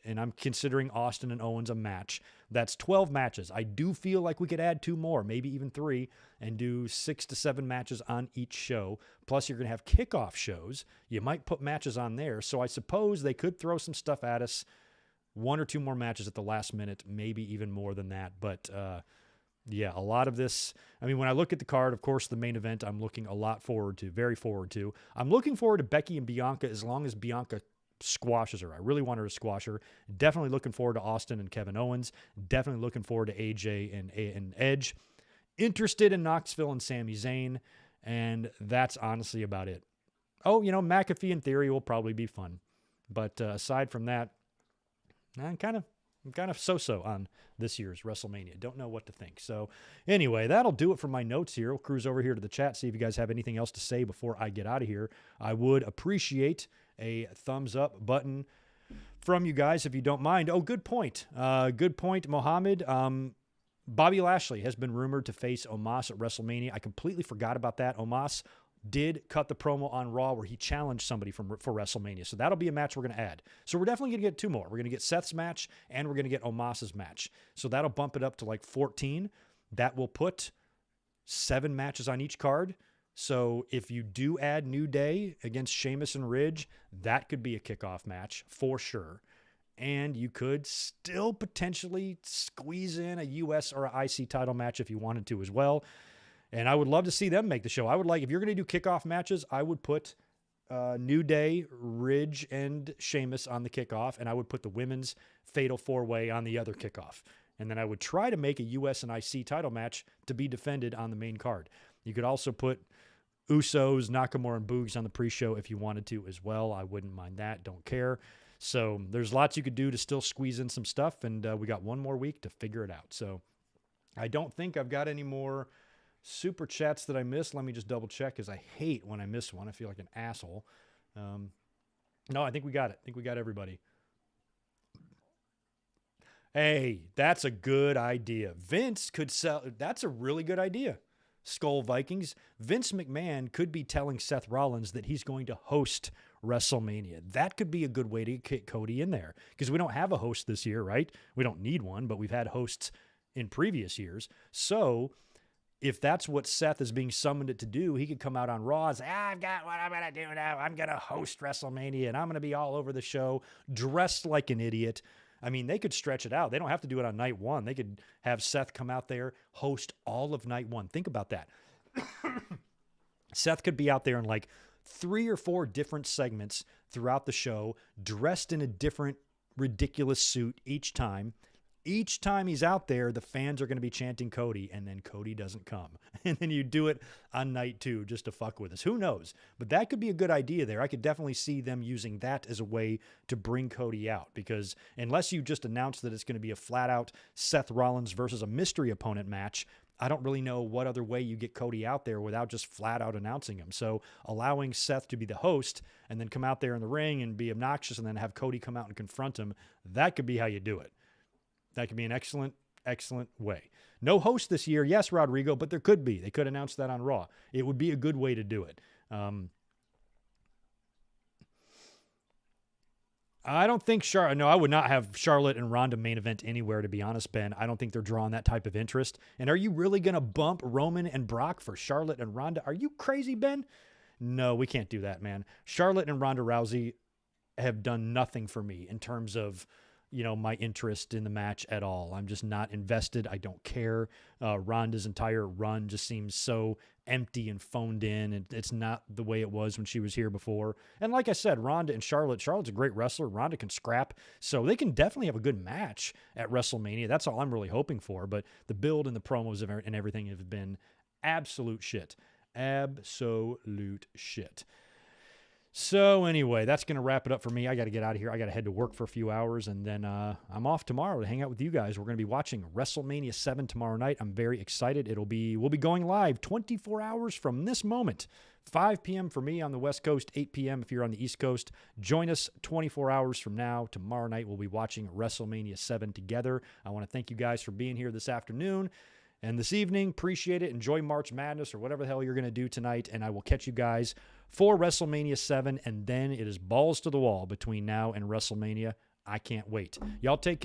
And I'm considering Austin and Owens a match. That's 12 matches. I do feel like we could add 2 more, maybe even 3, and do 6 to 7 matches on each show. Plus, you're going to have kickoff shows. You might put matches on there. So I suppose they could throw some stuff at us. 1 or 2 more matches at the last minute, maybe even more than that. But yeah, a lot of this. I mean, when I look at the card, of course, the main event I'm looking a lot forward to, very forward to. I'm looking forward to Becky and Bianca as long as Bianca squashes her. I really want her to squash her. Definitely looking forward to Austin and Kevin Owens. Definitely looking forward to AJ and Edge. Interested in Knoxville and Sami Zayn. And that's honestly about it. Oh, McAfee in theory will probably be fun. But aside from that, I'm kind of so-so on this year's WrestleMania. Don't know what to think. So anyway, that'll do it for my notes here. We'll cruise over here to the chat, see if you guys have anything else to say before I get out of here. I would appreciate a thumbs up button from you guys if you don't mind. Oh, good point. Good point, Mohammed. Bobby Lashley has been rumored to face Omos at WrestleMania. I completely forgot about that. Omos did cut the promo on Raw where he challenged somebody for WrestleMania. So that'll be a match we're going to add. So we're definitely going to get 2 more. We're going to get Seth's match and we're going to get Omos's match. So that'll bump it up to like 14. That will put 7 matches on each card. So if you do add New Day against Sheamus and Ridge, that could be a kickoff match for sure. And you could still potentially squeeze in a US or an IC title match if you wanted to as well. And I would love to see them make the show. I would like, if you're going to do kickoff matches, I would put New Day, Ridge, and Sheamus on the kickoff, and I would put the women's Fatal 4-Way on the other kickoff. And then I would try to make a US and IC title match to be defended on the main card. You could also put Usos, Nakamura, and Boogs on the pre-show if you wanted to as well. I wouldn't mind that. Don't care. So there's lots you could do to still squeeze in some stuff, and we got 1 more week to figure it out. So I don't think I've got any more super chats that I missed. Let me just double check because I hate when I miss one. I feel like an asshole. No, I think we got it. I think we got everybody. Hey, that's a good idea. Vince could sell. That's a really good idea. Skull Vikings. Vince McMahon could be telling Seth Rollins that he's going to host WrestleMania. That could be a good way to get Cody in there because we don't have a host this year, right? We don't need one, but we've had hosts in previous years. So if that's what Seth is being summoned to do, he could come out on Raw and say, I've got what I'm going to do now. I'm going to host WrestleMania, and I'm going to be all over the show, dressed like an idiot. I mean, they could stretch it out. They don't have to do it on night 1. They could have Seth come out there, host all of night 1. Think about that. Seth could be out there in like 3 or 4 different segments throughout the show, dressed in a different ridiculous suit each time. Each time he's out there, the fans are going to be chanting Cody, and then Cody doesn't come. And then you do it on night 2 just to fuck with us. Who knows? But that could be a good idea there. I could definitely see them using that as a way to bring Cody out, because unless you just announce that it's going to be a flat-out Seth Rollins versus a mystery opponent match, I don't really know what other way you get Cody out there without just flat-out announcing him. So allowing Seth to be the host and then come out there in the ring and be obnoxious and then have Cody come out and confront him, that could be how you do it. That could be an excellent, excellent way. No host this year, yes, Rodrigo, but there could be. They could announce that on Raw. It would be a good way to do it. I don't think no, I would not have Charlotte and Ronda main event anywhere, to be honest, Ben. I don't think they're drawing that type of interest. And are you really going to bump Roman and Brock for Charlotte and Ronda? Are you crazy, Ben? No, we can't do that, man. Charlotte and Ronda Rousey have done nothing for me in terms of my interest in the match at all. I'm just not invested. I don't care. Ronda's entire run just seems so empty and phoned in, and it's not the way it was when she was here before. And like I said, Ronda and Charlotte's a great wrestler. Ronda can scrap, so they can definitely have a good match at WrestleMania. That's all I'm really hoping for, but the build and the promos and everything have been absolute shit. Absolute shit. So anyway, that's going to wrap it up for me. I got to get out of here. I got to head to work for a few hours, and then I'm off tomorrow to hang out with you guys. We're going to be watching WrestleMania 7 tomorrow night. I'm very excited. We'll be going live 24 hours from this moment. 5 p.m. for me on the West Coast, 8 p.m. if you're on the East Coast. Join us 24 hours from now. Tomorrow night, we'll be watching WrestleMania 7 together. I want to thank you guys for being here this afternoon and this evening. Appreciate it. Enjoy March Madness or whatever the hell you're going to do tonight, and I will catch you guys for WrestleMania 7, and then it is balls to the wall between now and WrestleMania. I can't wait. Y'all take care.